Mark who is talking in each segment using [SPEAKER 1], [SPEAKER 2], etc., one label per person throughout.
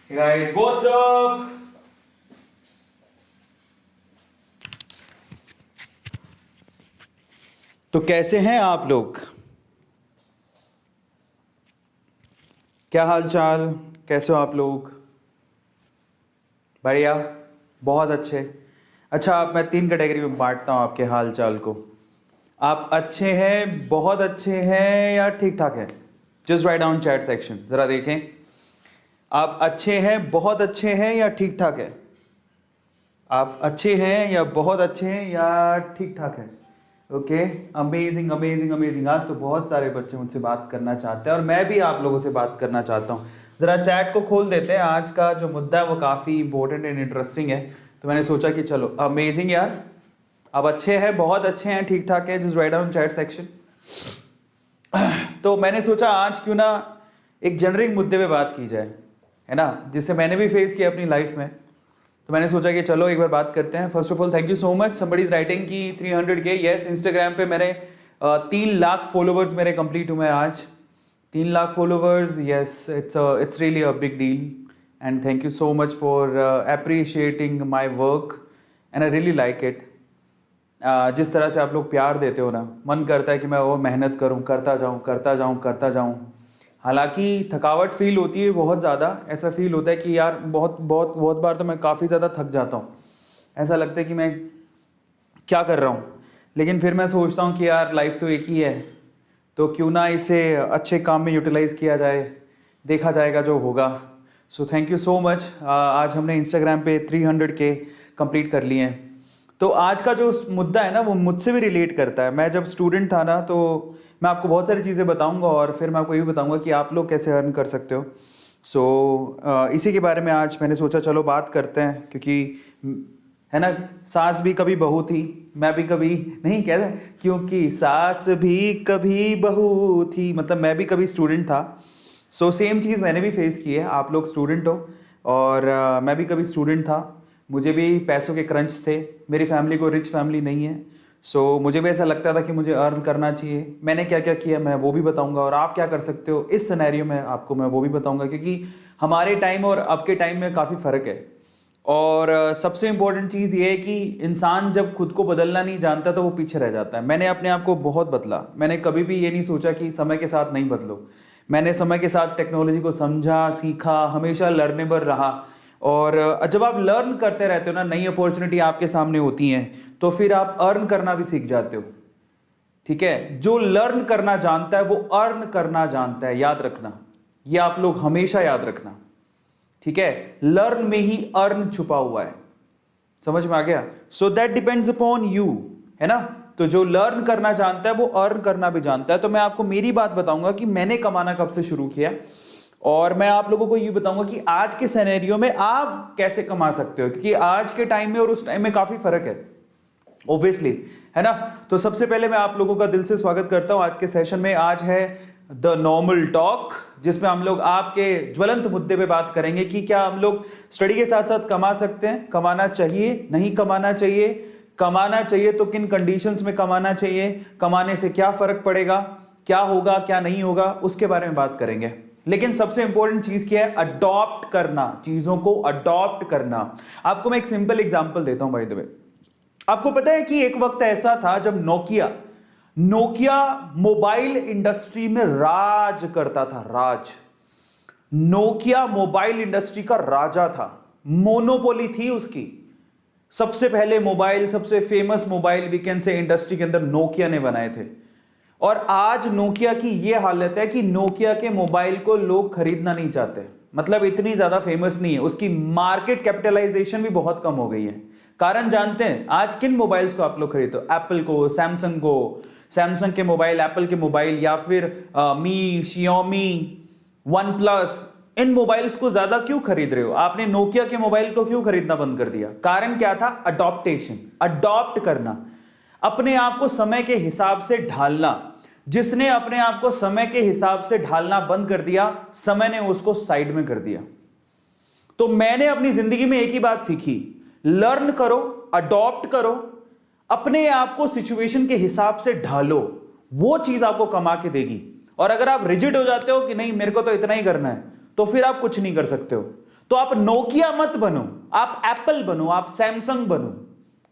[SPEAKER 1] Hey guys, what's up? तो कैसे हैं आप लोग? क्या हाल चाल? कैसे हो आप लोग? बढ़िया, बहुत अच्छे। अच्छा, आप मैं 3 कैटेगरी में बांटता हूँ आपके हाल चाल को। आप अच्छे हैं, बहुत अच्छे हैं या ठीक ठाक हैं? Just write down chat section, ज़रा देखें। आप अच्छे हैं, बहुत अच्छे हैं या ठीक ठाक है? आप अच्छे हैं या बहुत अच्छे हैं या ठीक ठाक है? Okay, amazing amazing amazing. आज तो बहुत सारे बच्चे मुझसे बात करना चाहते हैं और मैं भी आप लोगों से बात करना चाहता हूँ। ज़रा चैट को खोल देते हैं। आज का जो मुद्दा है वो काफ़ी इंपॉर्टेंट एंड इंटरेस्टिंग है, तो मैंने सोचा कि चलो अमेजिंग यार, आप अच्छे हैं, बहुत अच्छे हैं, ठीक ठाक है, just write down chat section. तो मैंने सोचा आज क्यों ना एक जेनरिक मुद्दे पे बात की जाए, है ना, जिसे मैंने भी फेस किया अपनी लाइफ में। तो मैंने सोचा कि चलो एक बार बात करते हैं। First of all thank you so much, somebody is writing की 300K। यस, इंस्टाग्राम पे मेरे 3 लाख फॉलोवर्स मेरे कंप्लीट हुए आज। 3 lakh followers, yes, it's really a big deal and thank you so much for appreciating my work and I really like it. जिस तरह से आप लोग प्यार देते हो ना, मन करता है कि मैं और मेहनत करूं, करता जाऊं करता जाऊं करता जाऊं। हालांकि थकावट फील होती है बहुत ज़्यादा, ऐसा फील होता है कि यार बहुत बहुत बहुत बार तो मैं काफ़ी ज़्यादा थक जाता हूँ। ऐसा लगता है कि मैं क्या कर रहा हूँ, लेकिन फिर मैं सोचता हूँ कि यार लाइफ तो एक ही है, तो क्यों ना इसे अच्छे काम में यूटिलाइज़ किया जाए, देखा जाएगा जो होगा। So thank you so much. आज हमने इंस्टाग्राम पे 300K कंप्लीट कर लिए हैं। तो आज का जो मुद्दा है ना वो मुझसे भी रिलेट करता है। मैं जब स्टूडेंट था ना, तो मैं आपको बहुत सारी चीज़ें बताऊंगा और फिर मैं आपको ये भी बताऊंगा कि आप लोग कैसे अर्न कर सकते हो। सो इसी के बारे में आज मैंने सोचा चलो बात करते हैं, क्योंकि है ना, सास भी कभी बहू थी, मैं भी कभी नहीं कहते, क्योंकि सास भी कभी बहू थी, मतलब मैं भी कभी स्टूडेंट था। सो सेम चीज़ मैंने भी फेस की है। आप लोग स्टूडेंट हो और मैं भी कभी स्टूडेंट था। मुझे भी पैसों के क्रंच थे। मेरी फैमिली को रिच फैमिली नहीं है, सो मुझे भी ऐसा लगता था कि मुझे अर्न करना चाहिए। मैंने क्या क्या किया मैं वो भी बताऊंगा, और आप क्या कर सकते हो इस सिनेरियो में आपको मैं वो भी बताऊंगा, क्योंकि हमारे टाइम और अब के टाइम में काफ़ी फ़र्क है। और सबसे इम्पोर्टेंट चीज़ ये है कि इंसान जब खुद को बदलना नहीं जानता तो वो पीछे रह जाता है। मैंने अपने आप को बहुत बदला। मैंने कभी भी ये नहीं सोचा कि समय के साथ नहीं बदलो। मैंने समय के साथ टेक्नोलॉजी को समझा, सीखा, हमेशा लर्नेबल रहा। और जब आप लर्न करते रहते हो ना, नई अपॉर्चुनिटी आपके सामने होती हैं, तो फिर आप अर्न करना भी सीख जाते हो। ठीक है, जो लर्न करना जानता है वो अर्न करना जानता है, याद रखना, ये आप लोग हमेशा याद रखना। ठीक है, लर्न में ही अर्न छुपा हुआ है। समझ में आ गया? So that depends upon you, है ना। तो जो लर्न करना जानता है वो अर्न करना भी जानता है। तो मैं आपको मेरी बात बताऊंगा कि मैंने कमाना कब से शुरू किया, और मैं आप लोगों को ये बताऊंगा कि आज के सिनेरियो में आप कैसे कमा सकते हो, क्योंकि आज के टाइम में और उस टाइम में काफी फर्क है ओब्वियसली, है ना। तो सबसे पहले मैं आप लोगों का दिल से स्वागत करता हूं आज के सेशन में। आज है द नॉर्मल टॉक, जिसमें हम लोग आपके ज्वलंत मुद्दे पे बात करेंगे कि क्या हम लोग स्टडी के साथ साथ कमा सकते हैं, कमाना चाहिए, नहीं कमाना चाहिए, कमाना चाहिए तो किन कंडीशंस में कमाना चाहिए, कमाने से क्या फर्क पड़ेगा, क्या होगा क्या नहीं होगा, उसके बारे में बात करेंगे। लेकिन सबसे इंपॉर्टेंट चीज क्या है? अडॉप्ट करना, चीजों को अडॉप्ट करना। आपको मैं एक सिंपल एग्जांपल देता हूं बाय द वे। आपको पता है कि एक वक्त ऐसा था जब नोकिया मोबाइल इंडस्ट्री में राज करता था। नोकिया मोबाइल इंडस्ट्री का राजा था, मोनोपोली थी उसकी। सबसे पहले मोबाइल, सबसे फेमस मोबाइल वीकेंड से इंडस्ट्री के अंदर नोकिया ने बनाए थे। और आज नोकिया की यह हालत है कि नोकिया के मोबाइल को लोग खरीदना नहीं चाहते, मतलब इतनी ज्यादा फेमस नहीं है, उसकी मार्केट कैपिटलाइजेशन भी बहुत कम हो गई है। कारण जानते हैं आज किन मोबाइल्स को आप लोग खरीदते हो? एप्पल को, सैमसंग को, सैमसंग के मोबाइल, एप्पल के मोबाइल, या फिर मी, शियोमी, वन प्लस, इन मोबाइल्स को ज्यादा क्यों खरीद रहे हो? आपने नोकिया के मोबाइल को क्यों खरीदना बंद कर दिया? कारण क्या था? अडॉप्टेशन, अडॉप्ट करना, अपने आप को समय के हिसाब से ढालना। जिसने अपने आप को समय के हिसाब से ढालना बंद कर दिया, समय ने उसको साइड में कर दिया। तो मैंने अपनी जिंदगी में एक ही बात सीखी, लर्न करो, अडॉप्ट करो, अपने आप को सिचुएशन के हिसाब से ढालो, वो चीज आपको कमा के देगी। और अगर आप रिजिड हो जाते हो कि नहीं मेरे को तो इतना ही करना है, तो फिर आप कुछ नहीं कर सकते हो। तो आप नोकिया मत बनो, आप एप्पल बनो, आप सैमसंग बनो।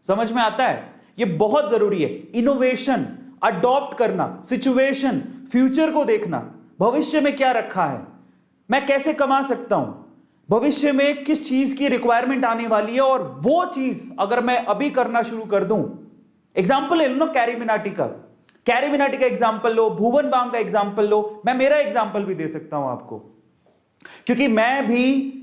[SPEAKER 1] समझ में आता है? ये बहुत जरूरी है। इनोवेशन, अडॉप्ट करना सिचुएशन, फ्यूचर को देखना, भविष्य में क्या रखा है, मैं कैसे कमा सकता हूं, भविष्य में किस चीज की रिक्वायरमेंट आने वाली है, और वो चीज अगर मैं अभी करना शुरू कर दूं। एग्जाम्पल ले लो ना कैरी मिनाटी का, कैरी मिनाटी का एग्जाम्पल लो, भुवन बाम का एग्जाम्पल लो, मैं मेरा एग्जाम्पल भी दे सकता हूं आपको, क्योंकि मैं भी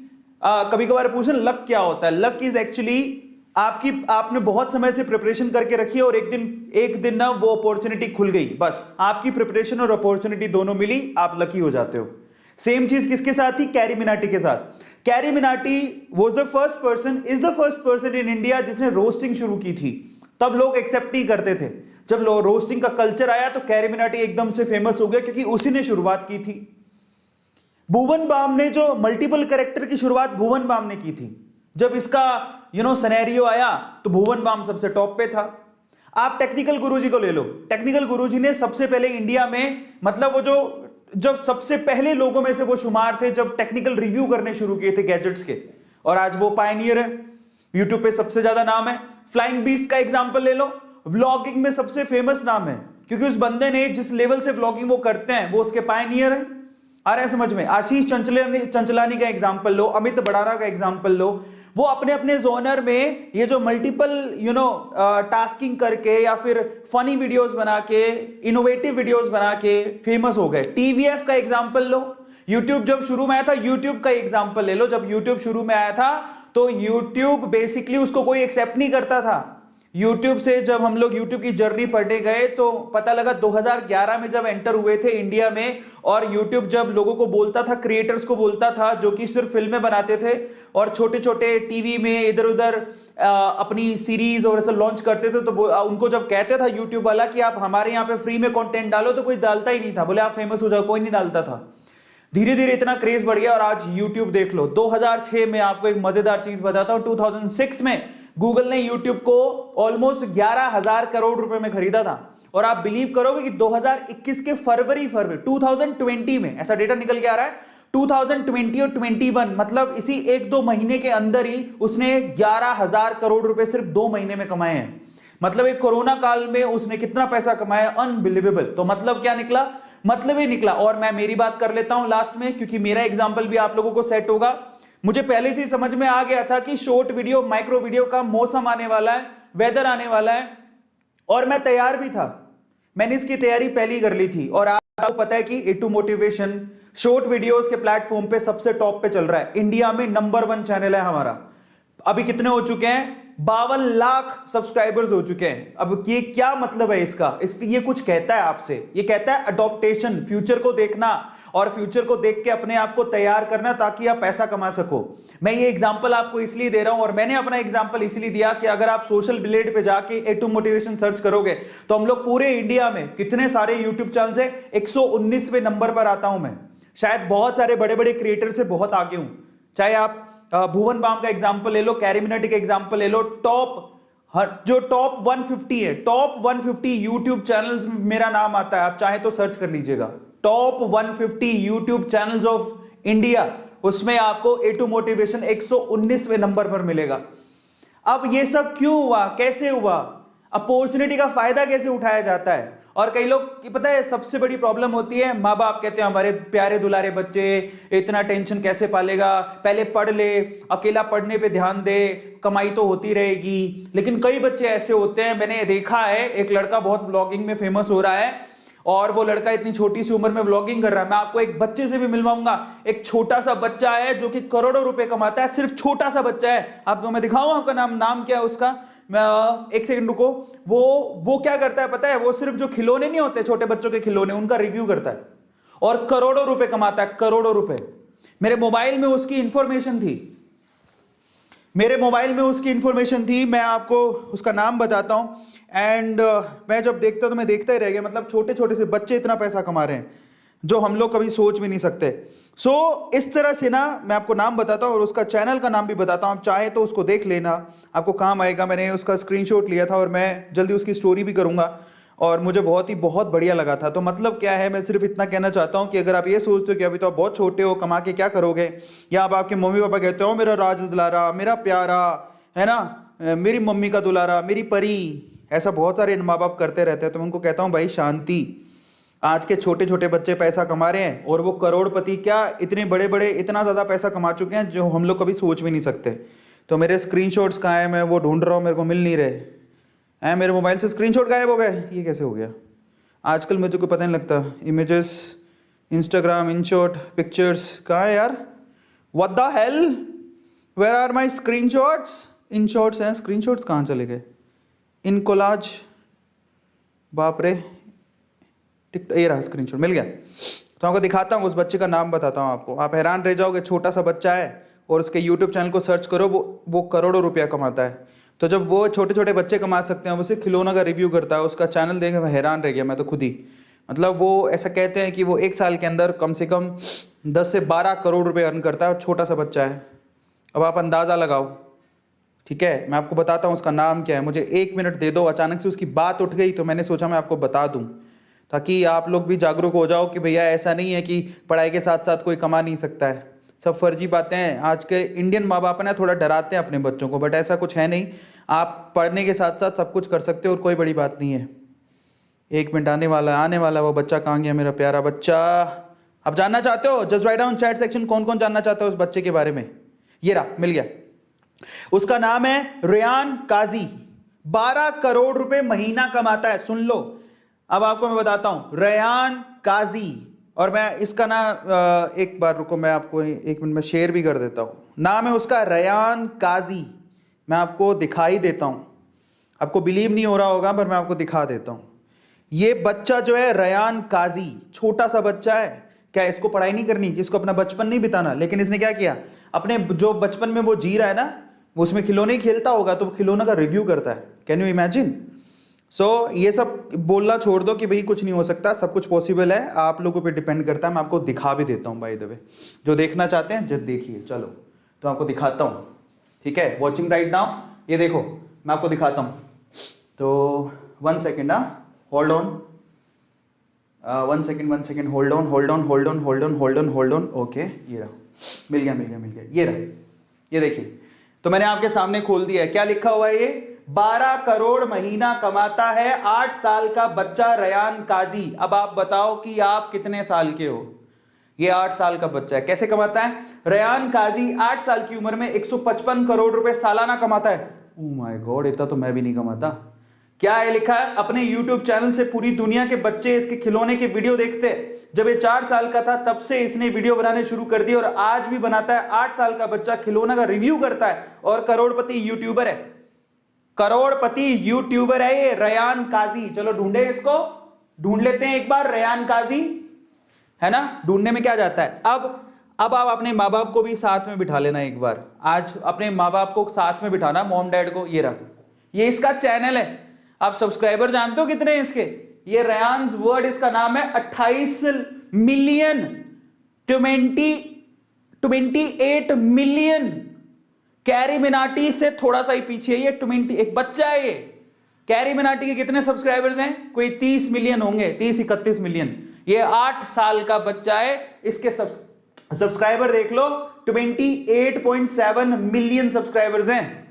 [SPEAKER 1] कभी कभार पूछें लक क्या होता है। लक इज एक्चुअली आपने बहुत समय से प्रिपरेशन करके रखी है और एक दिन ना वो अपॉर्चुनिटी खुल गई, बस आपकी प्रिपरेशन और अपॉर्चुनिटी दोनों मिली, आप लकी हो जाते हो। सेम चीज किसके साथ थी? कैरी मिनाटी के साथ। Carry Minati is the first person in India जिसने रोस्टिंग शुरू की थी। तब लोग एक्सेप्ट ही करते थे। जब रोस्टिंग का कल्चर आया तो कैरी मिनाटी एकदम से फेमस हो गया, क्योंकि उसी ने शुरुआत की थी। भुवन बाम ने जो मल्टीपल कैरेक्टर की शुरुआत भुवन बाम ने की थी। जब इसका सिनेरियो आया तो भुवन बाम सबसे टॉप पे था। आप टेक्निकल गुरुजी को ले लो, टेक्निकल गुरुजी ने सबसे पहले इंडिया में, मतलब वो जब सबसे पहले लोगों में से वो शुमार थे जब टेक्निकल रिव्यू करने शुरू किए थे गैजेट्स के, और आज वो पायनियर है, यूट्यूब पे सबसे ज्यादा नाम है। फ्लाइंग बीस्ट का एग्जांपल ले लो, व्लॉगिंग में सबसे फेमस नाम है, क्योंकि उस बंदे ने जिस लेवल से व्लॉगिंग वो करते हैं वो उसके पायनियर है। आ रहा है समझ में? आशीष चंचलानी का एग्जांपल लो, अमित बड़ारा का एग्जांपल लो, वो अपने अपने जोनर में ये जो मल्टीपल टास्किंग करके या फिर फनी वीडियोस बना के, इनोवेटिव वीडियोस बना के फेमस हो गए। टीवीएफ का एग्जांपल लो, यूट्यूब जब शुरू में आया था, यूट्यूब का एग्जांपल ले लो, जब यूट्यूब शुरू में आया था तो यूट्यूब बेसिकली उसको कोई एक्सेप्ट नहीं करता था। यूट्यूब से जब हम लोग यूट्यूब की जर्नी पढ़ने गए तो पता लगा 2011 में जब एंटर हुए थे इंडिया में, और यूट्यूब जब लोगों को बोलता था, क्रिएटर्स को बोलता था जो कि सिर्फ फिल्में बनाते थे और छोटे छोटे टीवी में इधर उधर अपनी सीरीज और ऐसा लॉन्च करते थे, तो उनको जब कहते था यूट्यूब वाला कि आप हमारे यहाँ पे फ्री में कंटेंट डालो, तो कोई डालता ही नहीं था, बोले आप फेमस हो जाओ, कोई नहीं डालता था। धीरे धीरे इतना क्रेज बढ़ गया और आज यूट्यूब देख लो। 2006 में आपको एक मजेदार चीज बताता हूं, 2006 में गूगल ने यूट्यूब को ऑलमोस्ट 11,000 करोड़ रुपए में खरीदा था, और आप बिलीव करोगे कि 2021 के फरवरी 2020 में ऐसा डेटा निकल के आ रहा है, 2020 और 21 मतलब इसी 1-2 महीने के अंदर ही उसने 11,000 करोड़ रुपए सिर्फ 2 महीने में कमाए हैं। मतलब एक कोरोना काल में उसने कितना पैसा कमाया, अनबिलीवेबल। तो मतलब क्या निकला? मतलब ये निकला, और मैं मेरी बात कर लेता हूं लास्ट में, क्योंकि मेरा एग्जांपल भी आप लोगों को सेट होगा। मुझे पहले से ही समझ में आ गया था कि शॉर्ट वीडियो, माइक्रो वीडियो का मौसम आने वाला है, वेदर आने वाला है, और मैं तैयार भी था। मैंने इसकी तैयारी पहले ही कर ली थी। और आपको पता है कि A2 मोटिवेशन शॉर्ट वीडियोस के प्लेटफॉर्म पे सबसे टॉप पे चल रहा है। इंडिया में नंबर 1 चैनल है हमारा। अभी कितने हो चुके हैं? 52 लाख सब्सक्राइबर्स हो चुके हैं। अब ये क्या मतलब है इसका? ये कुछ कहता है आपसे, ये कहता है अडॉप्टेशन, फ्यूचर को देखना और फ्यूचर को देख के अपने आप को तैयार करना ताकि आप पैसा कमा सको। मैं ये एग्जांपल आपको इसलिए दे रहा हूं, और मैंने अपना एग्जांपल इसलिए दिया कि अगर आप सोशल ब्लेड पे जाके A2 मोटिवेशन सर्च करोगे तो हम लोग पूरे इंडिया में कितने सारे यूट्यूब चैनल है, 119वें नंबर पर आता हूं मैं। शायद बहुत सारे बड़े बड़े क्रिएटर से बहुत आगे हूं। चाहे आप भुवन बाम का एग्जांपल ले लो, कैरी मिनाटी का एग्जांपल ले लो, जो टॉप 150 है, टॉप 150 यूट्यूब चैनल्स में मेरा नाम आता है। आप चाहे तो सर्च कर लीजिएगा, top 150 YouTube channels of India, उसमें आपको A2 मोटिवेशन 119वें नंबर पर मिलेगा। अब ये सब क्यों हुआ, कैसे हुआ, अपॉर्चुनिटी का फायदा कैसे उठाया जाता है? और कई लोग की पता है सबसे बड़ी प्रॉब्लम होती है, माँ बाप कहते हैं हमारे प्यारे दुलारे बच्चे इतना टेंशन कैसे पालेगा, पहले पढ़ ले, अकेला पढ़ने पे ध्यान दे, कमाई तो होती रहेगी। लेकिन कई बच्चे ऐसे होते हैं, मैंने देखा है, एक लड़का बहुत ब्लॉगिंग में फेमस हो रहा है और वो लड़का इतनी छोटी सी उम्र में व्लॉगिंग कर रहा है। मैं आपको एक बच्चे से भी मिलवाऊंगा, एक छोटा सा बच्चा है जो कि करोड़ों रुपए कमाता है, सिर्फ छोटा सा बच्चा है। आपको मैं दिखाऊं आपका नाम क्या है उसका, मैं एक सेकंड रुको। वो क्या करता है पता है? वो सिर्फ जो खिलौने नहीं होते छोटे बच्चों के खिलौने, उनका रिव्यू करता है और करोड़ों रुपए कमाता है, करोड़ों रुपए। मेरे मोबाइल में उसकी इंफॉर्मेशन थी, मैं आपको उसका नाम बताता हूं। एंड मैं जब देखता तो मैं देखता ही रह गया। मतलब छोटे छोटे से बच्चे इतना पैसा कमा रहे हैं जो हम लोग कभी सोच भी नहीं सकते। इस तरह से ना मैं आपको नाम बताता हूँ और उसका चैनल का नाम भी बताता हूँ, आप चाहे तो उसको देख लेना, आपको काम आएगा। मैंने उसका स्क्रीनशॉट लिया था और मैं जल्दी उसकी स्टोरी भी करूँगा। और मुझे बहुत बढ़िया लगा था। तो मतलब क्या है, मैं सिर्फ इतना कहना चाहता हूँ कि अगर आप ये सोचते हो कि अभी तो आप बहुत छोटे हो, कमा के क्या करोगे, या अब आपके मम्मी पापा कहते हो मेरा राज दुलारा, मेरा प्यारा, है ना, मेरी मम्मी का दुलारा, मेरी परी, ऐसा बहुत सारे माँ बाप करते रहते हैं, तो मैं उनको कहता हूँ भाई शांति। आज के छोटे छोटे बच्चे पैसा कमा रहे हैं और वो करोड़पति, क्या इतने बड़े बड़े, इतना ज़्यादा पैसा कमा चुके हैं जो हम लोग कभी सोच भी नहीं सकते। तो मेरे स्क्रीनशॉट्स कहाँ हैं, मैं वो ढूंढ रहा हूँ, मेरे को मिल नहीं रहे हैं। मेरे मोबाइल से स्क्रीनशॉट गायब हो गए, ये कैसे हो गया? आजकल मुझे कोई पता नहीं लगता। इमेजेस, इंस्टाग्राम, इनशॉट, पिक्चर्स, कहाँ है यार? What the hell, where are my screenshots? इनशॉट्स हैं, स्क्रीनशॉट्स कहाँ चले गए? इन कोलाज, बाप रे, ये रहा स्क्रीनशॉट, मिल गया। तो आपको दिखाता हूँ, उस बच्चे का नाम बताता हूँ आपको, आप हैरान रह जाओगे। छोटा सा बच्चा है और उसके यूट्यूब चैनल को सर्च करो, वो करोड़ों रुपया कमाता है। तो जब वो छोटे छोटे बच्चे कमा सकते हैं, उसे खिलौना का रिव्यू करता है, उसका चैनल देख मैं हैरान रह गया, मैं तो खुद ही। मतलब वो ऐसा कहते हैं कि वो 1 साल के अंदर कम से कम 10 से 12 करोड़ रुपए अर्न करता है, और छोटा सा बच्चा है। अब आप अंदाज़ा लगाओ, ठीक है? मैं आपको बताता हूँ उसका नाम क्या है। मुझे 1 मिनट दे दो, अचानक से उसकी बात उठ गई तो मैंने सोचा मैं आपको बता दूँ, ताकि आप लोग भी जागरूक हो जाओ कि भैया ऐसा नहीं है कि पढ़ाई के साथ साथ कोई कमा नहीं सकता है। सब फर्जी बातें हैं। आज के इंडियन माँ बाप ना थोड़ा डराते हैं अपने बच्चों को, बट ऐसा कुछ है नहीं। आप पढ़ने के साथ साथ सब कुछ कर सकते हो और कोई बड़ी बात नहीं है। 1 मिनट आने वाला है। वो बच्चा कहाँ गया, मेरा प्यारा बच्चा? आप जानना चाहते हो? Just write down chat section, कौन कौन जानना चाहते हो उस बच्चे के बारे में। ये रहा, मिल गया। उसका नाम है रेयान काजी। 12 करोड़ रुपए महीना कमाता है, सुन लो। अब आपको मैं बताता हूं, रेयान काजी। और मैं इसका ना एक बार रुको, मैं आपको 1 मिनट में शेयर भी कर देता हूं। नाम है उसका रेयान काजी। मैं आपको दिखाई देता हूं, आपको बिलीव नहीं हो रहा होगा पर मैं आपको दिखा देता हूं। ये बच्चा जो है रेयान काजी, छोटा सा बच्चा है। क्या इसको पढ़ाई नहीं करनी, इसको अपना बचपन नहीं बिताना? लेकिन इसने क्या किया, अपने जो बचपन में वो जी रहा है ना, वो उसमें खिलौने ही खेलता होगा, तो वो खिलौना का रिव्यू करता है। Can you imagine? सो ये सब बोलना छोड़ दो कि भाई कुछ नहीं हो सकता, सब कुछ पॉसिबल है। आप लोगों पे डिपेंड करता है। मैं आपको दिखा भी देता हूँ बाय द वे, जो देखना चाहते हैं जब देखिए। चलो तो आपको दिखाता हूँ, ठीक है? वॉचिंग राइट नाउ, ये देखो मैं आपको दिखाता हूँ। तो 1 second, hold on, 1 second, hold on. Okay, ये रहा, मिल गया। ये रहा, ये देखिए। तो मैंने आपके सामने खोल दिया है। क्या लिखा हुआ है? ये 12 करोड़ महीना कमाता है, 8 साल का बच्चा रेयान काजी। अब आप बताओ कि आप कितने साल के हो? ये 8 साल का बच्चा है। कैसे कमाता है? रेयान काजी 8 साल की उम्र में 155 करोड़ रुपए सालाना कमाता है। ओह माय गॉड, इतना तो मैं भी नहीं कमाता। क्या है लिखा है? अपने YouTube चैनल से पूरी दुनिया के बच्चे इसके खिलौने के वीडियो देखते। जब ये 4 साल का था तब से इसने वीडियो बनाने शुरू कर दिए और आज भी बनाता है। 8 साल का बच्चा खिलौना का रिव्यू करता है और करोड़पति यूट्यूबर है। करोड़पति यूट्यूबर है ये रेयान काजी। चलो ढूंढे इसको, ढूंढ लेते हैं एक बार रेयान काजी, है ना? ढूंढने में क्या जाता है। अब आप अपने माँ बाप को भी साथ में बिठा लेना एक बार। आज अपने माँ बाप को साथ में बिठाना, मॉम डैड को। ये रहा, ये इसका चैनल है। आप सब्सक्राइबर जानते हो कितने हैं इसके? ये रेयान वर्ल्ड इसका नाम है। 28 मिलियन, 28 मिलियन। कैरी मिनाटी से थोड़ा सा ही पीछे ये 20, एक बच्चा है ये। कैरी मिनाटी के कितने सब्सक्राइबर्स हैं? कोई 30 मिलियन होंगे, 30-31 मिलियन। ये 8 साल का बच्चा है। इसके सब्सक्राइबर देख लो, 28.7 मिलियन सब्सक्राइबर्स हैं।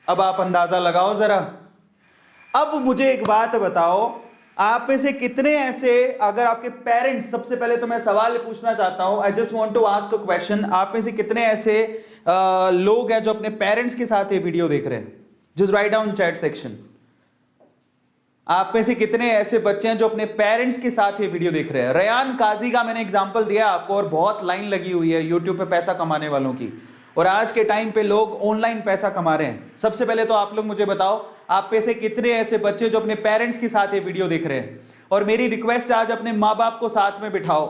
[SPEAKER 1] अब आप अंदाजा लगाओ जरा। अब मुझे एक बात बताओ, आप में से कितने ऐसे, अगर आपके पेरेंट्स, सबसे पहले तो मैं सवाल पूछना चाहता हूं, I just want to ask a question. आप में से कितने ऐसे लोग हैं जो अपने पेरेंट्स के साथ ये वीडियो देख रहे हैं? Just write down chat section. आप में से कितने ऐसे बच्चे हैं जो अपने पेरेंट्स के साथ ये वीडियो देख रहे हैं? रेयान काजी का मैंने एग्जांपल दिया आपको, और बहुत लाइन लगी हुई है यूट्यूब पे पैसा कमाने वालों की, और आज के टाइम पे लोग ऑनलाइन पैसा कमा रहे हैं। सबसे पहले तो आप लोग मुझे बताओ, आप में से कितने ऐसे बच्चे जो अपने पेरेंट्स के साथ ये वीडियो देख रहे हैं? और मेरी रिक्वेस्ट आज, अपने माँ बाप को साथ में बिठाओ,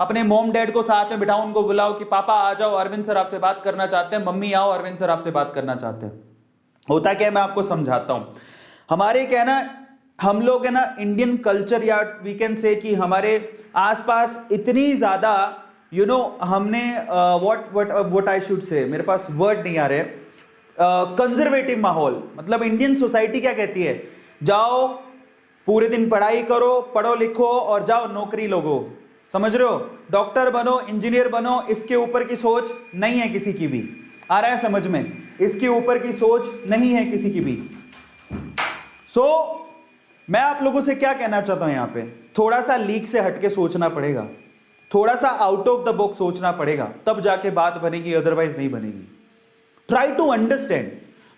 [SPEAKER 1] अपने मॉम डैड को साथ में बिठाओ, उनको बुलाओ कि पापा आ जाओ, अरविंद सर आपसे बात करना चाहते हैं, मम्मी आओ, अरविंद सर आपसे बात करना चाहते हैं। होता क्या है, मैं आपको समझाता हूं। हमारे क्या है ना, हम लोग है ना, इंडियन कल्चर, या वी कैन से कि हमारे आसपास इतनी ज्यादा हमने व्हाट आई शुड से, मेरे पास वर्ड नहीं आ रहे, कंजर्वेटिव माहौल। मतलब इंडियन सोसाइटी क्या कहती है, जाओ पूरे दिन पढ़ाई करो, पढ़ो लिखो और जाओ नौकरी लोगो, समझ रहे हो? डॉक्टर बनो, इंजीनियर बनो, इसके ऊपर की सोच नहीं है किसी की भी। आ रहा है समझ में? इसके ऊपर की सोच नहीं है किसी की भी। मैं आप लोगों से क्या कहना चाहता हूं, यहां पे थोड़ा सा लीक से हटके सोचना पड़ेगा, थोड़ा सा आउट ऑफ द बॉक्स सोचना पड़ेगा, तब जाके बात बनेगी, अदरवाइज नहीं बनेगी। ट्राई टू अंडरस्टैंड,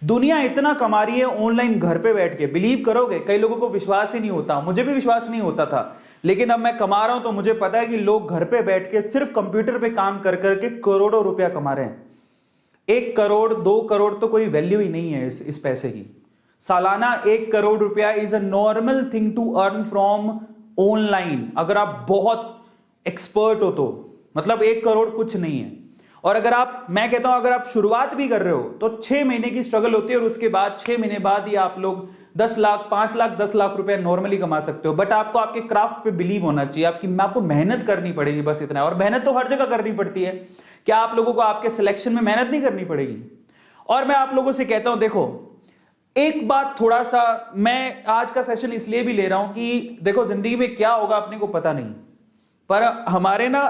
[SPEAKER 1] दुनिया इतना कमा रही है ऑनलाइन घर पे बैठ के, बिलीव करोगे कई लोगों को विश्वास ही नहीं होता, मुझे भी विश्वास नहीं होता था, लेकिन अब मैं कमा रहा हूं तो मुझे पता है कि लोग घर पे बैठ के सिर्फ कंप्यूटर पे काम कर करके करोड़ों रुपया कमा रहे हैं। 1 करोड़ 2 करोड़ तो कोई वैल्यू ही नहीं है इस पैसे की। सालाना 1 करोड़ रुपया is a normal thing to earn from online, अगर आप बहुत एक्सपर्ट हो तो। मतलब 1 करोड़ कुछ नहीं है। और अगर आप, मैं कहता हूं अगर आप शुरुआत भी कर रहे हो तो 6 महीने की स्ट्रगल होती है और उसके बाद 6 महीने बाद ही आप लोग 10 लाख 5 लाख 10 लाख रुपए नॉर्मली कमा सकते हो। बट आपको आपके क्राफ्ट पे बिलीव होना चाहिए, आपको मेहनत करनी पड़ेगी, बस इतना है। और मेहनत तो हर जगह करनी पड़ती है, क्या आप लोगों को आपके सिलेक्शन में मेहनत नहीं करनी पड़ेगी? और मैं आप लोगों से कहता हूं, देखो एक बात, थोड़ा सा मैं आज का सेशन इसलिए भी ले रहा हूं कि देखो जिंदगी में क्या होगा अपने को पता नहीं, पर हमारे ना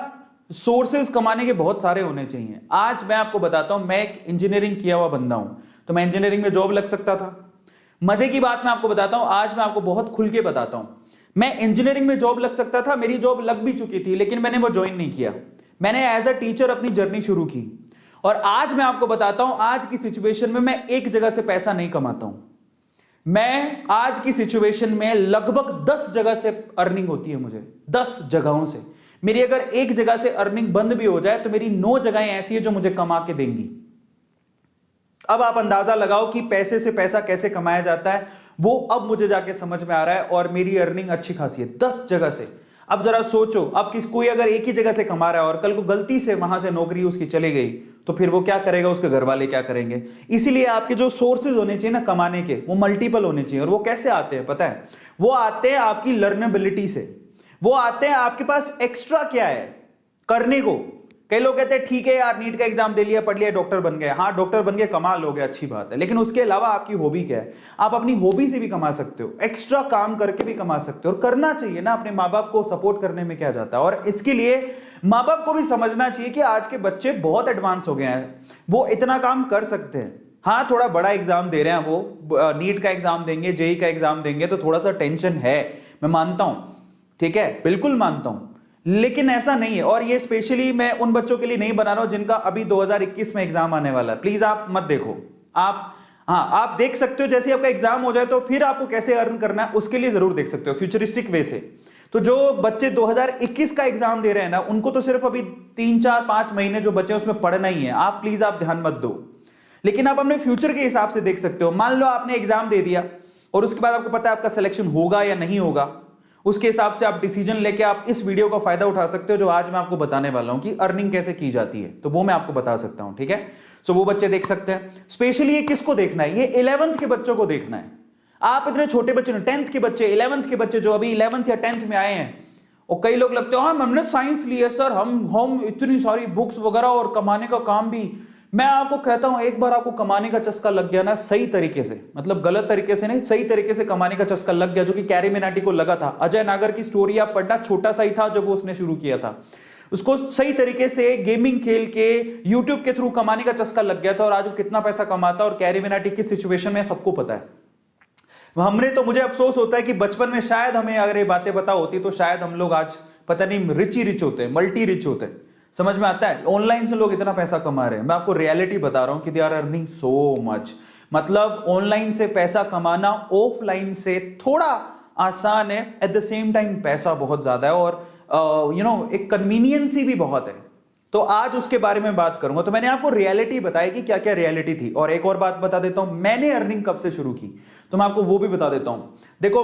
[SPEAKER 1] सोर्सेज कमाने के बहुत सारे होने चाहिए। आज मैं आपको बताता हूं, मैं एक इंजीनियरिंग किया हुआ बंदा हूं, तो मैं इंजीनियरिंग में जॉब लग सकता था। मजे की बात मैं आपको बताता हूं, आज मैं आपको बहुत खुल के बताता हूं, मैं इंजीनियरिंग में जॉब लग सकता था, मेरी जॉब लग भी चुकी थी, लेकिन मैंने वो ज्वाइन नहीं किया। मैंने एज अ टीचर अपनी जर्नी शुरू की। और आज मैं आपको बताता हूं, आज की सिचुएशन में मैं एक जगह से पैसा नहीं कमाता हूं, मैं आज की सिचुएशन में लगभग 10 जगह से अर्निंग होती है मुझे, 10 जगहों से। मेरी अगर एक जगह से अर्निंग बंद भी हो जाए तो मेरी 9 जगहें ऐसी है जो मुझे कमा के देंगी। अब आप अंदाजा लगाओ कि पैसे से पैसा कैसे कमाया जाता है, वो अब मुझे जाके समझ में आ रहा है। और मेरी अर्निंग अच्छी खासी है 10 जगह से। अब जरा सोचो, अब कोई अगर एक ही जगह से कमा रहा है और कल को गलती से वहां से नौकरी उसकी चली गई तो फिर वो क्या करेगा, उसके घर वाले क्या करेंगे? इसीलिए आपके जो सोर्सेज होने चाहिए ना कमाने के, वो मल्टीपल होने चाहिए। और वो कैसे आते हैं पता है? वो आते हैं आपकी लर्नेबिलिटी से, वो आते हैं आपके पास एक्स्ट्रा क्या है करने को। कई लोग कहते हैं ठीक है यार, नीट का एग्जाम दे लिया, पढ़ लिया, डॉक्टर बन गए। हाँ, डॉक्टर बन गए, कमाल हो गया, अच्छी बात है, लेकिन उसके अलावा आपकी हॉबी क्या है? आप अपनी हॉबी से भी कमा सकते हो, एक्स्ट्रा काम करके भी कमा सकते हो। और करना चाहिए ना, अपने माँ बाप को सपोर्ट करने में क्या जाता है। और इसके लिए माँ बाप को भी समझना चाहिए कि आज के बच्चे बहुत एडवांस हो गए हैं, वो इतना काम कर सकते हैं। हाँ, थोड़ा बड़ा एग्जाम दे रहे हैं, वो नीट का एग्जाम देंगे, जेई का एग्जाम देंगे, तो थोड़ा सा टेंशन है, मैं मानता हूं, ठीक है, बिल्कुल मानता हूं, लेकिन ऐसा नहीं है। और ये स्पेशली मैं उन बच्चों के लिए नहीं बना रहा हूं जिनका अभी 2021 में एग्जाम आने वाला है। प्लीज आप मत देखो, आप देख सकते हो जैसे आपका एग्जाम हो जाए तो फिर आपको कैसे अर्न करना है उसके लिए जरूर देख सकते हो, फ्यूचरिस्टिक वे से। तो जो बच्चे 2021 का एग्जाम दे रहे हैं ना, उनको तो सिर्फ अभी 3 4 5 महीने जो बचे उसमें पढ़ना ही है। आप प्लीज आप ध्यान मत दो, लेकिन आप अपने फ्यूचर के हिसाब से देख सकते हो। मान लो आपने एग्जाम दे दिया और उसके बाद आपको पता है आपका सिलेक्शन होगा या नहीं होगा, उसके हिसाब से आप डिसीजन लेके आप इस वीडियो का फायदा उठा सकते हो जो आज मैं आपको बताने वाला हूं कि अर्निंग कैसे की जाती है, तो वो मैं आपको बता सकता हूं, ठीक है। सो वो बच्चे देख सकते हैं। स्पेशली ये किसको देखना है? ये 11th के बच्चों को देखना है। आप इतने छोटे बच्चे, 10th के बच्चे, 11th के बच्चे जो अभी 11th या 10th में आए हैं, और कई लोग लगते हो हाँ हमने साइंस ली है सर, हम इतनी सारी बुक्स वगैरह और कमाने का काम भी। मैं आपको कहता हूं, एक बार आपको कमाने का चस्का लग गया ना सही तरीके से, मतलब गलत तरीके से नहीं, सही तरीके से कमाने का चस्का लग गया, जो कि कैरी मिनाटी को लगा था। अजय नागर की स्टोरी आप पढ़ना, छोटा सा ही था जब वो उसने शुरू किया था, उसको सही तरीके से गेमिंग खेल के यूट्यूब के थ्रू कमाने का चस्का लग गया था और आज वो कितना पैसा कमाता है और कैरी मिनाटी किस सिचुएशन में सबको पता है। हमने तो, मुझे अफसोस होता है कि बचपन में शायद हमें अगर ये बातें पता होती तो शायद हम लोग आज पता नहीं रिच ही रिच होते, मल्टी रिच होते। समझ में आता है? ऑनलाइन से लोग इतना पैसा कमा रहे हैं। मैं आपको रियलिटी बता रहा हूं कि they are earning so much. मतलब ऑनलाइन से पैसा कमाना ऑफलाइन से थोड़ा आसान है, एट द सेम टाइम पैसा बहुत ज्यादा है और एक कन्वीनियंसी भी बहुत है। तो आज उसके बारे में बात करूंगा। तो मैंने आपको रियलिटी बताई कि क्या क्या रियलिटी थी। और एक और बात बता देता हूं, मैंने अर्निंग कब से शुरू की तो मैं आपको वो भी बता देता हूं। देखो,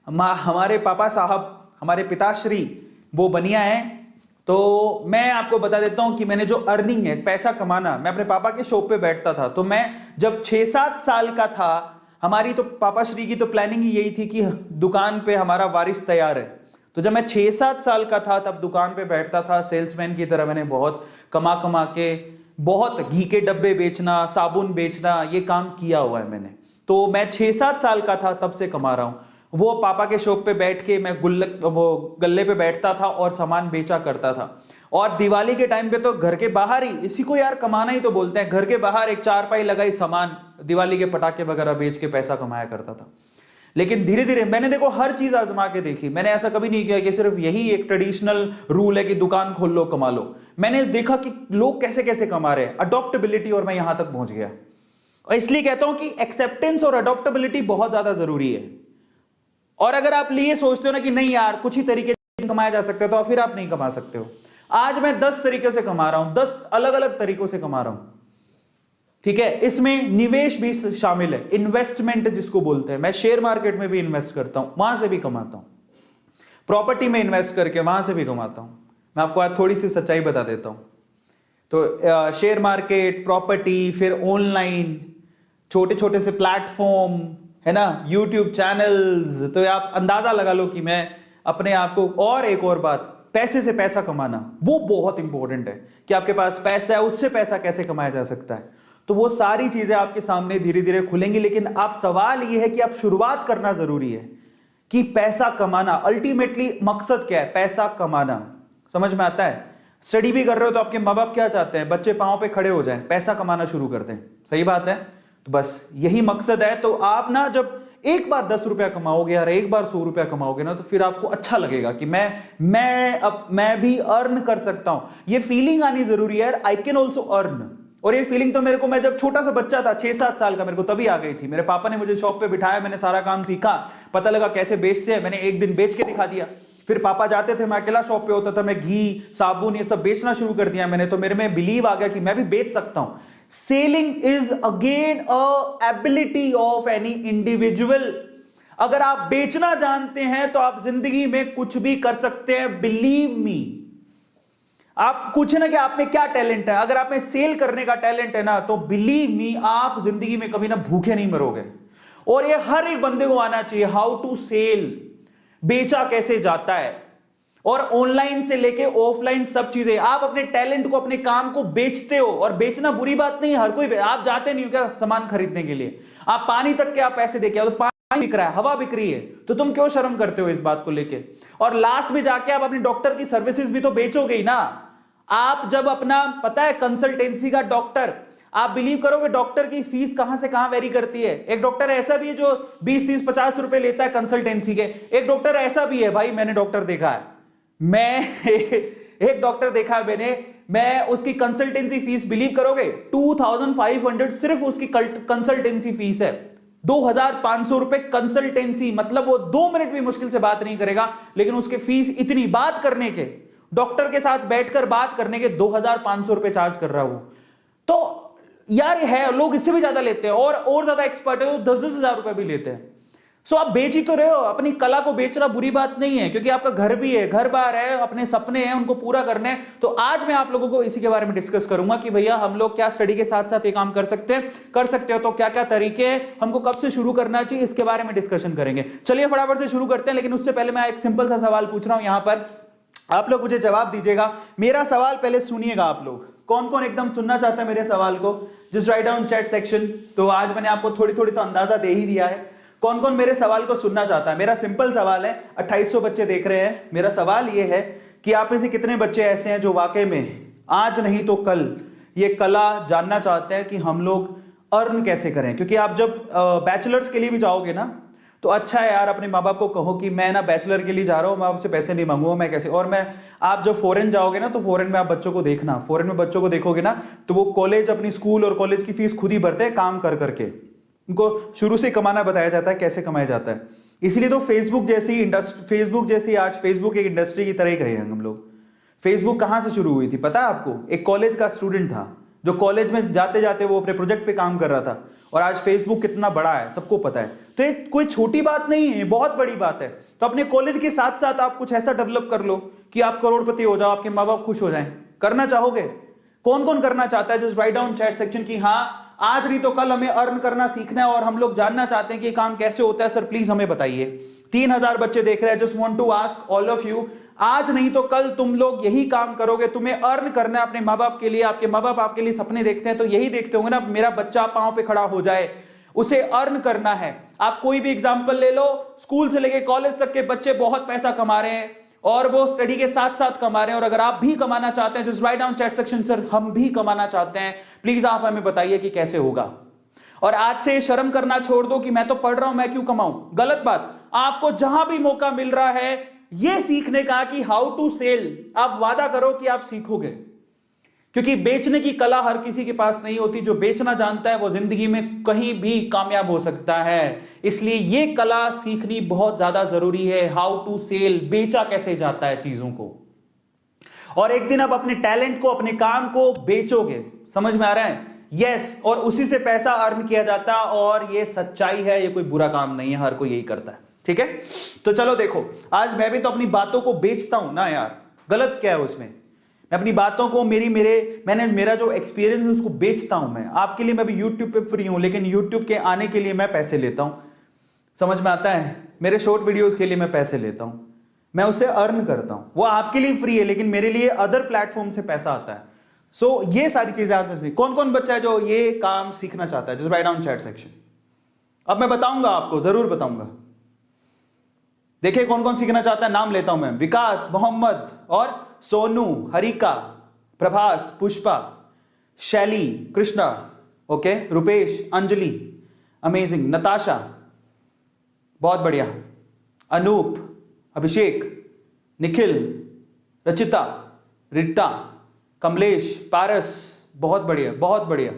[SPEAKER 1] हमारे पापा साहब, हमारे पिताश्री वो बनिया है, तो मैं आपको बता देता हूं कि मैंने जो अर्निंग है, पैसा कमाना, मैं अपने पापा के शॉप पे बैठता था। तो मैं जब 6-7 साल का था, हमारी तो पापा श्री की तो प्लानिंग ही यही थी कि दुकान पे हमारा वारिस तैयार है। तो जब मैं 6-7 साल का था तब दुकान पे बैठता था सेल्समैन की तरह। मैंने बहुत कमा के, बहुत घी के डब्बे बेचना, साबुन बेचना, ये काम किया हुआ है मैंने। तो मैं 6-7 साल का था तब से कमा रहा हूं। वो पापा के शॉप पे बैठ के मैं वो गल्ले पे बैठता था और सामान बेचा करता था। और दिवाली के टाइम पे तो घर के बाहर ही, इसी को यार कमाना ही तो बोलते हैं, घर के बाहर एक चारपाई लगाई, सामान दिवाली के पटाखे वगैरह बेच के पैसा कमाया करता था। लेकिन धीरे धीरे मैंने देखो हर चीज आजमा के देखी। मैंने ऐसा कभी नहीं किया कि सिर्फ यही एक ट्रेडिशनल रूल है कि दुकान खोल लो कमा लो। मैंने देखा कि लोग कैसे कैसे कमा रहे हैं, अडॉप्टेबिलिटी, और मैं यहां तक पहुंच गया। और इसलिए कहता हूं कि एक्सेप्टेंस और अडॉप्टेबिलिटी बहुत ज्यादा जरूरी है। और अगर आप लिए सोचते हो ना कि नहीं यार कुछ ही तरीके से कमाया जा सकता है, तो फिर आप नहीं कमा सकते हो। आज मैं 10 तरीके से कमा रहा हूं, 10 अलग अलग तरीकों से कमा रहा हूं, ठीक है। इसमें निवेश भी शामिल है, इन्वेस्टमेंट जिसको बोलते हैं। मैं शेयर मार्केट में भी इन्वेस्ट करता हूं, वहां से भी कमाता हूं। प्रॉपर्टी में इन्वेस्ट करके वहां से भी कमाता हूं। मैं आपको आज थोड़ी सी सच्चाई बता देता हूं। तो शेयर मार्केट, प्रॉपर्टी, फिर ऑनलाइन छोटे छोटे से प्लेटफॉर्म है ना, यूट्यूब चैनल्स। तो आप अंदाजा लगा लो कि मैं अपने आप को, और एक और बात, पैसे से पैसा कमाना, वो बहुत इंपॉर्टेंट है कि आपके पास पैसा है, उससे पैसा कैसे कमाया जा सकता है। तो वो सारी चीजें आपके सामने धीरे धीरे खुलेंगी। लेकिन आप, सवाल ये है कि आप शुरुआत करना जरूरी है कि पैसा कमाना, अल्टीमेटली मकसद क्या है, पैसा कमाना। समझ में आता है? स्टडी भी कर रहे हो तो आपके माँ बाप क्या चाहते हैं, बच्चे पांव पे खड़े हो जाएं, पैसा कमाना शुरू कर दें। सही बात है? तो बस यही मकसद है। तो आप ना जब एक बार 10 रुपया कमाओगे यार, एक बार 100 रुपया कमाओगे ना, तो फिर आपको अच्छा लगेगा कि मैं भी अर्न कर सकता हूं। ये फीलिंग आनी जरूरी है, आई कैन ऑल्सो अर्न। और ये फीलिंग तो मेरे को, मैं जब छोटा सा बच्चा था 6-7 साल का, मेरे को तभी आ गई थी। मेरे पापा ने मुझे शॉप पे बिठाया, मैंने सारा काम सीखा, पता लगा कैसे बेचते हैं। मैंने एक दिन बेच के दिखा दिया। फिर पापा जाते थे, मैं अकेला शॉप पे होता था, मैं घी, साबुन, ये सब बेचना शुरू कर दिया मैंने। तो मेरे में बिलीव आ गया कि मैं भी बेच सकता हूं। Selling is again a ability of any individual. अगर आप बेचना जानते हैं तो आप जिंदगी में कुछ भी कर सकते हैं, बिलीव मी। आप कुछ ना कि आप में क्या टैलेंट है, अगर आप में सेल करने का टैलेंट है ना, तो बिलीव मी आप जिंदगी में कभी ना भूखे नहीं मरोगे। और ये हर एक बंदे को आना चाहिए, हाउ टू सेल, बेचा कैसे जाता है। और ऑनलाइन से लेके ऑफलाइन सब चीजें, आप अपने टैलेंट को, अपने काम को बेचते हो। और बेचना बुरी बात नहीं, हर कोई, आप जाते नहीं हो क्या सामान खरीदने के लिए, आप पानी तक के आप पैसे देके आओ, तो पानी बिक रहा है, हवा बिक रही है, तो तुम क्यों शर्म करते हो इस बात को लेके। और लास्ट में जाके आप अपनी डॉक्टर की सर्विसेज भी तो बेचोगे ही ना। आप जब अपना, पता है कंसल्टेंसी का डॉक्टर, आप बिलीव करोगे डॉक्टर की फीस कहां से कहां वेरी करती है। एक डॉक्टर ऐसा भी है जो 20-30-50 रुपए लेता है कंसल्टेंसी के। एक डॉक्टर ऐसा भी है भाई, मैंने डॉक्टर देखा है, मैं एक डॉक्टर देखा है मैंने, मैं उसकी कंसल्टेंसी फीस बिलीव करोगे 2500 सिर्फ उसकी कंसल्टेंसी फीस है। 2500 रुपए कंसल्टेंसी, मतलब वो 2 मिनट भी मुश्किल से बात नहीं करेगा, लेकिन उसके फीस इतनी, बात करने के, डॉक्टर के साथ बैठकर बात करने के 2500 रुपए चार्ज कर रहा हूं। तो यार है, लोग इससे भी ज्यादा लेते हैं, और ज्यादा एक्सपर्ट है तो 10-10 हजार रुपए भी लेते हैं। सो आप बेच ही तो रहे हो, अपनी कला को बेचना बुरी बात नहीं है, क्योंकि आपका घर भी है, घर बार है, अपने सपने हैं, उनको पूरा करने हैं। तो आज मैं आप लोगों को इसी के बारे में डिस्कस करूंगा कि भैया हम लोग क्या स्टडी के साथ साथ ये काम कर सकते हो, तो क्या क्या तरीके हैं, हमको कब से शुरू करना चाहिए, इसके बारे में डिस्कशन करेंगे। चलिए फटाफट से शुरू करते हैं। लेकिन उससे पहले मैं एक सिंपल सा सवाल पूछ रहा हूं यहां पर, आप लोग मुझे जवाब दीजिएगा। मेरा सवाल पहले सुनिएगा आप लोग, कौन कौन एकदम सुनना चाहता है मेरे सवाल को, just write down chat section. तो आज मैंने आपको थोड़ी थोड़ी तो अंदाजा दे ही दिया है, कौन कौन मेरे सवाल को सुनना चाहता है। मेरा सिंपल सवाल है, 2800 बच्चे देख रहे हैं। मेरा सवाल यह है कि आप में से कितने बच्चे ऐसे हैं जो वाकई में आज नहीं तो कल ये कला जानना चाहते हैं कि हम लोग अर्न कैसे करें। क्योंकि आप जब बैचलर्स के लिए भी जाओगे ना, तो अच्छा है यार, अपने माँ बाप को कहो कि मैं ना बैचलर के लिए जा रहा हूँ, मैं आपसे पैसे नहीं मांगूंगा, मैं कैसे। और मैं, आप जब फॉरेन जाओगे ना, तो फॉरेन में आप बच्चों को देखना, फॉरेन में बच्चों को देखोगे ना, तो वो कॉलेज, अपनी स्कूल और कॉलेज की फीस खुद ही भरते हैं काम कर करके। उनको शुरू से कमाना बताया जाता है, कैसे कमाया जाता है। इसलिए तो फेसबुक जैसी आज फेसबुक एक इंडस्ट्री की तरह ही कहे हम लोग। फेसबुक कहाँ से शुरू हुई थी पता है आपको? एक कॉलेज का स्टूडेंट था जो कॉलेज में जाते जाते वो अपने प्रोजेक्ट पे काम कर रहा था, और आज फेसबुक कितना बड़ा है सबको पता है। तो ये कोई छोटी बात नहीं है, बहुत बड़ी बात है। तो अपने कॉलेज के साथ साथ आप कुछ ऐसा डेवलप कर लो कि आप करोड़पति हो जाओ, आपके माँ बाप खुश हो जाएं। करना चाहोगे? कौन कौन करना चाहता है? Just write down chat section की हाँ, आज नहीं तो कल हमें अर्न करना सीखना है और हम लोग जानना चाहते हैं कि ये काम कैसे होता है। सर प्लीज हमें बताइए। 3000 बच्चे देख रहे हैं। Just want to ask all of you, आज नहीं तो कल तुम लोग यही काम करोगे, तुम्हें अर्न करना है अपने माँ बाप के लिए। आपके माँ बाप आपके लिए सपने देखते हैं, तो यही देखते होंगे ना, मेरा बच्चा पांव पे खड़ा हो जाए, उसे अर्न करना है। आप कोई भी एग्जाम्पल ले लो, स्कूल से लेके कॉलेज तक के बच्चे बहुत पैसा कमा रहे हैं और वो स्टडी के साथ साथ कमा रहे हैं। और अगर आप भी कमाना चाहते हैं, just write down chat section sir हम भी कमाना चाहते हैं, प्लीज आप हमें बताइए कि कैसे होगा। और आज से शर्म करना छोड़ दो कि मैं तो पढ़ रहा हूं, मैं क्यों कमाऊं, गलत बात। आपको जहां भी मौका मिल रहा है यह सीखने का कि हाउ टू सेल, आप वादा करो कि आप सीखोगे, क्योंकि बेचने की कला हर किसी के पास नहीं होती। जो बेचना जानता है वो जिंदगी में कहीं भी कामयाब हो सकता है। इसलिए ये कला सीखनी बहुत ज्यादा जरूरी है, हाउ टू सेल, बेचा कैसे जाता है चीजों को। और एक दिन आप अपने टैलेंट को, अपने काम को बेचोगे, समझ में आ रहा है? यस, और उसी से पैसा अर्न किया जाता है। और ये सच्चाई है, ये कोई बुरा काम नहीं है, हर कोई यही करता है, ठीक है। तो चलो देखो, आज मैं भी तो अपनी बातों को बेचता हूं ना यार, गलत क्या है उसमें? मैं अपनी बातों को, मैंने मेरा जो एक्सपीरियंस है उसको बेचता हूं मैं आपके लिए। मैं भी YouTube पे फ्री हूं, लेकिन YouTube के आने के लिए मैं पैसे लेता हूं, समझ में आता है? मेरे शॉर्ट वीडियोस के लिए मैं पैसे लेता हूं, मैं उससे अर्न करता हूं। वो आपके लिए फ्री है, लेकिन मेरे लिए अदर प्लेटफॉर्म से पैसा आता है। सो ये सारी चीजें आप समझिए। कौन कौन बच्चा है जो ये काम सीखना चाहता है? Just write down chat section. अब मैं बताऊंगा आपको, जरूर बताऊंगा। देखिए कौन कौन सीखना चाहता है, नाम लेता हूं मैं। विकास, मोहम्मद और सोनू, हरिका, प्रभास, पुष्पा, शैली, कृष्णा, ओके, रुपेश, अंजलि, अमेजिंग, नताशा, बहुत बढ़िया, अनूप, अभिषेक, निखिल, रचिता, रिट्टा, कमलेश, पारस, बहुत बढ़िया, बहुत बढ़िया।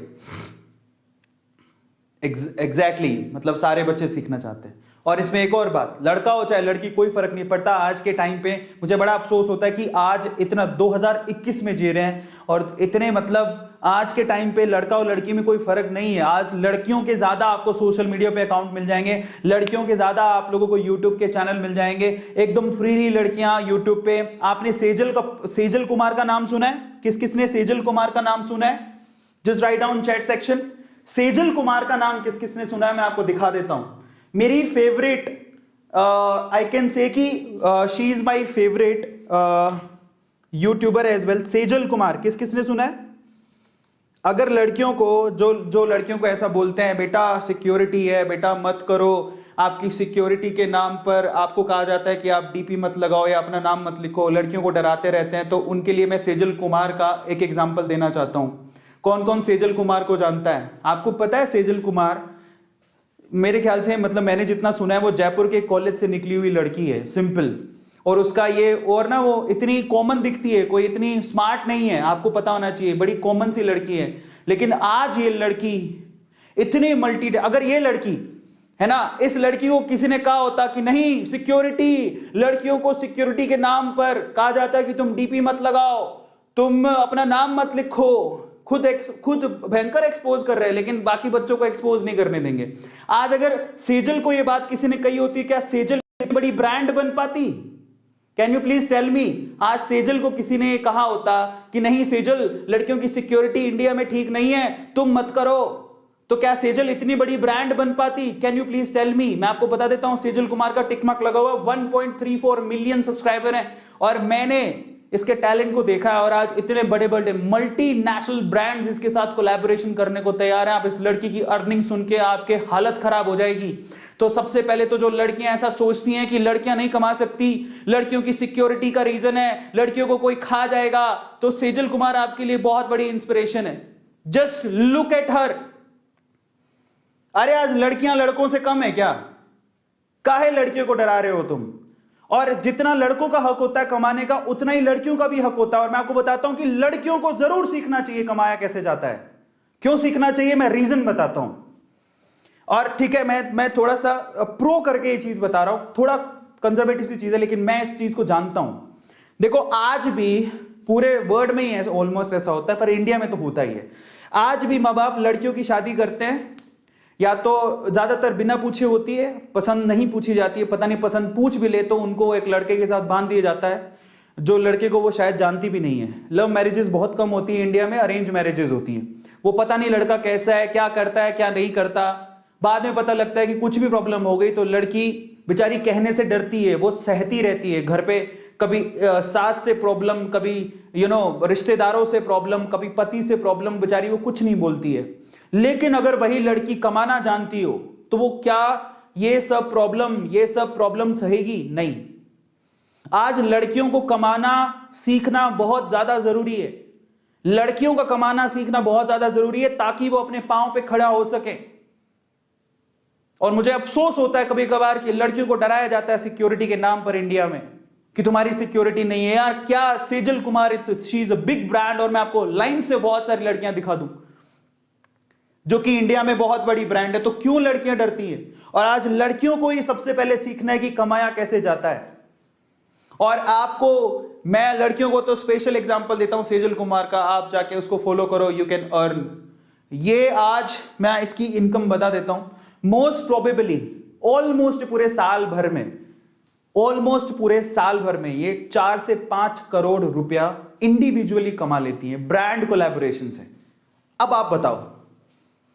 [SPEAKER 1] एग्जैक्टली, मतलब सारे बच्चे सीखना चाहते हैं। और इसमें एक और बात, लड़का हो चाहे लड़की, कोई फर्क नहीं पड़ता। आज के टाइम पे मुझे बड़ा अफसोस होता है कि आज इतना 2021 में जी रहे हैं और इतने, मतलब आज के टाइम पे लड़का और लड़की में कोई फर्क नहीं है। आज लड़कियों के ज्यादा आपको सोशल मीडिया पे अकाउंट मिल जाएंगे, लड़कियों के ज्यादा आप लोगों को यूट्यूब के चैनल मिल जाएंगे, एकदम फ्रीली लड़कियां यूट्यूब पे। आपने सेजल कुमार का नाम सुना है? किस किसने सेजल कुमार का नाम सुना है? Just write down chat section. Sejal Kumar का नाम किस किसने सुना है? मैं आपको दिखा देता हूं। मेरी फेवरेट, आई कैन से कि she is my favourite YouTuber as well, Sejal Kumar. किस किसने सुना है? अगर लड़कियों को, जो लड़कियों को ऐसा बोलते हैं बेटा सिक्योरिटी है, बेटा मत करो, आपकी सिक्योरिटी के नाम पर आपको कहा जाता है कि आप डीपी मत लगाओ या अपना नाम मत लिखो, लड़कियों को डराते रहते हैं, तो उनके लिए मैं सेजल कुमार का एक एग्जाम्पल देना चाहता हूं। कौन कौन सेजल कुमार को जानता है? आपको पता है सेजल कुमार, मेरे ख्याल से, मतलब मैंने जितना सुना है, वो जयपुर के कॉलेज से निकली हुई लड़की है, सिंपल। और उसका ये, और ना वो इतनी कॉमन दिखती है, कोई इतनी स्मार्ट नहीं है, आपको पता होना चाहिए, बड़ी कॉमन सी लड़की है। लेकिन आज ये लड़की इतनी अगर ये लड़की है ना, इस लड़की को किसी ने कहा होता कि नहीं सिक्योरिटी, लड़कियों को सिक्योरिटी के नाम पर कहा जाता है कि तुम डीपी मत लगाओ, तुम अपना नाम मत लिखो, खुद भयंकर एक्सपोज कर रहे हैं, लेकिन बाकी बच्चों को एक्सपोज नहीं करने देंगे। आज अगर सेजल को यह बात किसी ने कही होती, क्या सेजल बड़ी ब्रांड बन पाती? Can you please tell me? आज सेजल को किसी ने कहा होता कि नहीं सेजल, लड़कियों की सिक्योरिटी इंडिया में ठीक नहीं है, तुम मत करो, तो क्या सेजल इतनी बड़ी ब्रांड बन पाती? Can you please tell me? मैं आपको बता देता हूं, सेजल कुमार का टिक मार्क लगा हुआ 1.34 मिलियन सब्सक्राइबर हैं, और मैंने इसके टैलेंट को देखा है। और आज इतने बड़े बड़े मल्टीनेशनल ब्रांड्स इसके साथ कोलैबोरेशन करने को तैयार हैं। आप इस लड़की की अर्निंग सुन के आपके हालत खराब हो जाएगी। तो सबसे पहले तो जो लड़कियां ऐसा सोचती हैं कि लड़कियां नहीं कमा सकती, लड़कियों की सिक्योरिटी का रीजन है, लड़कियों को कोई खा जाएगा, तो सेजल कुमार आपके लिए बहुत बड़ी इंस्पिरेशन है। Just look at her. अरे आज लड़कियां लड़कों से कम है क्या? काहे लड़कियों को डरा रहे हो तुम? और जितना लड़कों का हक होता है कमाने का, उतना ही लड़कियों का भी हक होता है। और मैं आपको बताता हूं कि लड़कियों को जरूर सीखना चाहिए कमाया कैसे जाता है। क्यों सीखना चाहिए, मैं रीजन बताता हूं। और ठीक है, मैं थोड़ा सा प्रो करके ये चीज बता रहा हूं, थोड़ा कंजर्वेटिव सी चीज है, लेकिन मैं इस चीज को जानता हूं। देखो आज भी पूरे वर्ल्ड में ही ऑलमोस्ट ऐसा होता है, पर इंडिया में तो होता ही है। आज भी माँ बाप लड़कियों की शादी करते हैं, या तो ज्यादातर बिना पूछे होती है, पसंद नहीं पूछी जाती है, पता नहीं पसंद पूछ भी ले तो उनको एक लड़के के साथ बांध दिया जाता है, जो लड़के को वो शायद जानती भी नहीं है। लव मैरिजेस बहुत कम होती है इंडिया में, अरेंज मैरिजेस होती हैं। वो पता नहीं लड़का कैसा है, क्या करता है, क्या नहीं करता, बाद में पता लगता है कि कुछ भी प्रॉब्लम हो गई तो लड़की बेचारी कहने से डरती है, वो सहती रहती है घर पे, कभी सास से प्रॉब्लम, कभी रिश्तेदारों से प्रॉब्लम, कभी पति से प्रॉब्लम, बेचारी वो कुछ नहीं बोलती है। लेकिन अगर वही लड़की कमाना जानती हो तो वो क्या ये सब प्रॉब्लम सहेगी नहीं। आज लड़कियों को कमाना सीखना बहुत ज्यादा जरूरी है। लड़कियों का कमाना सीखना बहुत ज्यादा जरूरी है ताकि वो अपने पांव पे खड़ा हो सके। और मुझे अफसोस होता है कभी कभार कि लड़कियों को डराया जाता है सिक्योरिटी के नाम पर इंडिया में कि तुम्हारी सिक्योरिटी नहीं है। यार क्या Sejal Kumar, she is a big brand, और मैं आपको लाइन से बहुत सारी लड़कियां दिखा दूं जो कि इंडिया में बहुत बड़ी ब्रांड है। तो क्यों लड़कियां डरती हैं? और आज लड़कियों को ही सबसे पहले सीखना है कि कमाया कैसे जाता है। और आपको, मैं लड़कियों को तो स्पेशल एग्जांपल देता हूं सेजल कुमार का, आप जाके उसको फॉलो करो, यू कैन अर्न। ये आज मैं इसकी इनकम बता देता हूं, मोस्ट प्रोबेबली ऑलमोस्ट पूरे साल भर में ये 4 से 5 करोड़ रुपया इंडिविजुअली कमा लेती है ब्रांड कोलैबोरेशन से। अब आप बताओ,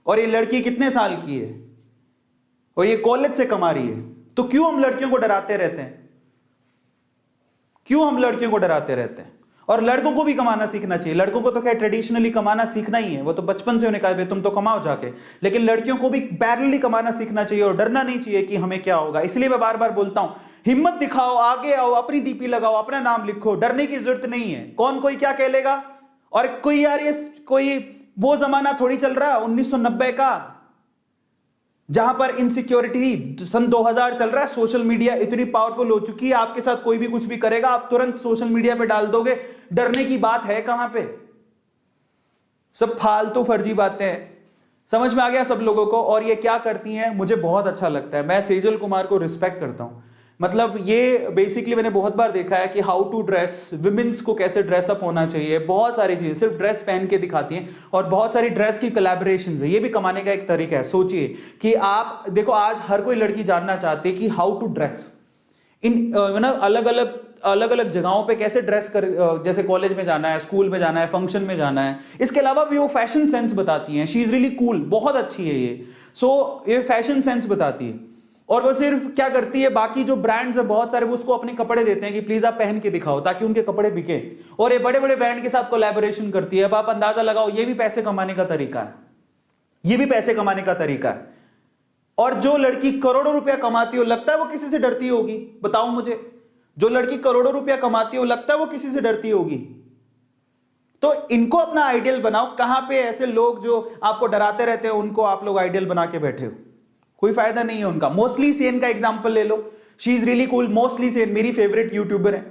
[SPEAKER 1] और ये लड़की कितने साल की है और ये कॉलेज से कमा रही है। तो क्यों हम लड़कियों को डराते रहते हैं? और लड़कों को भी कमाना सीखना चाहिए। लड़कों को तो खैर ट्रेडिशनली कमाना सीखना ही है, वो तो बचपन से उन्हें कहा तुम तो कमाओ जाके, लेकिन लड़कियों को भी पैरेलली कमाना सीखना चाहिए और डरना नहीं चाहिए कि हमें क्या होगा। इसलिए मैं बार बार बोलता हूं, हिम्मत दिखाओ, आगे आओ, अपनी डीपी लगाओ, अपना नाम लिखो, डरने की जरूरत नहीं है। कौन कोई क्या कह लेगा? और कोई यार ये कोई वो जमाना थोड़ी चल रहा है 1990 का जहां पर इनसिक्योरिटी, सन 2000 चल रहा है। सोशल मीडिया इतनी पावरफुल हो चुकी है, आपके साथ कोई भी कुछ भी करेगा, आप तुरंत सोशल मीडिया पे डाल दोगे। डरने की बात है कहां पे? सब फालतू फर्जी बातें हैं। समझ में आ गया सब लोगों को? और ये क्या करती हैं, मुझे बहुत अच्छा लगता है। मैं सेजल कुमार को रिस्पेक्ट करता हूं। मतलब ये बेसिकली मैंने बहुत बार देखा है कि हाउ टू ड्रेस, विमेंस को कैसे ड्रेसअप होना चाहिए, बहुत सारी चीजें सिर्फ ड्रेस पहन के दिखाती हैं। और बहुत सारी ड्रेस की कोलैबोरेशंस है, ये भी कमाने का एक तरीका है। सोचिए कि आप देखो, आज हर कोई लड़की जानना चाहती है कि हाउ टू ड्रेस इन अलग अलग जगहों पे कैसे ड्रेस कर, जैसे कॉलेज में जाना है, स्कूल में जाना है, फंक्शन में जाना है। इसके अलावा भी वो फैशन सेंस बताती हैं। शी इज रियली कूल, बहुत अच्छी है ये। सो ये फैशन सेंस बताती है। और वो सिर्फ क्या करती है, बाकी जो ब्रांड्स है बहुत सारे वो उसको अपने कपड़े देते हैं कि प्लीज आप पहन के दिखाओ ताकि उनके कपड़े बिके। और ये बड़े बड़े ब्रांड के साथ कोलैबोरेशन करती है। अब आप अंदाजा लगाओ, ये भी पैसे कमाने का तरीका है। और जो लड़की करोड़ों रुपया कमाती हो, लगता है वो किसी से डरती होगी? बताओ मुझे, जो लड़की करोड़ों रुपया कमाती हो, लगता है वो किसी से डरती होगी? तो इनको अपना आइडियल बनाओ। कहां पे ऐसे लोग जो आपको डराते रहते हो, उनको आप लोग आइडियल बना के बैठे हो, कोई फायदा नहीं है उनका। मोस्टली सेन का एग्जांपल ले लो, she is really cool. Mostly Sen मेरी फेवरेट यूट्यूबर है।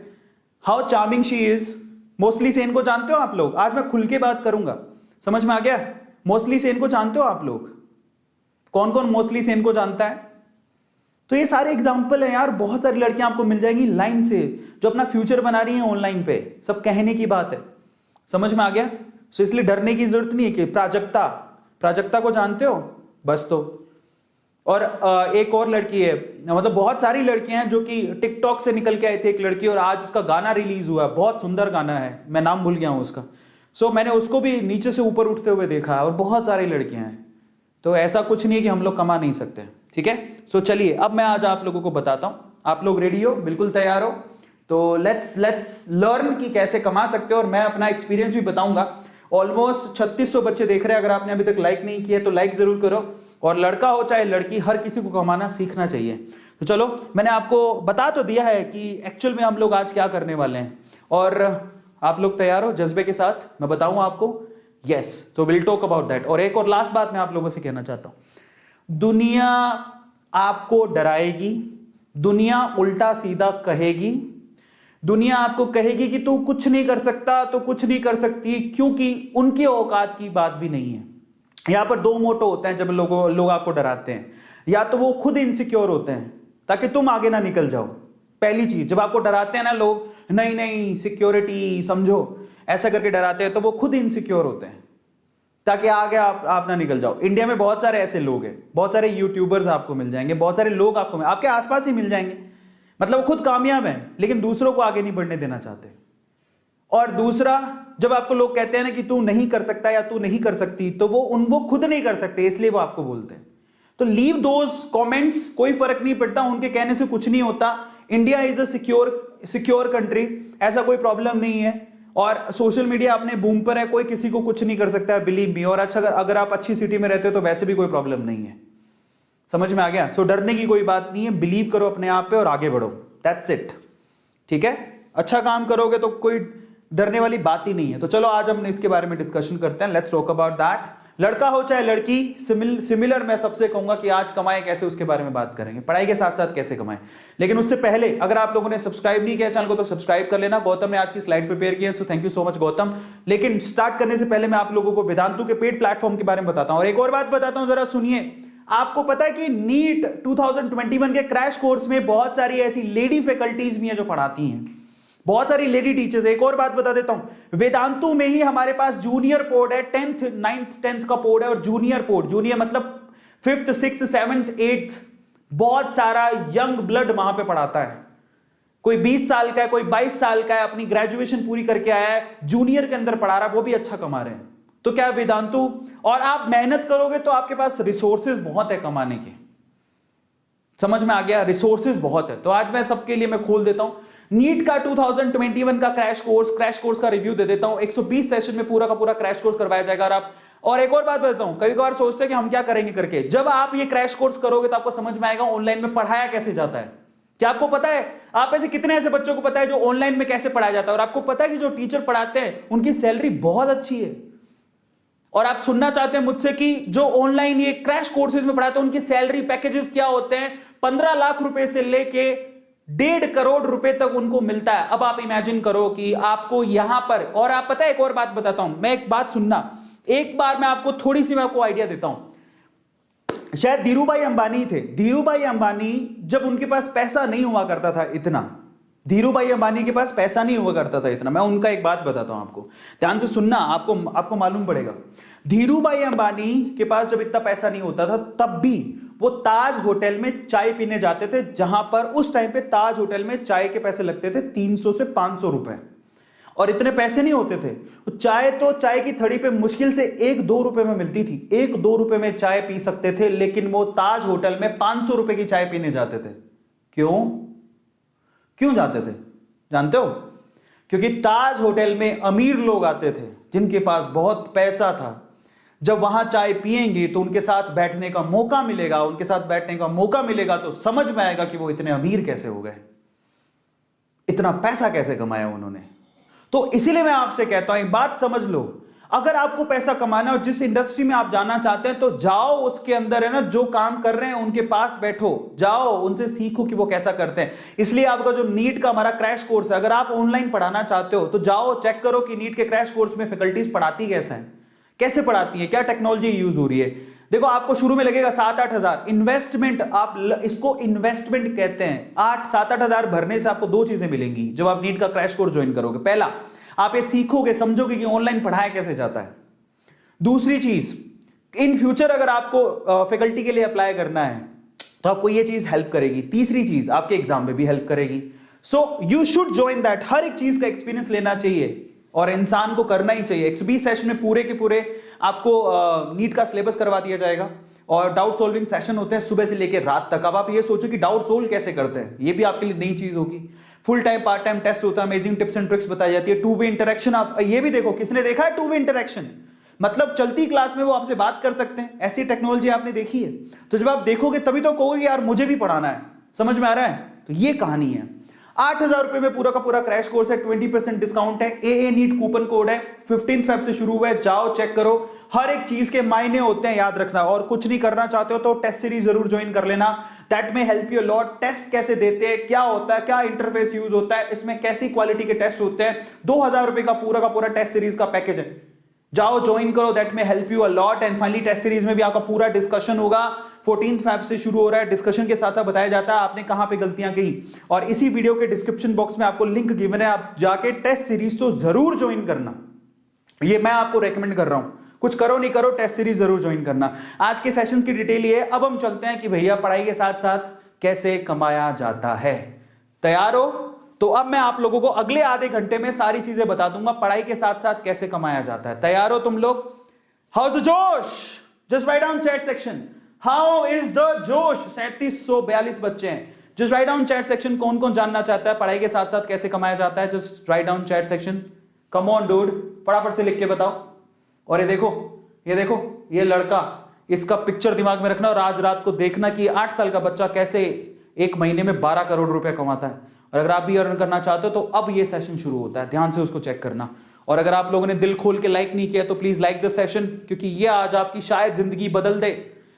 [SPEAKER 1] How charming she is. Mostly Sen को जानते हो आप लोग? आज मैं खुल के बात करूंगा, समझ में आ गया? मोस्टली सेन को जानते हो आप लोग? कौन कौन मोस्टली सेन को जानता है? तो ये सारे एग्जाम्पल है यार, बहुत सारी लड़कियां आपको मिल जाएंगी लाइन से जो अपना फ्यूचर बना रही हैं ऑनलाइन पे। सब कहने की बात है, समझ में आ गया? सो इसलिए डरने की जरूरत नहीं है। कि प्राजक्ता को जानते हो? बस तो। और एक और लड़की है, मतलब बहुत सारी लड़कियां हैं जो कि टिकटॉक से निकल के आई थी एक लड़की, और आज उसका गाना रिलीज हुआ है, बहुत सुंदर गाना है, मैं नाम भूल गया हूं उसका। सो मैंने उसको भी नीचे से ऊपर उठते हुए देखा है। और बहुत सारी लड़कियां हैं। तो ऐसा कुछ नहीं है कि हम लोग कमा नहीं सकते, ठीक है? सो चलिए अब मैं आज आप लोगों को बताता हूं। आप लोग रेडी हो? बिल्कुल तैयार हो? तो लेट्स लर्न कि कैसे कमा सकते हो। और मैं अपना एक्सपीरियंस भी बताऊंगा। ऑलमोस्ट 3600 बच्चे देख रहे हैं। अगर आपने अभी तक लाइक नहीं किया तो लाइक जरूर करो। और लड़का हो चाहे लड़की, हर किसी को कमाना सीखना चाहिए। तो चलो, मैंने आपको बता तो दिया है कि एक्चुअल में हम लोग आज क्या करने वाले हैं। और आप लोग तैयार हो जज्बे के साथ? मैं बताऊं आपको? यस, तो विल टॉक अबाउट दैट। और एक और लास्ट बात मैं आप लोगों से कहना चाहता हूं, दुनिया आपको डराएगी, दुनिया उल्टा सीधा कहेगी, दुनिया आपको कहेगी कि तू कुछ नहीं कर सकता, तो कुछ नहीं कर सकती, क्योंकि उनकी औकात की बात भी नहीं है। यहां पर दो मोटो होते हैं जब लोग आपको डराते हैं। या तो वो खुद इनसिक्योर होते हैं ताकि तुम आगे ना निकल जाओ। पहली चीज, जब आपको डराते हैं ना लोग, नहीं सिक्योरिटी समझो, ऐसा करके डराते हैं, तो वो खुद इनसिक्योर होते हैं ताकि आगे आप ना निकल जाओ। इंडिया में बहुत सारे ऐसे लोग हैं, बहुत सारे यूट्यूबर्स आपको मिल जाएंगे, बहुत सारे लोग आपको आपके आसपास ही मिल जाएंगे। मतलब वो खुद कामयाब हैं लेकिन दूसरों को आगे नहीं बढ़ने देना चाहते। और दूसरा, जब आपको लोग कहते हैं ना कि तू नहीं कर सकता या तू नहीं कर सकती, तो वो खुद नहीं कर सकते, इसलिए वो आपको बोलते हैं। तो लीव दोज कमेंट्स, कोई फर्क नहीं पड़ता, उनके कहने से कुछ नहीं होता। India is a secure country, ऐसा कोई प्रॉब्लम नहीं है। और सोशल मीडिया अपने बूम पर है, कोई किसी को कुछ नहीं कर सकता है, बिलीव मी। और अच्छा, अगर आप अच्छी सिटी में रहते हो तो वैसे भी कोई प्रॉब्लम नहीं है। समझ में आ गया? सो डरने की कोई बात नहीं है, बिलीव करो अपने आप पे और आगे बढ़ो, दैट्स इट। ठीक है, अच्छा काम करोगे तो कोई डरने वाली बात ही नहीं है। तो चलो आज हम इसके बारे में डिस्कशन करते हैं, लेट्स टॉक अबाउट दैट। लड़का हो चाहे लड़की, सिमिलर मैं सबसे कहूंगा कि आज कमाए कैसे उसके बारे में बात करेंगे, पढ़ाई के साथ साथ कैसे कमाएं। लेकिन उससे पहले अगर आप लोगों ने सब्सक्राइब नहीं किया चैनल को तो सब्सक्राइब कर लेना। गौतम ने आज की स्लाइड प्रिपेयर की है, so thank you so much Gautam. लेकिन स्टार्ट करने से पहले मैं आप लोगों को वेदांतु के पेड प्लेटफॉर्म के बारे में बताता हूं। और एक और बात बताता हूं, जरा सुनिए। आपको पता है कि नीट 2021 के क्रैश कोर्स में बहुत सारी ऐसी लेडी फैकल्टीज भी हैं जो पढ़ाती हैं, बहुत सारी लेडी टीचर्स। एक और बात बता देता हूं, वेदांतु में ही हमारे पास जूनियर पोर्ड है, 10th 9th 10th का पोर्ड है, और जूनियर पोर्ड, जूनियर मतलब 5th 6th 7th 8th, बहुत सारा यंग ब्लड वहां पे पढ़ाता है। कोई 20 साल का है, कोई 22 साल का है, अपनी ग्रेजुएशन पूरी करके आया है, जूनियर के अंदर पढ़ा रहा है, वो भी अच्छा कमा रहे हैं। तो क्या वेदांतु, और आप मेहनत करोगे तो आपके पास रिसोर्सेज बहुत है कमाने के, समझ में आ गया? रिसोर्सेज बहुत है। तो आज मैं सबके लिए मैं खोल देता हूं नीट का 2021 का क्रैश कोर्स का रिव्यू दे देता हूं। 120 सेशन में पूरा का पूरा क्रैश कोर्स करवाया जाएगा। और एक और बात बताता हूं, कभी कभार सोचते हैं कि हम क्या करेंगे करके, जब आप ये क्रैश कोर्स करोगे तो आपको समझ में आएगा ऑनलाइन में पढ़ाया कैसे जाता है। क्या आपको पता है, आप ऐसे कितने ऐसे बच्चों को पता है जो ऑनलाइन में कैसे पढ़ाया जाता है? और आपको पता है कि जो टीचर पढ़ाते हैं उनकी सैलरी बहुत अच्छी है। और आप सुनना चाहते हैं मुझसे कि जो ऑनलाइन ये क्रैश कोर्सेज में पढ़ाते हैं उनकी सैलरी पैकेजेस क्या होते हैं? 15 लाख रुपए से लेके 1.5 करोड़ रुपए तक उनको मिलता है। अब आप इमेजिन करो कि आपको यहां पर, और आप पता है एक और बात बताता हूं, मैं एक बात सुनना, एक बार मैं आपको थोड़ी सी मैं आपको आइडिया देता हूं। शायद धीरूभाई अंबानी थे, धीरूभाई अंबानी जब उनके पास पैसा नहीं हुआ करता था इतना, धीरूभाई अंबानी के पास पैसा नहीं हुआ करता था इतना, मैं उनका एक बात बताता हूं आपको, ध्यान से सुनना, आपको मालूम पड़ेगा। धीरूभाई अंबानी के पास जब इतना पैसा नहीं होता था तब भी वो ताज होटल में चाय पीने जाते थे, जहां पर उस टाइम पे ताज होटल में चाय के पैसे लगते थे 300 से 500 रुपए, और इतने पैसे नहीं होते थे। चाय की थड़ी पे मुश्किल से 1-2 रुपए में मिलती थी, 1-2 रुपए में चाय पी सकते थे, लेकिन वो ताज होटल में 500 रुपए की चाय पीने जाते थे। क्यों जाते थे जानते हो? क्योंकि ताज होटल में अमीर लोग आते थे जिनके पास बहुत पैसा था। जब वहां चाय पिएंगे तो उनके साथ बैठने का मौका मिलेगा, उनके साथ बैठने का मौका मिलेगा तो समझ में आएगा कि वो इतने अमीर कैसे हो गए, इतना पैसा कैसे कमाया उन्होंने। तो इसीलिए मैं आपसे कहता हूं एक बात समझ लो, अगर आपको पैसा कमाना है और जिस इंडस्ट्री में आप जाना चाहते हैं तो जाओ, उसके अंदर है ना जो काम कर रहे हैं उनके पास बैठो, जाओ उनसे सीखो कि वो कैसा करते हैं। इसलिए आपका जो नीट का हमारा क्रैश कोर्स है, अगर आप ऑनलाइन पढ़ाना चाहते हो तो जाओ चेक करो कि नीट के क्रैश कोर्स में फैकल्टीज पढ़ाती कैसे हैं, कैसे पढ़ाती है, क्या टेक्नोलॉजी यूज हो रही है। देखो आपको शुरू में लगेगा 7-8 हजार इन्वेस्टमेंट, आप इसको इन्वेस्टमेंट कहते हैं। 8-7-8 हजार भरने से आपको 2 चीजें मिलेंगी जब आप नीट का क्रैश कोर्स ज्वाइन करोगे। पहला, आप ये सीखोगे, समझोगे कि ऑनलाइन पढ़ाया कैसे जाता है। दूसरी चीज, इन फ्यूचर अगर आपको फैकल्टी के लिए अप्लाई करना है तो आपको ये चीज हेल्प करेगी। तीसरी चीज, आपके एग्जाम में भी हेल्प करेगी। So you should join that. हर एक चीज का एक्सपीरियंस लेना चाहिए और इंसान को करना ही चाहिए। 120 सेशन में पूरे के पूरे आपको नीट का सिलेबस करवा दिया जाएगा और डाउट सॉल्विंग सेशन होते हैं सुबह से लेकर रात तक। अब आप ये सोचो कि डाउट सोल्व कैसे करते हैं, ये भी आपके लिए नई चीज होगी। Full time part time test होता है, अमेजिंग टिप्स एंड ट्रिक्स बताई जाती है, 2 वे इंटरेक्शन। आप ये भी देखो, किसने देखा है 2 वे इंटरेक्शन? मतलब चलती क्लास में वो आपसे बात कर सकते हैं, ऐसी टेक्नोलॉजी आपने देखी है? तो जब आप देखोगे तभी तो कहोगे यार मुझे भी पढ़ाना है। समझ में आ रहा है? तो ये कहानी है। 8,000 रुपए में पूरा का पूरा क्रैश कोर्स है, 20% डिस्काउंट है, AA नीट कूपन कोड है, 15 फेब से शुरू हुआ है, जाओ चेक करो। हर एक चीज के मायने होते हैं, याद रखना। और कुछ नहीं करना चाहते हो तो टेस्ट सीरीज जरूर ज्वाइन कर लेना, that may help you lot. Test कैसे देते हैं, क्या होता है, क्या इंटरफेस यूज होता है, इसमें कैसी क्वालिटी के टेस्ट होते हैं, 2,000 रुपए का पूरा टेस्ट सीरीज का पैकेज है, जाओ ज्वाइन करो, that may help you a lot. And finally test series में भी आपका पूरा डिस्कशन होगा, 14 फेब से शुरू हो रहा है। डिस्कशन के साथ बताया जाता है आपने कहां पे गलतियां की, और इसी वीडियो के डिस्क्रिप्शन बॉक्स में आपको लिंक गिवन है, आप जाके टेस्ट सीरीज तो जरूर ज्वाइन करना, ये मैं आपको रेकमेंड कर रहा हूं। कुछ करो नहीं करो, टेस्ट सीरीज जरूर ज्वाइन करना। आज के सेशंस की डिटेल ये है। अब हम चलते हैं कि भैया पढ़ाई के साथ साथ कैसे कमाया जाता है। तैयार हो? तो अब मैं आप लोगों को अगले आधे घंटे में सारी चीजें बता दूंगा पढ़ाई के साथ साथ कैसे कमाया जाता है। तैयार हो तुम लोग? हाउ इज द जोश? Just write down chat section, how is the जोश? 3742 बच्चे हैं। Just write down chat section, कौन कौन जानना चाहता है पढ़ाई के साथ साथ कैसे कमाया जाता है? Just write down chat section, come on dude, फटाफट से लिख के बताओ। और ये देखो, ये लड़का, इसका पिक्चर दिमाग में रखना और आज रात को देखना कि 8 साल का बच्चा कैसे एक महीने में 12 करोड़ रुपए कमाता है। और अगर आप भी अर्न करना चाहते हो तो अब ये सेशन शुरू होता है, ध्यान से उसको चेक करना। और अगर आप लोगों ने दिल खोल के लाइक नहीं किया तो प्लीज लाइक द सेशन, क्योंकि ये आज आपकी शायद जिंदगी बदल दे।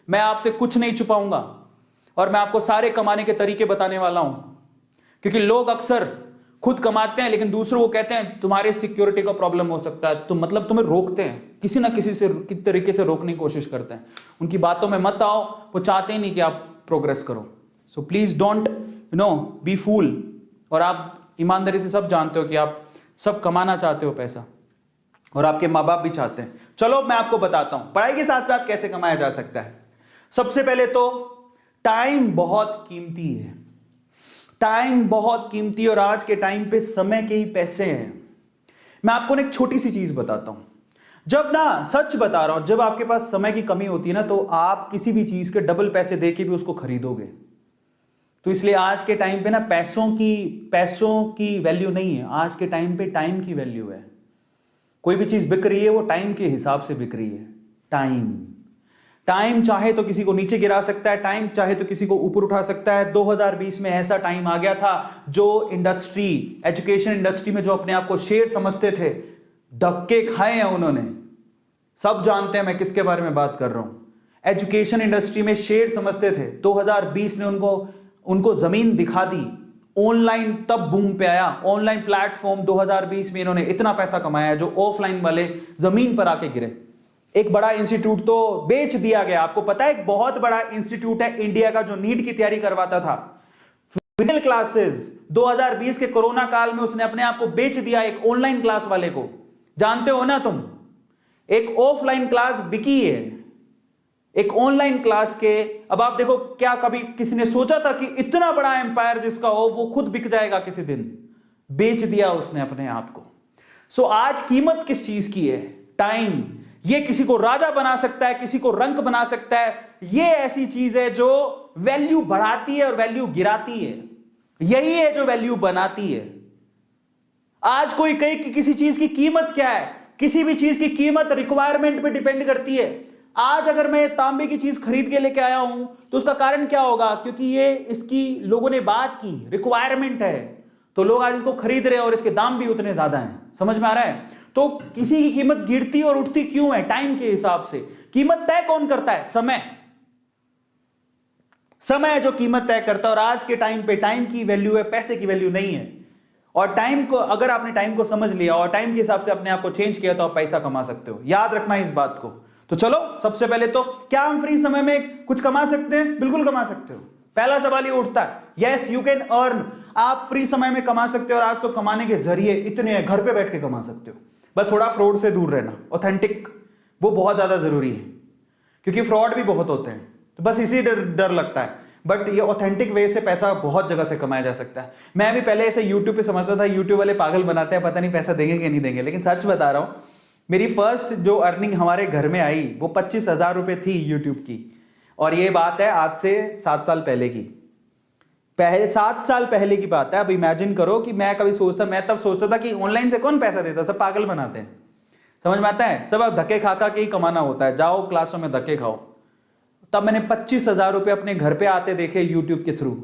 [SPEAKER 1] मैं आपसे कुछ नहीं छुपाऊंगा और मैं आपको सारे कमाने के तरीके बताने वाला हूं, क्योंकि लोग अक्सर खुद कमाते हैं लेकिन दूसरों को कहते हैं तुम्हारे सिक्योरिटी का प्रॉब्लम हो सकता है, तो मतलब तुम्हें रोकते हैं, किसी ना किसी से तरीके से रोकने की कोशिश करते हैं। उनकी बातों में मत आओ, वो चाहते ही नहीं कि आप प्रोग्रेस करो। So please don't B full. और आप ईमानदारी से सब जानते हो कि आप सब कमाना चाहते हो पैसा, और आपके माँ बाप भी चाहते हैं। चलो मैं आपको बताता हूं पढ़ाई के साथ साथ कैसे कमाया जा सकता है। सबसे पहले तो टाइम बहुत कीमती है, टाइम बहुत कीमती, और आज के टाइम पे समय के ही पैसे हैं। मैं आपको ना एक छोटी सी चीज बताता हूं, जब ना सच बता रहा हूं, जब आपके पास समय की कमी होती है ना, तो आप किसी भी चीज के डबल पैसे दे के भी उसको खरीदोगे। तो इसलिए आज के टाइम पे ना पैसों की वैल्यू नहीं है, आज के टाइम पे टाइम की वैल्यू है। कोई भी चीज बिक रही है वो टाइम के हिसाब से बिक रही है। टाइम चाहे तो किसी को नीचे गिरा सकता है, टाइम चाहे तो किसी को ऊपर उठा सकता है। 2020 में ऐसा टाइम आ गया था, जो इंडस्ट्री, एजुकेशन इंडस्ट्री में जो अपने आप को शेर समझते थे, धक्के खाए हैं उन्होंने। सब जानते हैं मैं किसके बारे में बात कर रहा हूं। एजुकेशन इंडस्ट्री में शेर समझते थे, 2020 ने उनको जमीन दिखा दी। ऑनलाइन तब बूम पे आया, ऑनलाइन प्लेटफॉर्म 2020 में इन्होंने इतना पैसा कमाया जो ऑफलाइन वाले जमीन पर आके गिरे। एक बड़ा इंस्टीट्यूट तो बेच दिया गया। आपको पता है एक बहुत बड़ा इंस्टीट्यूट है इंडिया का जो नीट की तैयारी करवाता था, फिजिकल क्लासेस, 2020 के कोरोना काल में उसने अपने आप को बेच दिया एक ऑनलाइन क्लास वाले को। जानते हो ना तुम, एक ऑफलाइन क्लास बिकी है एक ऑनलाइन क्लास के। अब आप देखो, क्या कभी किसी ने सोचा था कि इतना बड़ा एम्पायर जिसका हो वो खुद बिक जाएगा किसी दिन? बेच दिया उसने अपने आप को। सो आज कीमत किस चीज की है? टाइम। ये किसी को राजा बना सकता है, किसी को रंक बना सकता है। ये ऐसी चीज है जो वैल्यू बढ़ाती है और वैल्यू गिराती है। यही है जो वैल्यू बनाती है। आज कोई कहे कि किसी चीज की कीमत क्या है, किसी भी चीज की कीमत रिक्वायरमेंट पे डिपेंड करती है। आज अगर मैं तांबे की चीज खरीद के लेके आया हूं तो उसका कारण क्या होगा? क्योंकि ये इसकी लोगों ने बात की, रिक्वायरमेंट है, तो लोग आज इसको खरीद रहे हैं और इसके दाम भी उतने ज्यादा हैं। समझ में आ रहा है? तो किसी की कीमत गिरती और उठती क्यों है? टाइम के हिसाब से। कीमत तय कौन करता है? समय जो कीमत तय करता है। और आज के टाइम पे टाइम की वैल्यू है, पैसे की वैल्यू नहीं है। और टाइम को, अगर आपने टाइम को समझ लिया और टाइम के हिसाब से अपने आप को चेंज किया तो आप पैसा कमा सकते हो। याद रखना इस बात को। तो चलो सबसे पहले तो, क्या हम फ्री समय में कुछ कमा सकते हैं? बिल्कुल कमा सकते हो। पहला सवाल ये उठता है, यस यू कैन अर्न। आप फ्री समय में कमा सकते हो। और आज तो कमाने के जरिए इतने हैं, घर पे बैठ के कमा सकते हो। बस थोड़ा फ्रॉड से दूर रहना, ऑथेंटिक, वो बहुत ज्यादा जरूरी है, क्योंकि फ्रॉड भी बहुत होते हैं। तो बस इसी डर लगता है। बट ये ऑथेंटिक वे से पैसा बहुत जगह से कमाया जा सकता है। मैं भी पहले ऐसे यूट्यूब पे समझता था यूट्यूब वाले पागल बनाते हैं, पता नहीं पैसा देंगे कि नहीं देंगे। लेकिन सच बता रहा हूं, मेरी फर्स्ट जो अर्निंग हमारे घर में आई वो 25,000 रुपए थी यूट्यूब की। और ये बात है आज से 7 साल पहले की। 7 साल पहले की बात है। अब इमेजिन करो कि मैं तब सोचता था कि ऑनलाइन से कौन पैसा देता, सब पागल बनाते हैं। समझ में आता है? सब अब धक्के खा के ही कमाना होता है, जाओ क्लासों में धक्के खाओ। तब मैंने 25,000 रुपए अपने घर पे आते देखे यूट्यूब के थ्रू,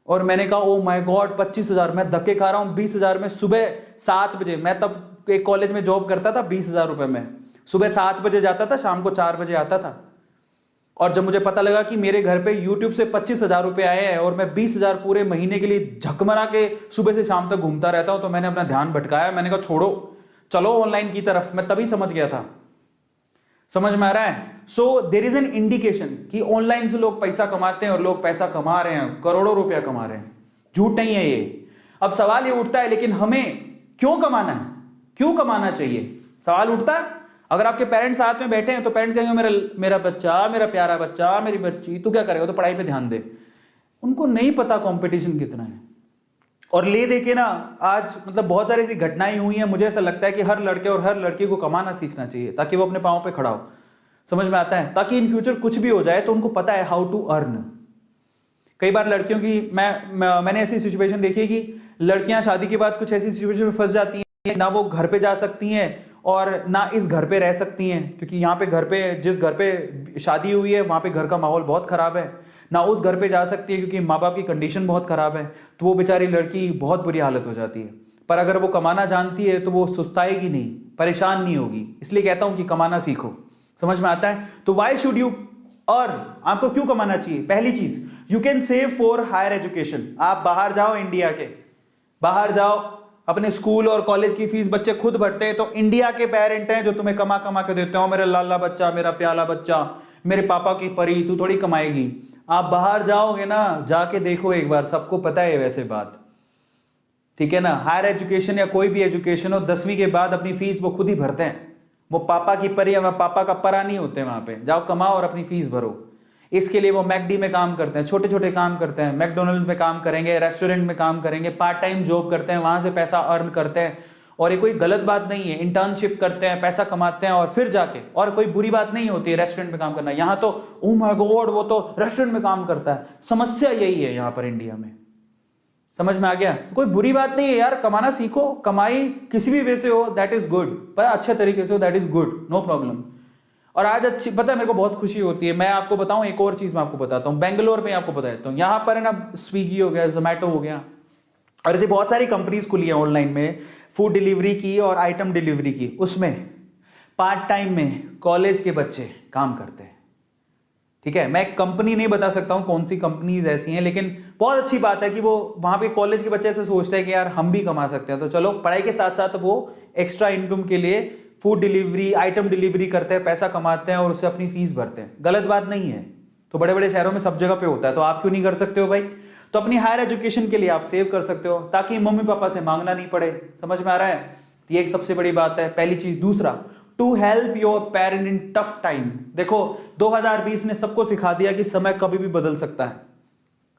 [SPEAKER 1] और मैंने कहा ओ माय गॉड 25,000 मैं धक्के खा रहा हूं। 20,000 में सुबह 7 बजे, मैं तब एक कॉलेज में जॉब करता था, 20,000 रुपए में सुबह 7 बजे जाता था, शाम को 4 बजे आता था। और जब मुझे पता लगा कि मेरे घर पे यूट्यूब से 25,000 रुपए आए हैं और मैं 20,000 पूरे महीने के लिए झकमरा के सुबह से शाम तक घूमता रहता हूं, तो मैंने अपना ध्यान भटकाया। मैंने कहा छोड़ो, चलो ऑनलाइन की तरफ। मैं तभी समझ गया था। समझ में आ रहा है? So there is an indication कि ऑनलाइन से लोग पैसा कमाते हैं और लोग पैसा कमा रहे हैं, करोड़ों रुपया कमा रहे हैं। झूठ नहीं है ये। अब सवाल ये उठता है, लेकिन हमें क्यों कमाना है? क्यों कमाना चाहिए? सवाल उठता है। अगर आपके पेरेंट्स साथ में बैठे हैं तो पेरेंट्स कहेंगे मेरा बच्चा, मेरा प्यारा बच्चा, मेरी बच्ची, तू क्या करेगा? तो पढ़ाई पे ध्यान दे। उनको नहीं पता कंपटीशन कितना है। और ले दे के ना आज मतलब बहुत सारी ऐसी घटनाएं हुई हैं। मुझे ऐसा लगता है कि हर लड़के और हर लड़की को कमाना सीखना चाहिए ताकि वो अपने पांव पे खड़ा हो। समझ में आता है? ताकि इन फ्यूचर कुछ भी हो जाए तो उनको पता है हाउ टू अर्न। कई बार लड़कियों की मैंने ऐसी सिचुएशन देखी है कि लड़कियां शादी के बाद कुछ ऐसी सिचुएशन में फंस जाती हैं, ना वो घर पे जा सकती हैं और ना इस घर पे रह सकती हैं, क्योंकि यहाँ पे घर पे, जिस घर पे शादी हुई है वहाँ पे घर का माहौल बहुत ख़राब है, ना उस घर पे जा सकती है क्योंकि माँ बाप की कंडीशन बहुत ख़राब है। तो वो बेचारी लड़की बहुत बुरी हालत हो जाती है। पर अगर वो कमाना जानती है तो वो सुस्ताएगी नहीं, परेशान नहीं होगी। इसलिए कहता हूँ कि कमाना सीखो। समझ में आता है? तो वाई शुड यू अर्न? आपको क्यों कमाना चाहिए? पहली चीज, you can save for higher education. आप बाहर जाओ, इंडिया के बाहर जाओ, अपने स्कूल और कॉलेज की फीस बच्चे खुद भरते हैं। तो इंडिया के पेरेंट हैं जो तुम्हें कमा कमा के देते हो, मेरा लाला बच्चा, मेरा प्याला बच्चा, मेरे पापा की परी, तू थोड़ी कमाएगी। आप बाहर जाओगे ना, जाके देखो एक बार, सबको पता है वैसे बात, ठीक है ना। हायर एजुकेशन या कोई भी एजुकेशन हो, 10वीं के बाद अपनी फीस वो खुद ही भरते हैं। वो पापा की परी या पापा का परा नहीं होते। वहां पे जाओ, कमाओ और अपनी फीस भरो। इसके लिए वो मैकडी में काम करते हैं, छोटे छोटे काम करते हैं, मैकडोनल्ड में काम करेंगे, रेस्टोरेंट में काम करेंगे, पार्ट टाइम जॉब करते हैं, वहां से पैसा अर्न करते हैं। और ये कोई गलत बात नहीं है, इंटर्नशिप करते हैं, पैसा कमाते हैं और फिर जाके, और कोई बुरी बात नहीं होती है रेस्टोरेंट में काम करना। यहाँ तो ओह माय गॉड, वो तो रेस्टोरेंट में काम करता है। समस्या यही है यहाँ पर इंडिया में। समझ में आ गया? कोई बुरी बात नहीं है यार, कमाना सीखो। कमाई किसी भी वे से हो, दैट इज गुड, पर अच्छे तरीके से हो, that is good, no problem. और आज अच्छी, पता है मेरे को बहुत खुशी होती है। मैं आपको बताऊं एक और चीज, मैं आपको बताता हूं। बेंगलोर में आपको बता देता हूं, यहां पर है ना, स्विगी हो गया, जोमैटो हो गया, और ऐसे बहुत सारी कंपनीज खुली है ऑनलाइन में, फूड डिलीवरी की और आइटम डिलीवरी की। उसमें पार्ट टाइम में कॉलेज के बच्चे काम करते हैं, ठीक है। मैं कंपनी नहीं बता सकता हूं कौन सी कंपनीज ऐसी हैं, लेकिन बहुत अच्छी बात है कि वो वहां पे कॉलेज के बच्चे ऐसे सोचते हैं कि यार हम भी कमा सकते हैं। तो चलो, पढ़ाई के साथ साथ वो एक्स्ट्रा इनकम के लिए फूड डिलीवरी, आइटम डिलीवरी करते हैं, पैसा कमाते हैं और उससे अपनी फीस भरते हैं। गलत बात नहीं है। तो बड़े बड़े शहरों में सब जगह पे होता है, तो आप क्यों नहीं कर सकते हो भाई? तो अपनी हायर एजुकेशन के लिए आप सेव कर सकते हो, ताकि मम्मी पापा से मांगना नहीं पड़े। समझ में आ रहा है? ये एक सबसे बड़ी बात है, पहली चीज। दूसरा, to help your parent in tough time. देखो, 2020 ने सबको सिखा दिया कि समय कभी भी बदल सकता है,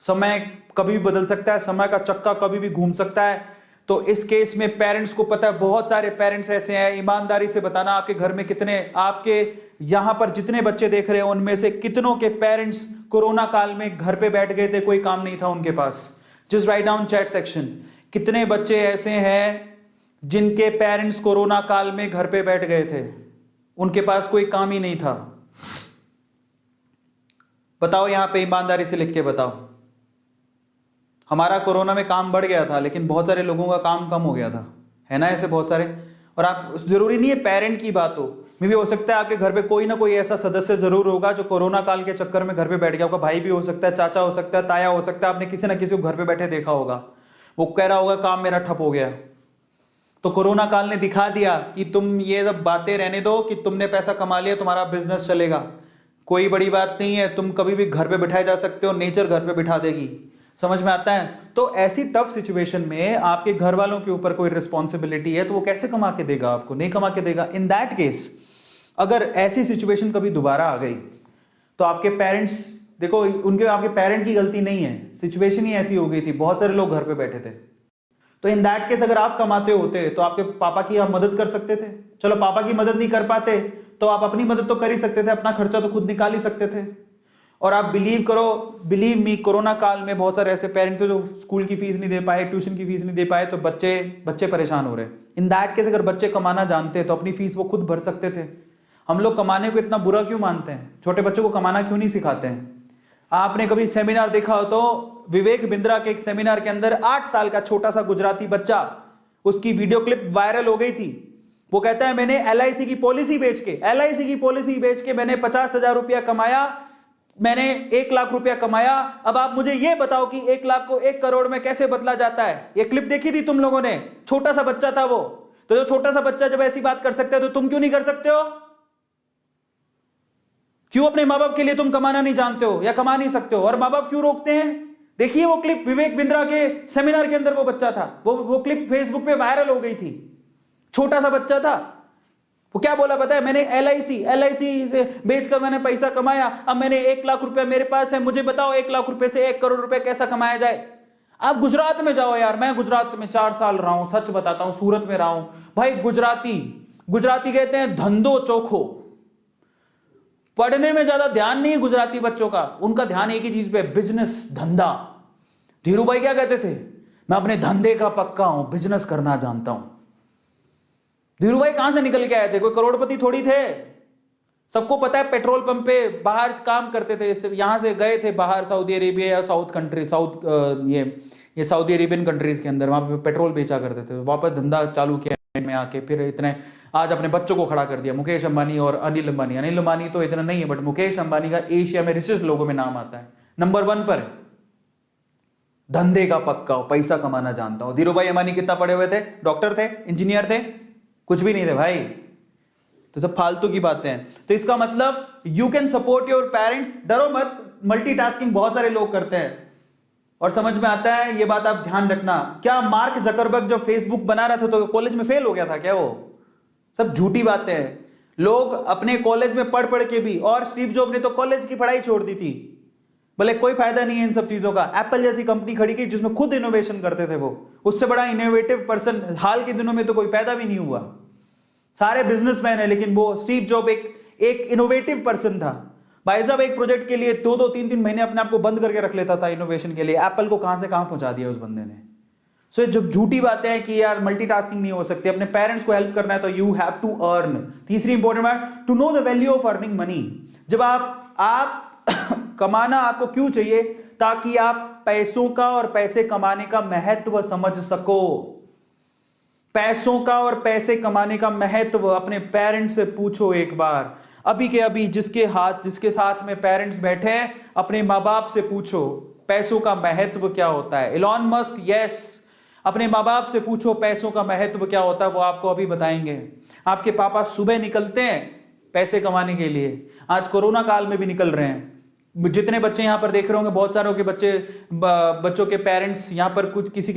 [SPEAKER 1] समय कभी भी बदल सकता है, समय का चक्का कभी भी घूम सकता है। तो इस केस में पेरेंट्स को पता है, बहुत सारे पेरेंट्स ऐसे हैं, ईमानदारी से बताना आपके घर में कितने, आपके यहां पर जितने बच्चे देख रहे हैं उनमें से कितनों के पेरेंट्स कोरोना काल में घर पे बैठ गए थे, कोई काम नहीं था उनके पास। Just write down chat section, कितने बच्चे ऐसे हैं जिनके पेरेंट्स कोरोना काल में घर पे बैठ गए थे, उनके पास कोई काम ही नहीं था। बताओ यहां पे, ईमानदारी से लिख के बताओ। हमारा कोरोना में काम बढ़ गया था, लेकिन बहुत सारे लोगों का काम कम हो गया था, है ना, ऐसे बहुत सारे। और आप, जरूरी नहीं है पेरेंट की बात हो, मे भी हो सकता है आपके घर पे कोई ना कोई ऐसा सदस्य जरूर होगा जो कोरोना काल के चक्कर में घर पे बैठ गया होगा। भाई भी हो सकता है, चाचा हो सकता है, ताया हो सकता है। आपने किसी ना किसी को घर पे बैठे देखा होगा, वो कह रहा होगा काम मेरा ठप हो गया। तो कोरोना काल ने दिखा दिया कि तुम ये सब बातें रहने दो कि तुमने पैसा कमा लिया, तुम्हारा बिजनेस चलेगा, कोई बड़ी बात नहीं है, तुम कभी भी घर पे बिठाए जा सकते हो, नेचर घर पे बिठा देगी। समझ में आता है? तो ऐसी टफ सिचुएशन में आपके घर वालों के ऊपर कोई रिस्पॉन्सिबिलिटी है तो वो कैसे कमा के देगा आपको? नहीं कमा के देगा। इन दैट केस, अगर ऐसी सिचुएशन कभी दोबारा आ गई तो आपके पेरेंट्स, देखो उनके, आपके पेरेंट की गलती नहीं है, सिचुएशन ही ऐसी हो गई थी, बहुत सारे लोग घर पे बैठे थे। तो इन दैट केस अगर आप कमाते होते तो आपके पापा की आप मदद कर सकते थे। चलो पापा की मदद नहीं कर पाते तो आप अपनी मदद तो कर ही सकते थे, अपना खर्चा तो खुद निकाल ही सकते थे। और आप बिलीव करो, बिलीव मी, कोरोना काल में बहुत सारे ऐसे पेरेंट थे जो स्कूल की फीस नहीं दे पाए, ट्यूशन की फीस नहीं दे पाए, तो बच्चे परेशान हो रहे। इन दैट केस अगर बच्चे कमाना जानते तो अपनी फीस वो खुद भर सकते थे। हम लोग कमाने को इतना बुरा क्यों मानते हैं? छोटे बच्चों को कमाना क्यों नहीं सिखाते हैं? आपने कभी सेमिनार देखा हो तो विवेक बिंद्रा के एक सेमिनार के अंदर 8 साल का छोटा सा गुजराती बच्चा, उसकी वीडियो क्लिप वायरल हो गई थी। वो कहता है मैंने LIC की पॉलिसी बेच के मैंने 50,000 रुपया कमाया, मैंने 1 लाख रुपया कमाया। अब आप मुझे ये बताओ कि 1 लाख को 1 करोड़ में कैसे बदला जाता है? ये क्लिप देखी थी तुम लोगों ने? छोटा सा बच्चा था वो। तो जो छोटा सा बच्चा जब ऐसी बात कर सकता है तो तुम क्यों नहीं कर सकते हो? क्यों अपने माँ बाप के लिए तुम कमाना नहीं जानते हो या कमा नहीं सकते हो? और माँ बाप क्यों रोकते हैं? देखिए वो क्लिप विवेक बिंद्रा के सेमिनार के अंदर वो बच्चा था, वो क्लिप फेसबुक पे वायरल हो गई थी। छोटा सा बच्चा था, वो क्या बोला पता है? मैंने LIC से बेचकर मैंने पैसा कमाया, अब मैंने 1 लाख रुपया मेरे पास है, मुझे बताओ 1 लाख रुपए से 1 करोड़ रुपए कैसा कमाया जाए? आप गुजरात में जाओ यार, मैं गुजरात में 4 साल रहा हूं, सच बताता हूं, सूरत में रहा हूं भाई। गुजराती कहते हैं धंधो चोखो। पढ़ने में ज्यादा ध्यान नहीं है गुजराती बच्चों का, उनका ध्यान एक ही चीज पे, बिजनेस, धंधा। धीरू भाई क्या कहते थे? मैं अपने धंधे का पक्का हूं, बिजनेस करना जानता हूं। धीरू भाई कहां से निकल के आए थे, कोई करोड़पति थोड़ी थे। सबको पता है पेट्रोल पंप पे बाहर काम करते थे, यहां से गए थे बाहर सऊदी अरेबिया या साउथ कंट्री, ये सऊदी अरेबियन कंट्रीज के अंदर, वहां पे पेट्रोल बेचा करते थे, वापस धंधा चालू किया में आके, फिर इतने आज अपने बच्चों को खड़ा कर दिया। मुकेश अंबानी और अनिल अंबानी, अनिल अंबानी तो इतना नहीं है बट मुकेश अंबानी का एशिया में रिचेस्ट लोगों में नाम आता है, नंबर 1 पर है। धंधे का पक्का हो, पैसा कमाना जानता हूं। धीरू भाई अंबानी कितना पढ़े हुए थे, डॉक्टर थे, इंजीनियर थे, कुछ भी नहीं थे भाई, तो सब फालतू की बातें हैं। तो इसका मतलब you can support your parents, डरो मत, मल्टीटास्किंग बहुत सारे लोग करते हैं और समझ में आता है, ये बात आप ध्यान रखना। क्या मार्क जकरबर्ग जब फेसबुक बना रहा था तो कॉलेज में फेल हो गया था क्या? वो सब झूठी बातें हैं। लोग अपने कॉलेज में पढ़ पढ़ के भी, और स्टीव जॉब ने तो कॉलेज की पढ़ाई छोड़ दी थी, बोले कोई फायदा नहीं है इन सब चीजों का। एप्पल जैसी कंपनी खड़ी की जिसमें खुद इनोवेशन करते थे वो, उससे बड़ा इनोवेटिव पर्सन हाल के दिनों में तो कोई पैदा भी नहीं हुआ। सारे बिजनेसमैन है, लेकिन वो स्टीव जॉब एक इनोवेटिव पर्सन था भाई साहब। एक प्रोजेक्ट के लिए 2-2, 3-3 महीने अपने आप को बंद करके रख लेता था इनोवेशन के लिए। एप्पल को कहां से कहां पहुंचा दिया उस बंदे ने। सो जब झूठी बातें हैं कि यार मल्टीटास्किंग नहीं हो सकती, अपने पेरेंट्स को हेल्प करना है तो यू हैव टू अर्न। तीसरी इंपॉर्टेंट बात, to know the value of earning money. जब आप कमाना आपको क्यों चाहिए? ताकि आप पैसों का और पैसे कमाने का महत्व समझ सको। पैसों का और पैसे कमाने का महत्व अपने पेरेंट्स से पूछो एक बार। अभी के अभी जिसके साथ में पेरेंट्स बैठे हैं, अपने माँ बाप से पूछो पैसों का महत्व क्या होता है। इलॉन मस्क, यस, अपने माँ बाप से पूछो पैसों का महत्व क्या होता है, वो आपको अभी बताएंगे। आपके पापा सुबह निकलते हैं पैसे कमाने के लिए, आज कोरोना काल में भी निकल रहे हैं। जितने बच्चे यहाँ पर देख रहे होंगे, बहुत सारों के बच्चों के पेरेंट्स यहाँ पर कुछ किसी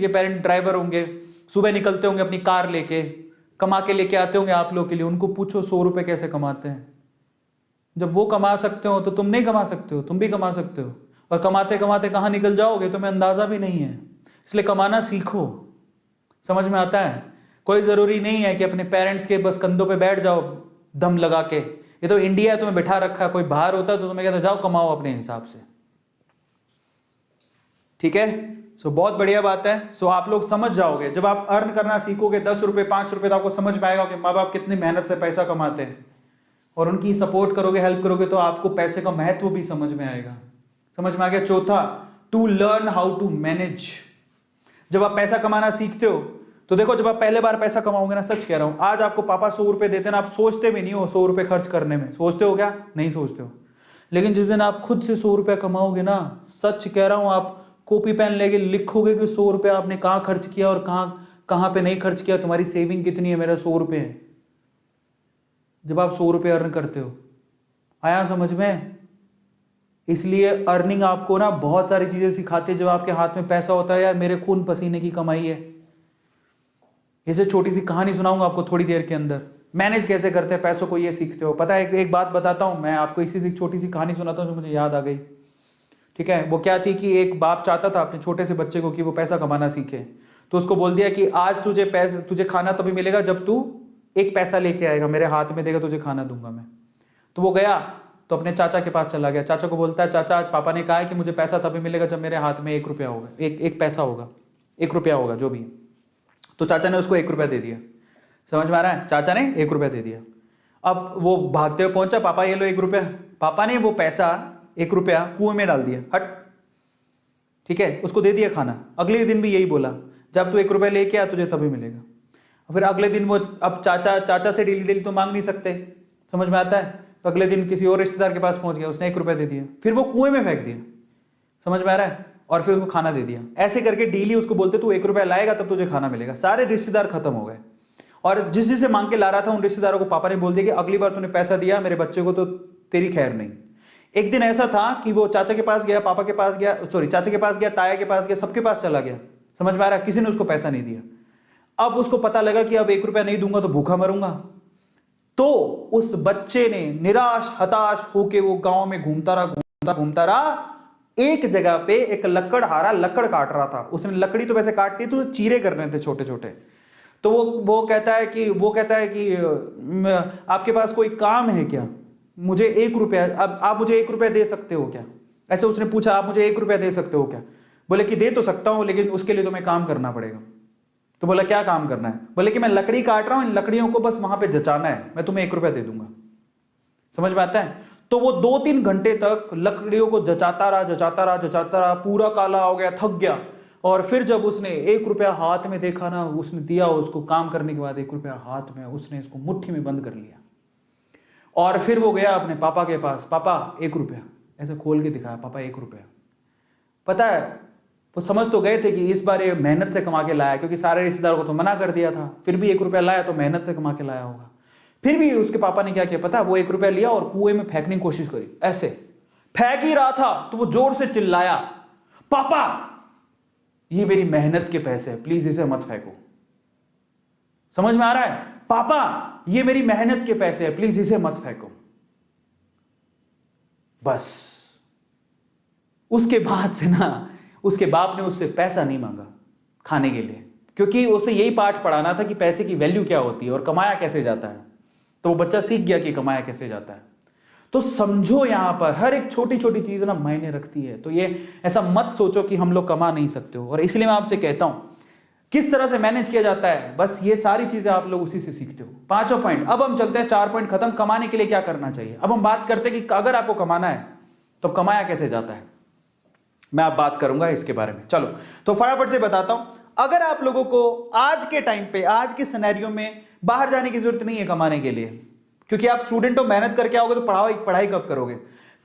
[SPEAKER 1] के पेरेंट ड्राइवर होंगे, सुबह निकलते होंगे अपनी कार लेके, कमा के लेके आते होंगे आप लोग के लिए। उनको पूछो 100 रुपए कैसे कमाते हैं। जब वो कमा सकते हो तो तुम नहीं कमा सकते हो, तुम भी कमा सकते हो। और कमाते कमाते कहाँ निकल जाओगे तुम्हें अंदाजा भी नहीं है। इसलिए कमाना सीखो। समझ में आता है? कोई जरूरी नहीं है कि अपने पेरेंट्स के बस कंधों पे बैठ जाओ दम लगा के। ये तो इंडिया है, तुम्हें बिठा रखा है। कोई बाहर होता तो तुम्हें कहता जाओ कमाओ अपने हिसाब से। ठीक है, सो बहुत बढ़िया बात है। सो आप लोग समझ जाओगे, जब आप अर्न करना सीखोगे 10 रुपए 5 रुपए, तो आपको समझ में आएगा कि माँ बाप कितनी मेहनत से पैसा कमाते हैं, और उनकी सपोर्ट करोगे, हेल्प करोगे, तो आपको पैसे का महत्व भी समझ में आएगा। समझ में आ गया? चौथा, to learn how to manage. जब आप पैसा कमाना सीखते हो तो देखो, जब आप पहले बार पैसा कमाओगे ना, सच कह रहा हूं, आज आपको पापा 100 रुपए देते ना, आप सोचते भी नहीं हो 100 रुपए खर्च करने में। सोचते हो क्या? नहीं सोचते हो। लेकिन जिस दिन आप खुद से 100 रुपया कमाओगे ना, सच कह रहा हूं, आप कॉपी पेन लेके लिखोगे कि 100 रुपया आपने कहां खर्च किया और कहां पे नहीं खर्च किया, तुम्हारी सेविंग कितनी है। मेरा 100 रुपये है। जब आप 100 रुपये अर्न करते हो, आया समझ में? इसलिए अर्निंग आपको ना बहुत सारी चीजें सिखाती है। जब आपके हाथ में पैसा होता है, यार मेरे खून पसीने की कमाई है। इसे छोटी सी कहानी सुनाऊंगा आपको थोड़ी देर के अंदर, मैनेज कैसे करते हैं पैसों को, ये सीखते हो। पता है, एक बात बताता हूं मैं आपको, इसी से छोटी सी कहानी सुनाता हूं जो मुझे याद आ गई। ठीक है, वो क्या थी कि एक बाप चाहता था अपने छोटे से बच्चे को कि वो पैसा कमाना सीखे। तो उसको बोल दिया कि आज तुझे खाना तभी मिलेगा जब तू 1 पैसा लेके आएगा, मेरे हाथ में देगा, तुझे खाना दूंगा मैं। तो वो गया तो अपने चाचा के पास चला गया। चाचा को बोलता है, चाचा आज पापा ने कहा है कि मुझे पैसा तभी मिलेगा जब मेरे हाथ में 1 रुपया होगा, एक पैसा होगा, 1 रुपया होगा, जो भी। तो चाचा ने उसको 1 रुपया दे दिया। समझ में आ रहा है? चाचा ने 1 रुपया दे दिया। अब वो भागते हुए पहुंचा, पापा ये लो 1 रुपया। पापा ने वो पैसा 1 रुपया कुएं में डाल दिया, हट। ठीक है, उसको दे दिया खाना। अगले दिन भी यही बोला, जब तू 1 रुपया लेके आ तुझे तभी मिलेगा। फिर अगले दिन वो, अब चाचा से डेली तो मांग नहीं सकते, समझ में आता है? तो अगले दिन किसी और रिश्तेदार के पास पहुंच गया, उसने 1 रुपया दे दिया, फिर वो कुएं में फेंक दिया। समझ में आ रहा है? और फिर उसको खाना दे दिया। ऐसे करके डेली उसको बोलते तू 1 रुपया लाएगा तब तुझे खाना मिलेगा। सारे रिश्तेदार खत्म हो गए, और जिससे मांग के ला रहा था उन रिश्तेदारों को पापा ने बोल दिया कि अगली बार तूने पैसा दिया मेरे बच्चे को तो तेरी खैर नहीं। एक दिन ऐसा था कि वो चाचा के पास गया, पापा के पास गया, चाचा के पास गया, ताया के पास गया, सबके पास चला गया। समझ में आ रहा है? किसी ने उसको पैसा नहीं दिया। अब उसको पता लगा कि अब 1 रुपया नहीं दूंगा तो भूखा मरूंगा। तो उस बच्चे ने निराश हताश होके वो गांव में घूमता रहा। एक जगह पे एक लकड़हारा लकड़ काट रहा था। उसने लकड़ी तो वैसे काटती तो चीरे करने थे छोटे छोटे। तो वो कहता है कि आपके पास कोई काम है क्या? मुझे 1 रुपया, अब आप मुझे 1 रुपया दे सकते हो क्या? ऐसे उसने पूछा, आप मुझे 1 रुपया दे सकते हो क्या? बोले कि दे तो सकता हूं, लेकिन उसके लिए तुम्हें काम करना पड़ेगा। तो बोला क्या काम करना है? बोले कि मैं लकड़ी काट रहा हूं, इन लकड़ियों को बस वहां पे जचाना है, मैं तुम्हें 1 रुपया दे दूंगा। समझ में आता है? तो वो 2-3 घंटे तक लकड़ियों को जचाता रहा, पूरा काला हो गया, थक गया। और फिर जब उसने 1 रुपया हाथ में देखा ना, उसने दिया उसको, काम करने के बाद 1 रुपया हाथ में, उसने इसको मुट्ठी में बंद कर लिया। और फिर वो गया अपने पापा के पास, पापा 1 रुपया, ऐसे खोल के दिखाया, पापा 1 रुपया। पता है वो समझ तो गए थे कि इस बार ये मेहनत से कमा के लाया, क्योंकि सारे रिश्तेदारों को तो मना कर दिया था, फिर भी 1 रुपया लाया तो मेहनत से कमा के लाया होगा। फिर भी उसके पापा ने क्या किया पता है? वो 1 रुपया लिया और कुएं में फेंकने की कोशिश करी। ऐसे फेंक ही रहा था तो वो जोर से चिल्लाया, पापा ये मेरी मेहनत के पैसे हैं, प्लीज इसे मत फेंको। समझ में आ रहा है? पापा ये मेरी मेहनत के पैसे हैं, प्लीज इसे मत फेंको। बस उसके बाद से ना उसके बाप ने उससे पैसा नहीं मांगा खाने के लिए, क्योंकि उसे यही पाठ पढ़ाना था कि पैसे की वैल्यू क्या होती है और कमाया कैसे जाता है। तो वो बच्चा सीख गया कि कमाया कैसे जाता है। तो समझो यहां पर हर एक छोटी छोटी चीज ना मायने रखती है। तो ये ऐसा मत सोचो कि हम लोग कमा नहीं सकते हो। और इसलिए मैं आपसे कहता हूं किस तरह से मैनेज किया जाता है, बस ये सारी चीजें आप लोग उसी से सीखते हो। 5 पॉइंट। अब हम चलते हैं 4 पॉइंट खत्म। कमाने के लिए क्या करना चाहिए। अब हम बात करते हैं कि अगर आपको कमाना है तो कमाया कैसे जाता है, मैं आप बात करूंगा इसके बारे में। चलो तो फटाफट से बताता हूं। अगर आप लोगों को आज के टाइम पे, आज के सिनेरियो में बाहर जाने की जरूरत नहीं है कमाने के लिए, क्योंकि आप स्टूडेंट हो, मेहनत करके आओगे तो पढ़ाई कब करोगे।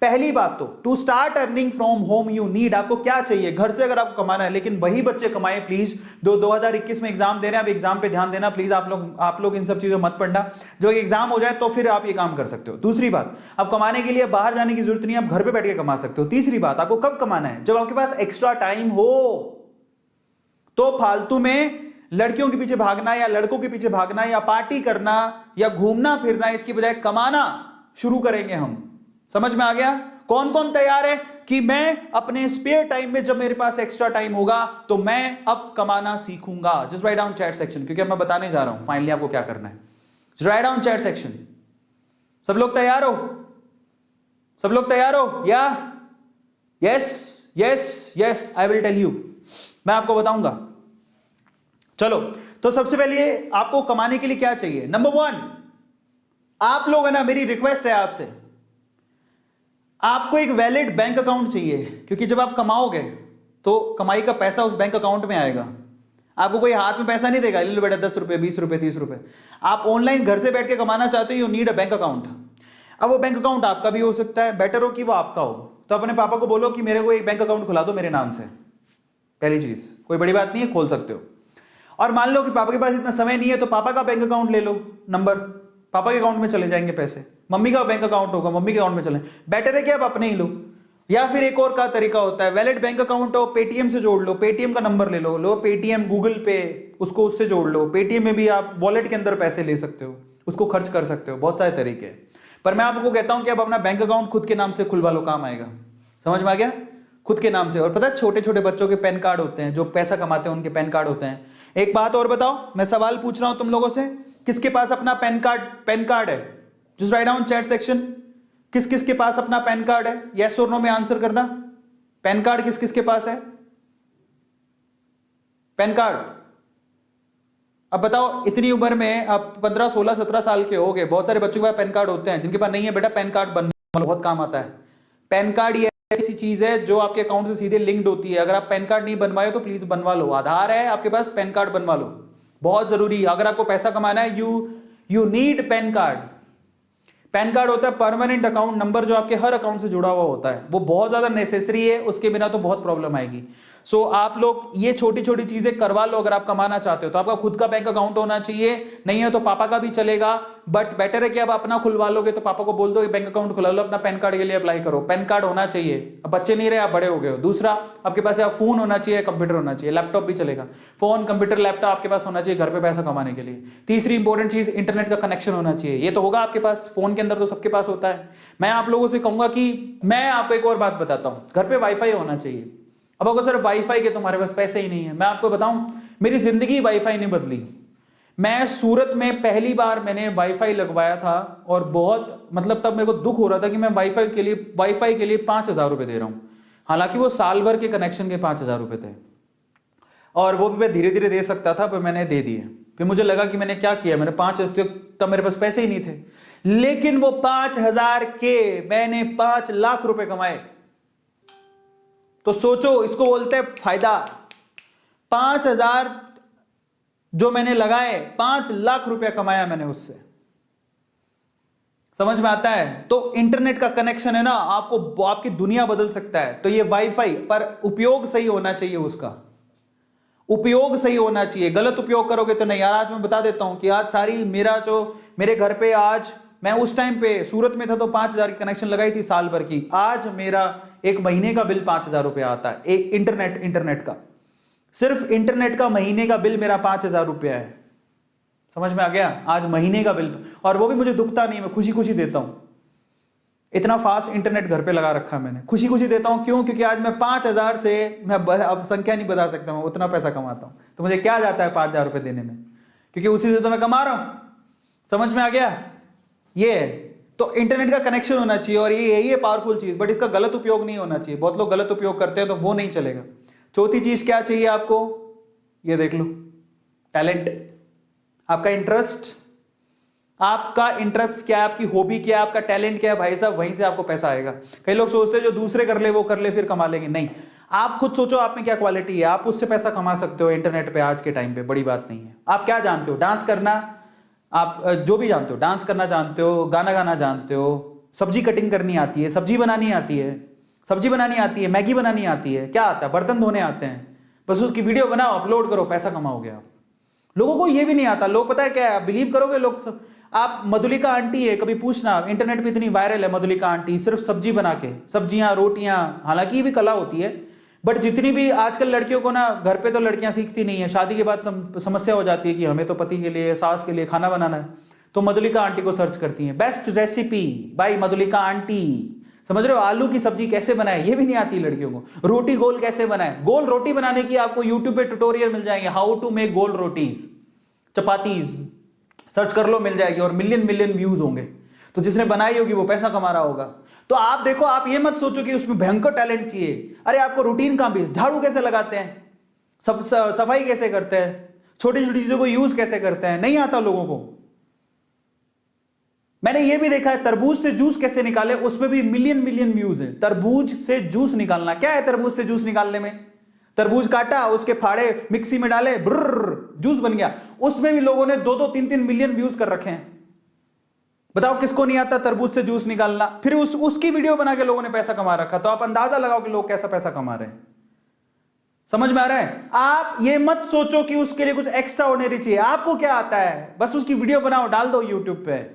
[SPEAKER 1] पहली बात तो to start earning from home you need, आपको क्या चाहिए घर से अगर आपको कमाना है। लेकिन वही बच्चे कमाएं प्लीज 2021 में एग्जाम दे रहे हैं, आप एग्जाम पे ध्यान देना प्लीज। आप लोग इन सब चीजों मत पढ़ना, जो एग्जाम हो जाए तो फिर आप ये काम कर सकते हो। दूसरी बात, अब कमाने के लिए बाहर जाने की जरूरत नहीं है, आप घर पे बैठ के कमा सकते हो। तीसरी बात, आपको कब कमाना है, जब आपके पास एक्स्ट्रा टाइम हो। तो फालतू में लड़कियों के पीछे भागना या लड़कों के पीछे भागना या पार्टी करना या घूमना फिरना, इसकी बजाय कमाना शुरू करेंगे हम। समझ में आ गया? कौन कौन तैयार है कि मैं अपने स्पेयर टाइम में, जब मेरे पास एक्स्ट्रा टाइम होगा तो मैं अब कमाना सीखूंगा। Just write down chat section, क्योंकि अब मैं बताने जा रहा हूं फाइनली आपको क्या करना है। Just write down chat section. सब लोग तैयार हो? सब लोग तैयार हो? या yes yes yes, I will tell you, मैं आपको बताऊंगा। चलो तो सबसे पहले आपको कमाने के लिए क्या चाहिए। नंबर 1, आप लोग है ना, मेरी रिक्वेस्ट है आपसे, आपको एक वैलिड बैंक अकाउंट चाहिए। क्योंकि जब आप कमाओगे तो कमाई का पैसा उस बैंक अकाउंट में आएगा। आपको कोई हाथ में पैसा नहीं देगा, ले लो बेटा 10 रुपए 20 रुपए 30 रुपए। आप ऑनलाइन घर से बैठ के कमाना चाहते हो, you need a bank account. अब वो बैंक अकाउंट आपका भी हो सकता है, बेटर हो कि वो आपका हो। तो अपने पापा को बोलो कि मेरे को एक बैंक अकाउंट खुला दो मेरे नाम से। पहली चीज, कोई बड़ी बात नहीं है, खोल सकते हो। और मान लो कि पापा के पास इतना समय नहीं है, तो पापा का बैंक अकाउंट ले लो, नंबर पापा के अकाउंट में चले जाएंगे पैसे। मम्मी का बैंक अकाउंट होगा, मम्मी के अकाउंट में चले। बेटर है कि आप अपने ही लो। या फिर एक और का तरीका होता है, वैलिड बैंक अकाउंट हो, पेटीएम से जोड़ लो, पेटीएम का नंबर ले लो पेटीएम, गूगल पे, उसको उससे जोड़ लो। पेटीएम में भी आप वॉलेट के अंदर पैसे ले सकते हो, उसको खर्च कर सकते हो। बहुत सारे तरीके हैं, पर मैं आपको कहता हूं कि आप अपना बैंक अकाउंट खुद के नाम से खुलवा लो, काम आएगा। समझ में आ गया? खुद के नाम से। और पता है छोटे छोटे बच्चों के पैन कार्ड होते हैं, जो पैसा कमाते हैं उनके पैन कार्ड होते हैं। एक बात और बताओ, मैं सवाल पूछ रहा हूं तुम लोगों से, किसके पास अपना पैन कार्ड है? Just write down chat section, किस किस के पास अपना पैन कार्ड है? यस और नो में आंसर करना। पैन कार्ड किस किस के पास है? Pan card. अब बताओ, इतनी उम्र में आप 15 16 17 साल के हो गए, बहुत सारे बच्चों के पास पैन कार्ड होते हैं। जिनके पास नहीं है, बेटा पैन कार्ड बनवा लो, बहुत काम आता है। पैन कार्ड ये ऐसी चीज है जो आपके अकाउंट से सीधे लिंक्ड होती है। अगर आप पैन कार्ड नहीं बनवाए तो प्लीज बनवा लो। आधार है आपके पास, पैन कार्ड बनवा लो, बहुत जरूरी है। अगर आपको पैसा कमाना है, you need pan card. Pan card होता है परमानेंट अकाउंट नंबर, जो आपके हर अकाउंट से जुड़ा हुआ होता है। वो बहुत ज्यादा नेसेसरी है, उसके बिना तो बहुत प्रॉब्लम आएगी। सो आप लोग ये छोटी छोटी चीजें करवा लो। अगर आप कमाना चाहते हो तो आपका खुद का बैंक अकाउंट होना चाहिए, नहीं है तो पापा का भी चलेगा, बट बेटर है कि आप अपना खुलवा लोगे तो पापा को बोल दो कि बैंक अकाउंट खुला लो, अपना पैन कार्ड के लिए अप्लाई करो। पैन कार्ड होना चाहिए। अब बच्चे नहीं रहे, आप बड़े हो गए हो। दूसरा, आपके पास या फोन होना चाहिए, कंप्यूटर होना चाहिए, लैपटॉप भी चलेगा। फोन, कंप्यूटर, लैपटॉप आपके पास होना चाहिए घर पे पैसा कमाने के लिए। तीसरी इंपॉर्टेंट चीज, इंटरनेट का कनेक्शन होना चाहिए। ये तो होगा आपके पास, फोन के अंदर तो सबके पास होता है। मैं आप लोगों से कहूंगा कि मैं आपको एक और बात बताता हूं, घर पे वाईफाई होना चाहिए। अब अगर सर वाईफाई के तुम्हारे पास पैसे ही नहीं है, मैं आपको बताऊं, मेरी जिंदगी वाईफाई ने बदली। मैं सूरत में पहली बार मैंने वाईफाई लगवाया था और बहुत मतलब तब मेरे को दुख हो रहा था कि मैं वाईफाई के लिए 5,000 रुपए दे रहा हूं। हालांकि वो साल भर के कनेक्शन के 5,000 रुपए थे। और वो भी मैं धीरे धीरे दे सकता था, पर मैंने दे दिए। फिर मुझे लगा कि मैंने क्या किया, मैंने 5, तब मेरे पास पैसे ही नहीं थे, लेकिन वो 5,000 के मैंने 5 लाख रुपए कमाए। तो सोचो, इसको बोलते हैं फायदा। 5,000 जो मैंने लगाए, 5 लाख रुपया कमाया मैंने उससे। समझ में आता है? तो इंटरनेट का कनेक्शन है ना, आपको आपकी दुनिया बदल सकता है। तो ये वाईफाई, पर उपयोग सही होना चाहिए, उसका उपयोग सही होना चाहिए। गलत उपयोग करोगे तो नहीं। यार आज मैं बता देता हूं कि आज सारी मेरे घर पे, आज मैं उस टाइम पे सूरत में था तो 5,000 की कनेक्शन लगाई थी साल भर की। आज मेरा एक महीने का बिल 5,000 रुपया आता है, एक इंटरनेट का, सिर्फ इंटरनेट का महीने का बिल मेरा 5,000 रुपया है। समझ में आ गया? आज महीने का बिल, और वो भी मुझे दुखता नहीं, मैं खुशी खुशी देता हूं। इतना फास्ट इंटरनेट घर पे लगा रखा मैंने, खुशी खुशी देता हूं। क्यों? क्योंकि आज मैं 5,000 से, मैं अब संख्या नहीं बता सकता, मैं उतना पैसा कमाता हूं। तो मुझे क्या जाता है 5,000 रुपए देने में, क्योंकि उसी से तो मैं कमा रहा हूं। समझ में आ गया? ये है। तो इंटरनेट का कनेक्शन होना चाहिए, और ये यही है पावरफुल चीज, बट इसका गलत उपयोग नहीं होना चाहिए। बहुत लोग गलत उपयोग करते हैं, तो वो नहीं चलेगा। चौथी चीज क्या चाहिए आपको, ये देख लो, टैलेंट। आपका इंटरेस्ट, आपका इंटरेस्ट क्या है, आपकी हॉबी क्या है, आपका टैलेंट क्या है, भाई साहब, वहीं से आपको पैसा आएगा। कई लोग सोचते हैं जो दूसरे कर ले वो कर ले फिर कमा लेंगे। नहीं, आप खुद सोचो आप में क्या क्वालिटी है, आप उससे पैसा कमा सकते हो इंटरनेट पे आज के टाइम पे। बड़ी बात नहीं है। आप क्या जानते हो, डांस करना, आप जो भी जानते हो, डांस करना जानते हो, गाना गाना जानते हो, सब्जी कटिंग करनी आती है, सब्जी बनानी आती है, सब्जी बनानी आती है, मैगी बनानी आती है, क्या आता है, बर्तन धोने आते हैं, बस उसकी वीडियो बनाओ, अपलोड करो, पैसा कमाओगे आप। लोगों को ये भी नहीं आता। लोग पता है क्या है, बिलीव करोगे लोग, आप मधुलिका आंटी है, कभी पूछना, इंटरनेट पे इतनी वायरल है मधुलिका आंटी, सिर्फ सब्जी बना के, सब्जियां, रोटियां, हालांकि ये भी कला होती है, बट जितनी भी आजकल लड़कियों को ना, घर पे तो लड़कियां सीखती नहीं है, शादी के बाद समस्या हो जाती है कि हमें तो पति के लिए, सास के लिए खाना बनाना है, तो मधुलिका आंटी को सर्च करती हैं, best recipe by Madhulika aunty. समझ रहे हो? आलू की सब्जी कैसे बनाए, ये भी नहीं आती लड़कियों को। रोटी गोल कैसे बनाए, गोल रोटी बनाने की आपको यूट्यूब पे ट्यूटोरियल मिल जाएंगे, हाउ टू मेक गोल रोटीज, चपातीज, सर्च कर लो, मिल जाएगी, और मिलियन व्यूज होंगे। तो जिसने बनाई होगी वो पैसा कमा रहा होगा। तो आप देखो, आप ये मत सोचो कि उसमें भयंकर टैलेंट चाहिए। अरे आपको रूटीन काम भी, झाड़ू कैसे लगाते हैं, सब सफाई कैसे करते हैं, छोटी छोटी चीजों को यूज कैसे करते हैं, नहीं आता लोगों को। मैंने ये भी देखा है, तरबूज से जूस कैसे निकाले, उसमें भी मिलियन व्यूज है। तरबूज से जूस निकालना, क्या है तरबूज से जूस निकालने में, तरबूज काटा, उसके फाड़े मिक्सी में डाले, ब्रर, जूस बन गया। उसमें भी लोगों ने 2-2, 3-3 मिलियन व्यूज कर रखे हैं। बताओ किसको नहीं आता तरबूज से जूस निकालना। फिर उसकी वीडियो बना के लोगों ने पैसा कमा रखा। तो आप अंदाजा लगाओ कि लोग कैसा पैसा कमा रहे हैं। समझ में आ रहा है? आप ये मत सोचो कि उसके लिए कुछ एक्स्ट्रा ऑर्डिनरी चाहिए। आपको क्या आता है, बस उसकी वीडियो बनाओ, डाल दो यूट्यूब पे,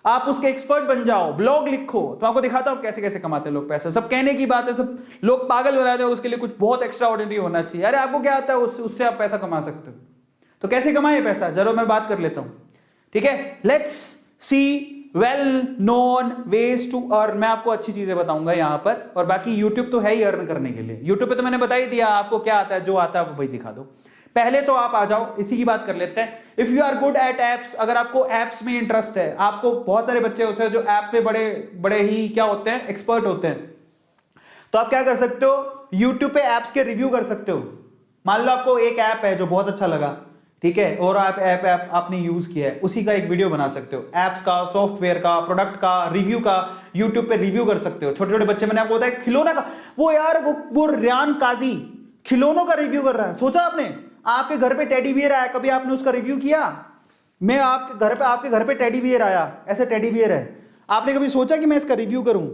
[SPEAKER 1] आप उसके एक्सपर्ट बन जाओ, व्लॉग लिखो, तो आपको दिखाता हूं कैसे कैसे कमाते हैं लोग पैसा। सब कहने की बात है, सब लोग पागल बनाते हैं, उसके लिए कुछ बहुत एक्स्ट्रा ऑर्डिनरी होना चाहिए। अरे आपको क्या आता है, उससे आप पैसा कमा सकते हो। तो कैसे कमाए पैसा, जरूर मैं बात कर लेता हूं, ठीक है। Let's see well known ways to earn. मैं आपको अच्छी चीजें बताऊंगा यहां पर, और बाकी यूट्यूब तो है ही अर्न करने के लिए। यूट्यूब पे तो मैंने बता ही दिया आपको क्या आता है, जो आता है वो वही दिखा दो। पहले तो आप आ जाओ, इसी की बात कर लेते हैं। If you are good at apps, अगर आपको एप्स में इंटरेस्ट है, आपको बहुत सारे बच्चे होते हैं जो ऐप पे बड़े बड़े ही क्या होते हैं, एक्सपर्ट होते हैं, तो आप क्या कर सकते हो, यूट्यूब पे एप्स के रिव्यू कर सकते हो। मान लो आपको एक ऐप है जो बहुत अच्छा लगा, ठीक है, और आप ऐप आपने यूज किया है, उसी का एक वीडियो बना सकते हो। एप्स का, सॉफ्टवेयर का, प्रोडक्ट का रिव्यू का यूट्यूब पे रिव्यू कर सकते हो। छोटे छोटे बच्चे, मैंने आपको बताया खिलौना का, वो यार वो रियान काजी खिलौनों का रिव्यू कर रहा है। सोचा आपने, आपके घर पे टेडी बियर आया, कभी आपने उसका रिव्यू किया? मैं आपके घर पे टेडी बियर आया, ऐसे टेडी बियर है, आपने कभी सोचा कि मैं इसका रिव्यू करूं?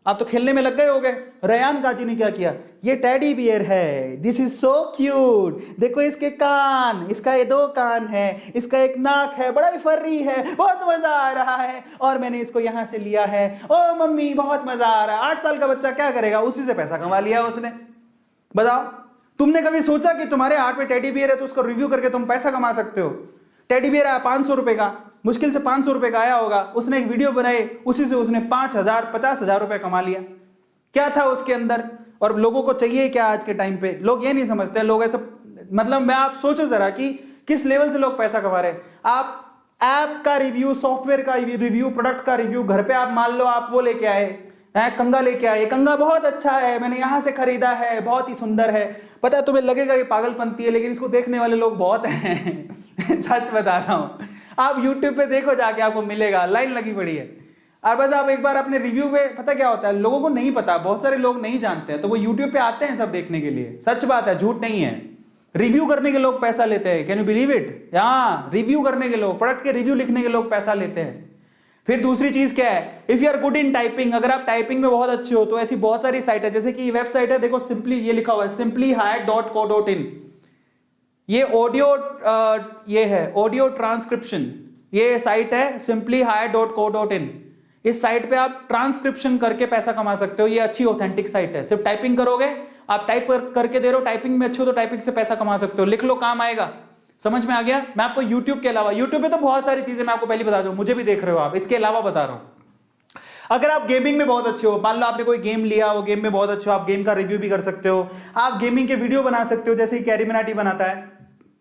[SPEAKER 1] आप तो खेलने में लग गए होगे। रेयान काजी ने क्या किया, ये टेडी बियर है, दिस इज सो क्यूट, देखो इसके कान, इसका ये 2 कान है, इसका एक नाक है, बड़ा ही फर्री है, बहुत मजा आ रहा है, और मैंने इसको यहां से लिया है, ओ मम्मी बहुत मजा आ रहा है। 8 साल का बच्चा क्या करेगा, उसी से पैसा कमा लिया उसने। बताओ, तुमने कभी सोचा कि तुम्हारे हाथ में टेडी बियर है तो उसको रिव्यू करके तुम पैसा कमा सकते हो? टेडी बियर आया 500 रुपए का, मुश्किल से 500 रुपए का आया होगा, उसने एक वीडियो बनाई, उसी से उसने 5,000 50,000 रुपए कमा लिया। क्या था उसके अंदर? और लोगों को चाहिए क्या आज के टाइम पे, लोग ये नहीं समझते। लोग ऐसा, मतलब मैं, आप सोचो जरा कि किस लेवल से लोग पैसा कमा रहे हैं। आप ऐप का रिव्यू, सॉफ्टवेयर का रिव्यू, प्रोडक्ट का रिव्यू, घर पे आप मान लो आप वो लेके आए, कंगा लेके आए, कंगा बहुत अच्छा है, मैंने यहाँ से खरीदा है, बहुत ही सुंदर है। पता है तुम्हें लगेगा ये पागलपंती है, लेकिन इसको देखने वाले लोग बहुत हैं। सच बता रहा हूँ, आप यूट्यूब पे देखो जाके, आपको मिलेगा, लाइन लगी पड़ी है। और बस आप एक बार अपने रिव्यू पे, पता क्या होता है, लोगों को नहीं पता, बहुत सारे लोग नहीं जानते हैं, तो वो यूट्यूब पे आते हैं सब देखने के लिए। सच बात है, झूठ नहीं है। रिव्यू करने के लोग पैसा लेते हैं, कैन यू बिलीव इट? हाँ, रिव्यू करने के लोग, प्रोडक्ट के रिव्यू लिखने के लोग पैसा लेते हैं। फिर दूसरी चीज क्या है, if you are good in typing, अगर आप टाइपिंग में बहुत अच्छे हो तो ऐसी बहुत सारी साइट है, जैसे कि वेबसाइट है, देखो सिंपली, ये लिखा हुआ है simplyhire.co.in। ये ऑडियो, ये है ऑडियो ट्रांसक्रिप्शन, ये साइट है simplyhire.co.in। इस साइट पे आप ट्रांसक्रिप्शन करके पैसा कमा सकते हो। ये अच्छी ऑथेंटिक साइट है, सिर्फ टाइपिंग करोगे, आप टाइप करके दे रहे हो, टाइपिंग में अच्छे हो तो टाइपिंग से पैसा कमा सकते हो। लिख लो, काम आएगा। समझ में आ गया? मैं आपको YouTube के अलावा, YouTube पे तो बहुत सारी चीजें मैं आपको पहले बता दूं, मुझे भी देख रहे हो आप, इसके अलावा बता रहा हूं। अगर आप गेमिंग में बहुत अच्छे हो, मान लो आपने कोई गेम लिया, वो गेम में बहुत अच्छे हो, आप गेम का रिव्यू भी कर सकते हो, आप गेमिंग के वीडियो बना सकते हो, जैसे कैरी मिनाटी बनाता है,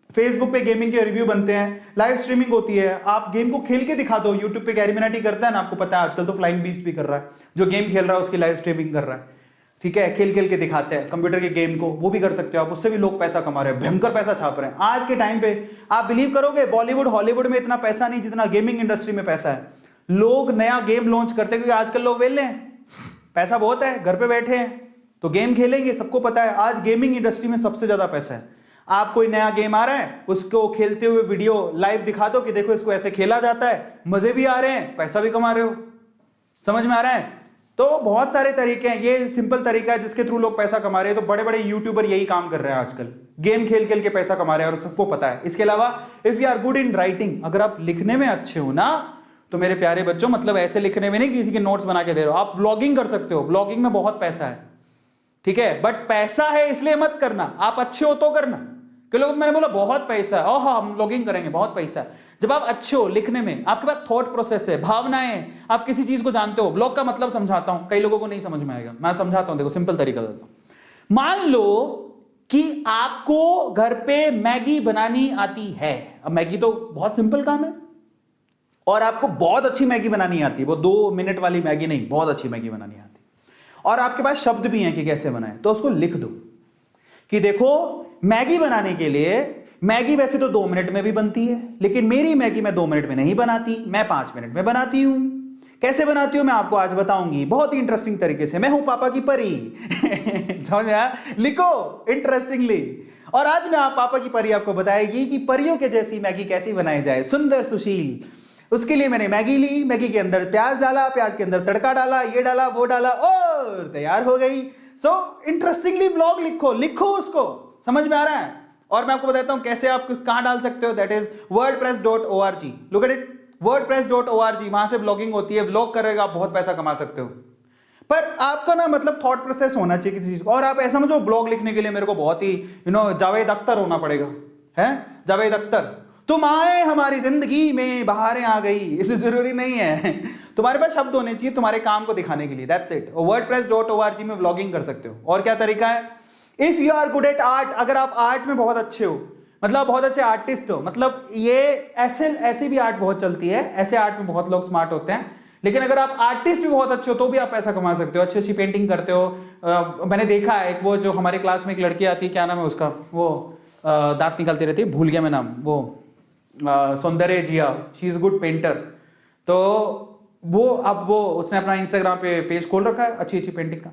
[SPEAKER 1] फेसबुक पे गेमिंग के रिव्यू बनते हैं, लाइव स्ट्रीमिंग होती है, आप गेम को खेल के दिखा दो। यूट्यूब पे कैरी मिनाटी करता है ना, आपको पता है आजकल तो फ्लाइंग बीस्ट भी कर रहा है, जो गेम खेल रहा है उसकी लाइव स्ट्रीमिंग कर रहा है, ठीक है, खेल खेल के दिखाते हैं कंप्यूटर के गेम को, वो भी कर सकते हो आप, उससे भी लोग पैसा कमा रहे हैं, भयंकर पैसा छाप रहे हैं आज के टाइम पे। आप बिलीव करोगे, बॉलीवुड हॉलीवुड में इतना पैसा नहीं जितना गेमिंग इंडस्ट्री में पैसा है। लोग नया गेम लॉन्च करते हैं, क्योंकि आजकल लोग वेले हैं, पैसा बहुत है, घर पे बैठे हैं, तो गेम खेलेंगे। सबको पता है आज गेमिंग इंडस्ट्री में सबसे ज्यादा पैसा है। आप कोई नया गेम आ रहा है, उसको खेलते हुए वीडियो लाइव दिखा दो कि देखो इसको ऐसे खेला जाता है, मजे भी आ रहे हैं, पैसा भी कमा रहे हो। समझ में आ रहा है? तो बहुत सारे तरीके हैं, ये सिंपल तरीका है जिसके थ्रू लोग पैसा कमा रहे हैं। तो बड़े बड़े यूट्यूबर यही काम कर रहे हैं आजकल, गेम खेल खेल के पैसा कमा रहे हैं, और सबको पता है। इसके अलावा if you are good in writing, अगर आप लिखने में अच्छे हो ना, तो मेरे प्यारे बच्चों, मतलब ऐसे लिखने में नहीं किसी के नोट्स बना के दे रहे हो, आप व्लॉगिंग कर सकते हो, व्लॉगिंग में बहुत पैसा है, ठीक है, बट पैसा है इसलिए मत करना, आप अच्छे हो तो करना। कि लोग, मैंने बोला बहुत पैसा है, ओह हम व्लॉगिंग करेंगे, बहुत पैसा है। जब आप अच्छे हो लिखने में, आपके पास थॉट प्रोसेस है, भावनाएं, आप किसी चीज को जानते हो। व्लॉग का मतलब समझाता हूं, कई लोगों को नहीं समझ में आएगा, मैं समझाता हूं, देखो सिंपल तरीका देता हूं। मान लो कि आपको घर पे मैगी बनानी आती है। अब मैगी तो बहुत सिंपल काम है, और आपको बहुत अच्छी मैगी बनानी आती है, वो 2 मिनट वाली मैगी नहीं, बहुत अच्छी मैगी बनानी आती है, और आपके पास शब्द भी हैं कि कैसे बनाए, तो उसको लिख दो कि देखो मैगी बनाने के लिए, मैगी वैसे तो 2 मिनट में भी बनती है, लेकिन मेरी मैगी मैं 2 मिनट में नहीं बनाती, मैं 5 मिनट में बनाती हूं। कैसे बनाती हूं मैं आपको आज बताऊंगी, बहुत ही इंटरेस्टिंग तरीके से। मैं हूं पापा की परी। समझ में आया? लिखो इंटरेस्टिंगली। और आज मैं पापा की परी आपको बताएगी कि परियों के जैसी मैगी कैसी बनाई जाए, सुंदर सुशील। उसके लिए मैंने मैगी ली, मैगी के अंदर प्याज डाला, प्याज के अंदर तड़का डाला, ये डाला वो डाला, और तैयार हो गई। सो इंटरेस्टिंगली व्लॉग लिखो, लिखो उसको। समझ में आ रहा है? और मैं आपको बताता हूं कैसे आप कहां डाल सकते हो, that is wordpress.org। Look at it, wordpress.org, वहां से ब्लॉगिंग होती है, व्लॉग करेगा, आप बहुत पैसा कमा सकते हो। पर आपका ना मतलब थॉट प्रोसेस होना चाहिए किसी चीज को। और आप ऐसा समझो ब्लॉग लिखने के लिए मेरे को बहुत ही जावेद अख्तर होना पड़ेगा, है जावेद अख्तर, तुम आए हमारी जिंदगी में, बहारें आ गई, इसे जरूरी नहीं है। तुम्हारे पास शब्द होने चाहिए तुम्हारे काम को दिखाने के लिए, दैट्स इट। wordpress.org में ब्लॉगिंग कर सकते हो। और क्या तरीका है, if you are good at art, अगर आप आर्ट में बहुत अच्छे हो, मतलब बहुत अच्छे आर्टिस्ट हो, मतलब ये ऐसे भी आर्ट बहुत चलती है, ऐसे आर्ट में बहुत लोग स्मार्ट होते हैं, लेकिन अगर आप आर्टिस्ट भी बहुत अच्छे हो तो भी आप पैसा कमा सकते हो। अच्छी अच्छी पेंटिंग करते हो। मैंने देखा है एक, वो जो हमारे क्लास में एक लड़की आती है, क्या नाम है उसका, वो दांत निकालती रहती है, भूल गया मैं नाम, वो सौंदर्य जिया, शी इज गुड पेंटर। तो वो अब वो उसने अपना इंस्टाग्राम पे पेज खोल रखा है अच्छी अच्छी पेंटिंग का,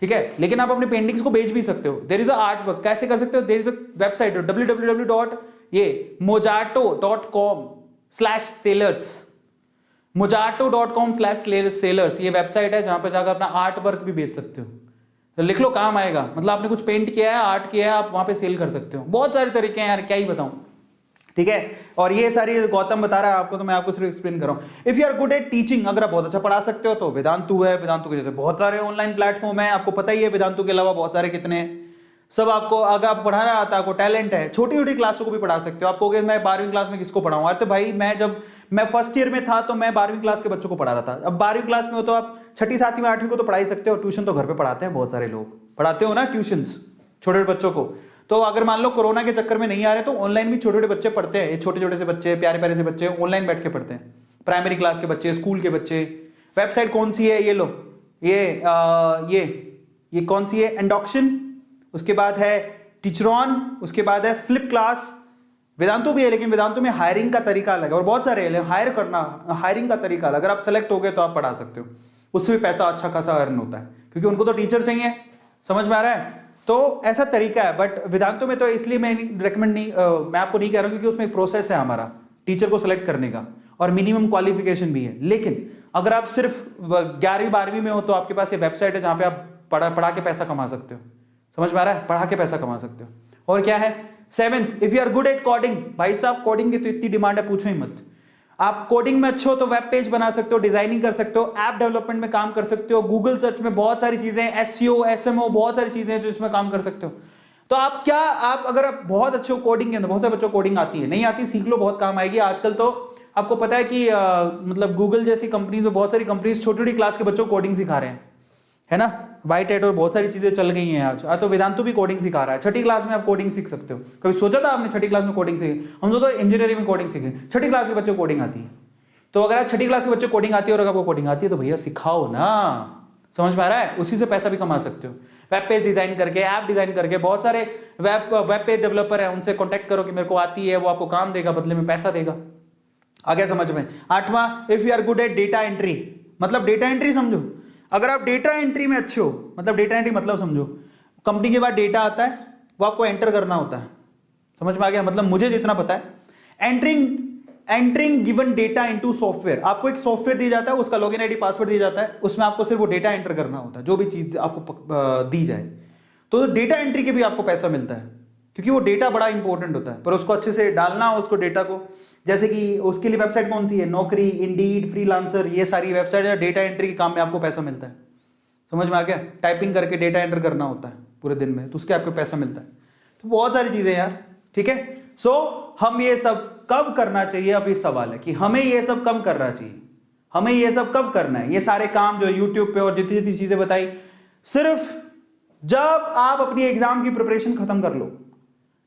[SPEAKER 1] ठीक है, लेकिन आप अपनी पेंटिंग्स को बेच भी सकते हो। There is a art work, कैसे कर सकते हो, there is a website www.mojato.com/sellers, mojato.com/sellers, ये वेबसाइट है जहां पे जाकर अपना आर्ट वर्क भी बेच सकते हो। तो लिख लो, काम आएगा। मतलब आपने कुछ पेंट किया है, आर्ट किया है, आप वहां पे सेल कर सकते हो। बहुत सारे तरीके हैं यार, क्या ही बताऊं, ठीक है। और ये सारी गौतम बता रहा है आपको, तो मैं आपको सिर्फ एक्सप्लेन कर रहा हूं। If you are good at teaching, अगर आप बहुत अच्छा पढ़ा सकते हो तो वेदांतु है। वेदांतु के जैसे बहुत सारे ऑनलाइन प्लेटफॉर्म है, आपको पता ही है वेदांतु के अलावा बहुत सारे कितने हैं। सब आपको, अगर आपको पढ़ाना आता है, आपको टैलेंट है, छोटी छोटी क्लासों को भी पढ़ा सकते हो। आप कहोगे मैं 12वीं क्लास में किसको पढ़ाऊं, अरे तो भाई जब मैं फर्स्ट ईयर में था तो मैं 12वीं क्लास के बच्चों को पढ़ा रहा था। अब 12वीं क्लास में हो तो आप 6ठी 7वीं 8वीं को तो पढ़ा ही सकते हो। ट्यूशन तो घर पे पढ़ाते हैं, बहुत सारे लोग पढ़ाते हो ना ट्यूशंस छोटे बच्चों को। तो अगर मान लो कोरोना के चक्कर में नहीं आ रहे तो ऑनलाइन भी छोटे छोटे बच्चे पढ़ते हैं। ये छोटे छोटे से बच्चे, प्यारे प्यारे से बच्चे ऑनलाइन बैठ के पढ़ते हैं। प्राइमरी क्लास के बच्चे, स्कूल के बच्चे। वेबसाइट कौन सी है, ये लो, ये कौन सी है, एंडोक्शन, उसके बाद है टीचरॉन, उसके बाद है फ्लिप क्लास। वेदांतु भी है, लेकिन वेदांतु में हायरिंग का तरीका अलग है और बहुत सारे हायरिंग का तरीका अलग। अगर आप सेलेक्ट हो गए तो आप पढ़ा सकते हो, उससे भी पैसा अच्छा खासा अर्न होता है, क्योंकि उनको तो टीचर चाहिए। समझ में आ रहा है? तो ऐसा तरीका है। बट वेदांतु में तो इसलिए मैं रेकमेंड नहीं, मैं आपको नहीं कह रहा हूं, क्योंकि उसमें एक प्रोसेस है हमारा टीचर को सिलेक्ट करने का, और मिनिमम क्वालिफिकेशन भी है। लेकिन अगर आप सिर्फ 11वीं 12वीं में हो तो आपके पास ये वेबसाइट है जहां पे आप पढ़ा के पैसा कमा सकते हो। समझ में आ रहा है? पढ़ा के पैसा कमा सकते हो। और क्या है, 7th, if you are good at coding. भाई साहब कोडिंग की तो इतनी डिमांड है, पूछो ही मत। आप कोडिंग में अच्छे हो तो वेब पेज बना सकते हो, डिजाइनिंग कर सकते हो, ऐप डेवलपमेंट में काम कर सकते हो, गूगल सर्च में बहुत सारी चीजें, एसईओ, एसएमओ, बहुत सारी चीजें हैं जो इसमें काम कर सकते हो। तो आप अगर आप बहुत अच्छे हो कोडिंग के अंदर, बहुत सारे बच्चों को कोडिंग आती है, नहीं आती सीख लो, बहुत काम आएगी। आजकल तो आपको पता है कि मतलब गूगल जैसी कंपनीज में बहुत सारी कंपनीज छोटी छोटी क्लास के बच्चों को कोडिंग सिखा रहे हैं, है ना। वाइट हैट और बहुत सारी चीजें चल गई हैं आज। तो वेदांतु भी कोडिंग सिखा रहा है, 6ठी क्लास में आप कोडिंग सीख सकते हो। कभी सोचा था आपने 6ठी क्लास में कोडिंग सीखी? हम तो इंजीनियरिंग में कोडिंग सीखे, 6ठी क्लास के बच्चों को कोडिंग आती है। तो अगर आप 6ठी क्लास के बच्चे कोडिंग आती है और अगर आपको कोडिंग आती है तो भैया सिखाओ ना। समझ में आ रहा है? उसी से पैसा भी कमा सकते हो, वेब पेज डिजाइन करके, ऐप डिजाइन करके। बहुत सारे वेब पेज डेवलपर है, उनसे कॉन्टेक्ट करो कि मेरे को आती है, वो आपको काम देगा, बदले में पैसा देगा। आ गया समझ में? 8वां, if you are good at data entry. मतलब डेटा एंट्री समझो, अगर आप डेटा एंट्री में अच्छे हो, मतलब डेटा एंट्री मतलब समझो, कंपनी के बाद डेटा आता है, वो आपको एंटर करना होता है। समझ में आ गया? मतलब मुझे जितना पता है, entering given data into software. आपको एक सॉफ्टवेयर दिया जाता है, उसका लॉगिन आईडी पासवर्ड दिया जाता है, उसमें आपको सिर्फ वो डेटा एंटर करना होता है, जो भी चीज आपको दी जाए। तो डेटा एंट्री के भी आपको पैसा मिलता है, क्योंकि वो डेटा बड़ा इंपॉर्टेंट होता है, पर उसको अच्छे से डालना हो, उसको डेटा को। जैसे कि उसके लिए वेबसाइट कौन सी है, नौकरी, इंडीड, फ्रीलांसर, ये सारी वेबसाइट है। डेटा एंट्री के काम में आपको पैसा मिलता है। समझ में आ गया? टाइपिंग करके डेटा एंटर करना होता है पूरे दिन में, तो उसके आपको पैसा मिलता है। तो बहुत सारी चीजें यार, ठीक है। सो हम ये सब कब करना चाहिए, अब ये सवाल है कि हमें ये सब कब करना चाहिए, हमें ये सब कब करना है। ये सारे काम जो यूट्यूब पे और जितनी जितनी चीजें बताई, सिर्फ जब आप अपनी एग्जाम की प्रिपरेशन खत्म कर लो,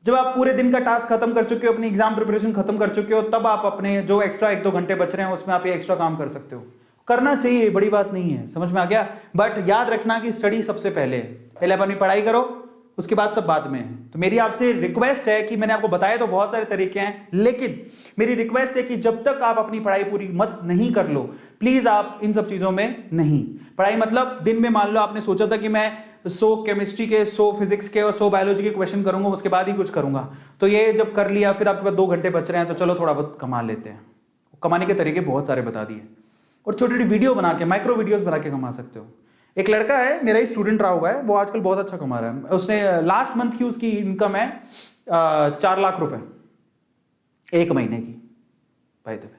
[SPEAKER 1] जब आप पूरे दिन का टास्क खत्म कर चुके हो, अपनी एग्जाम प्रिपरेशन खत्म कर चुके हो, तब आप अपने जो एक्स्ट्रा 1-2 घंटे बच रहे हैं उसमें आप ये एक्स्ट्रा काम कर सकते हो। करना चाहिए, बड़ी बात नहीं है। समझ में आ गया? बट याद रखना कि स्टडी सबसे पहले है। पहले अपनी पढ़ाई करो, उसके बाद सब बाद में है। तो मेरी आपसे रिक्वेस्ट है कि मैंने आपको बताया तो बहुत सारे तरीके हैं, लेकिन मेरी रिक्वेस्ट है कि जब तक आप अपनी पढ़ाई पूरी मत नहीं कर लो, प्लीज आप इन सब चीजों में नहीं। पढ़ाई मतलब दिन में मान लो आपने सोचा था कि मैं 100 केमिस्ट्री के, 100 फिजिक्स के और 100 बायोलॉजी के क्वेश्चन करूंगा, उसके बाद ही कुछ करूंगा। तो ये जब कर लिया, फिर आपके पास 2 घंटे बच रहे हैं, तो चलो थोड़ा बहुत कमा लेते हैं। कमाने के तरीके बहुत सारे बता दिए, और छोटी छोटी वीडियो बना के, माइक्रो वीडियोस बना के कमा सकते हो। एक लड़का है, मेरा ही स्टूडेंट रहा हुआ है, वो आजकल बहुत अच्छा कमा रहा है। उसने लास्ट मंथ की उसकी इनकम है 4 लाख रुपए 1 महीने की। भाई द वे,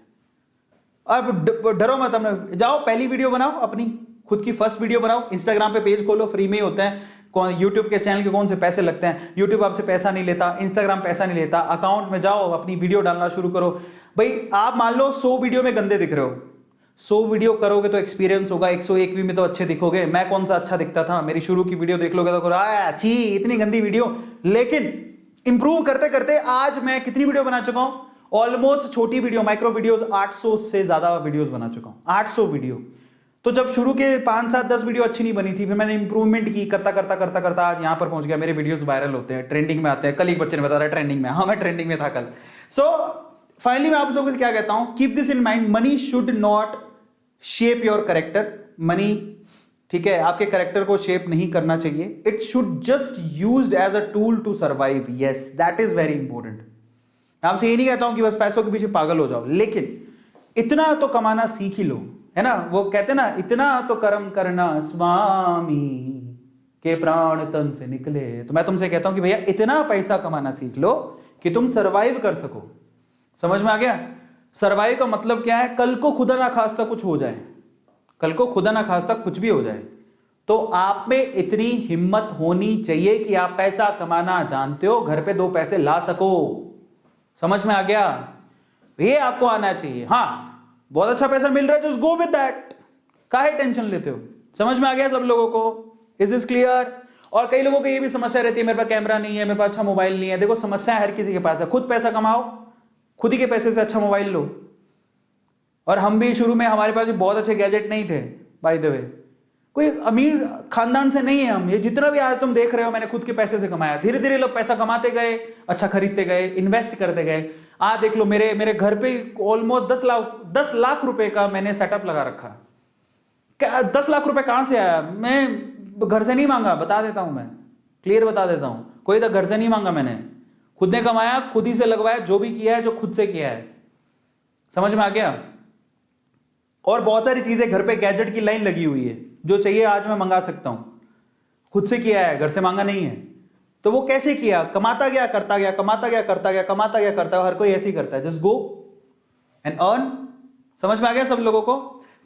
[SPEAKER 1] अब डरो मत, हमने जाओ पहली वीडियो बनाओ, अपनी खुद की फर्स्ट वीडियो बनाओ, इंस्टाग्राम पे पेज खोलो, फ्री में ही होता है। कौन यूट्यूब के चैनल के कौन से पैसे लगते हैं? यूट्यूब आपसे पैसा नहीं लेता, इंस्टाग्राम पैसा नहीं लेता। अकाउंट में जाओ, अपनी वीडियो डालना शुरू करो। भाई आप मान लो 100 वीडियो में गंदे दिख रहे हो, 100 वीडियो करोगे तो एक्सपीरियंस होगा, 101वीं में तो अच्छे दिखोगे। मैं कौन सा अच्छा दिखता था? मेरी शुरू की वीडियो देख लोगे तो अच्छी, इतनी गंदी वीडियो। लेकिन इंप्रूव करते करते आज मैं कितनी वीडियो बना चुका हूं? ऑलमोस्ट छोटी वीडियो, माइक्रो वीडियोस 800 से ज्यादा वीडियोस बना चुका हूं, 800 वीडियो। तो जब शुरू के 5, 7, 10 वीडियो अच्छी नहीं बनी थी, फिर मैंने इंप्रूवमेंट की, करता करता करता करता आज यहां पर पहुंच गया। मेरे वीडियोस वायरल होते हैं, ट्रेंडिंग में आते हैं। कल एक बच्चे ने बताया ट्रेंडिंग में, हाँ मैं ट्रेंडिंग में था कल। सो फाइनली मैं आप लोगों से क्या कहता हूं, keep this in mind, money should not shape your character. Money, ठीक है, आपके कैरेक्टर को शेप नहीं करना चाहिए। It should just used as a tool to survive. Yes, that is very important. आपसे ये नहीं कहता हूं कि बस पैसों के पीछे पागल हो जाओ, लेकिन इतना तो कमाना सीख ही लो, है ना। वो कहते ना, इतना तो कर्म करना स्वामी के प्राण तन से निकले। तो मैं तुमसे कहता हूं कि भैया इतना पैसा कमाना सीख लो कि तुम सर्वाइव कर सको। समझ में आ गया? सर्वाइव का मतलब क्या है? कल को खुदा ना खास्ता कुछ हो जाए, कल को खुदा ना खास्ता कुछ भी हो जाए, तो आप में इतनी हिम्मत होनी चाहिए कि आप पैसा कमाना जानते हो, घर पे 2 पैसे ला सको। समझ में आ गया? ये आपको आना चाहिए। हाँ, बहुत अच्छा पैसा मिल रहा है, जस्ट गो विद दैट, काहे टेंशन लेते हो? समझ में आ गया सब लोगों को? Is this clear? और कई लोगों को ये भी समस्या रहती है, मेरे पास कैमरा नहीं है, मेरे पास अच्छा मोबाइल नहीं है। देखो, समस्या हर किसी के पास है। खुद पैसा कमाओ, खुद ही के पैसे से अच्छा मोबाइल लो। और हम भी शुरू में, हमारे पास भी बहुत अच्छे गैजेट नहीं थे बाय द वे, कोई अमीर खानदान से नहीं है हम। ये जितना भी आज तुम देख रहे हो मैंने खुद के पैसे से कमाया। धीरे धीरे लोग पैसा कमाते गए, अच्छा खरीदते गए, इन्वेस्ट करते गए। आज देख लो मेरे घर पे ऑलमोस्ट 10 लाख रुपए का मैंने सेटअप लगा रखा। क्या 10 लाख रुपए कहां से आया? मैं घर से नहीं मांगा, बता देता हूं, मैं क्लियर बता देता हूं। कोई तो घर से नहीं मांगा, मैंने खुद ने कमाया, खुद ही से लगवाया, जो भी किया है जो खुद से किया है। समझ में आ गया? और बहुत सारी चीजें घर पे गैजेट की लाइन लगी हुई है, जो चाहिए आज मैं मंगा सकता हूं, खुद से किया है, घर से मांगा नहीं है। तो वो कैसे किया? कमाता गया, करता गया, कमाता गया, करता गया, कमाता गया, करता गया। हर कोई ऐसे ही करता है, जस्ट गो एंड अर्न। समझ में आ गया सब लोगों को?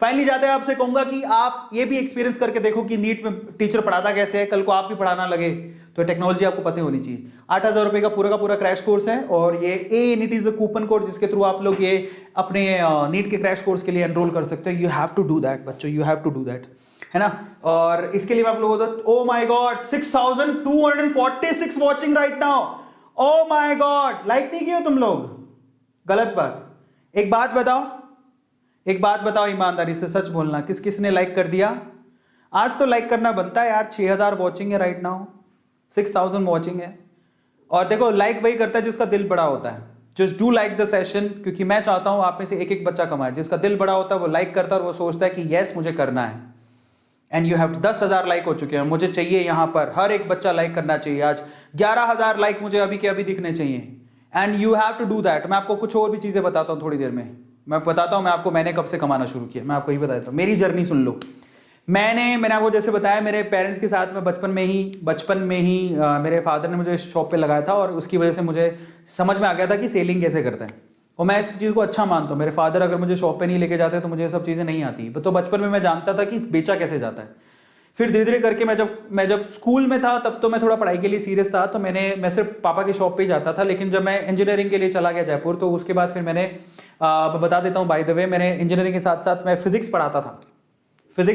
[SPEAKER 1] फाइनली जाते हैं आपसे कहूंगा कि आप ये भी एक्सपीरियंस करके देखो कि नीट में टीचर पढ़ाता कैसे है। कल को आप भी पढ़ाना लगे तो टेक्नोलॉजी आपको पता होनी चाहिए। 8,000 रुपए का पूरा क्रैश कोर्स है, और ये ANET is a coupon code जिसके थ्रू आप लोग ये अपने नीट के क्रैश कोर्स के लिए एनरोल कर सकते हो। You have to do that बच्चों, you have to do that, है ना। और इसके लिए आप लोगों को, oh my god 6,246 watching right now. Oh my god, like नहीं किया तुम लोग? गलत बात। एक बात बताओ ईमानदारी से, सच बोलना, किस किस ने लाइक कर दिया? आज तो लाइक करना बनता है यार। 6,000 वॉचिंग है राइट नाउ, 6,000 वॉचिंग है। और देखो लाइक वही करता है जिसका दिल बड़ा होता है। Just do like the session, क्योंकि मैं चाहता हूं आप में से एक बच्चा कमाए। जिसका दिल बड़ा होता है वो लाइक करता है और वो सोचता है कि यस मुझे करना है। एंड यू हैव 10,000 लाइक हो चुके हैं, मुझे चाहिए यहां पर हर एक बच्चा लाइक करना चाहिए। आज 11,000 लाइक मुझे अभी के अभी दिखने चाहिए। And you have to do that. मैं आपको कुछ और भी चीजें बताता हूं थोड़ी देर में। मैं बताता हूं मैंने कब से कमाना शुरू किया, मैं आपको ये बता देता हूं। मेरी जर्नी सुन लो। मैंने आपको जैसे बताया, मेरे पेरेंट्स के साथ में बचपन में ही मेरे फादर ने मुझे शॉप पे लगाया था, और उसकी वजह से मुझे समझ में आ गया था कि सेलिंग कैसे करते हैं। और मैं इस चीज़ को अच्छा मानता हूँ। मेरे फादर अगर मुझे शॉप पे नहीं लेके जाते तो मुझे ये सब चीज़ें नहीं आती। तो बचपन में मैं जानता था कि बेचा कैसे जाता है। फिर धीरे धीरे करके मैं जब स्कूल में था तब तो मैं थोड़ा पढ़ाई के लिए सीरियस था, तो मैं सिर्फ पापा की शॉप पे ही जाता था। लेकिन जब मैं इंजीनियरिंग के लिए चला गया जयपुर, तो उसके बाद फिर मैंने बता देता हूँ बाय द वे, मैंने इंजीनियरिंग के साथ साथ मैं फिजिक्स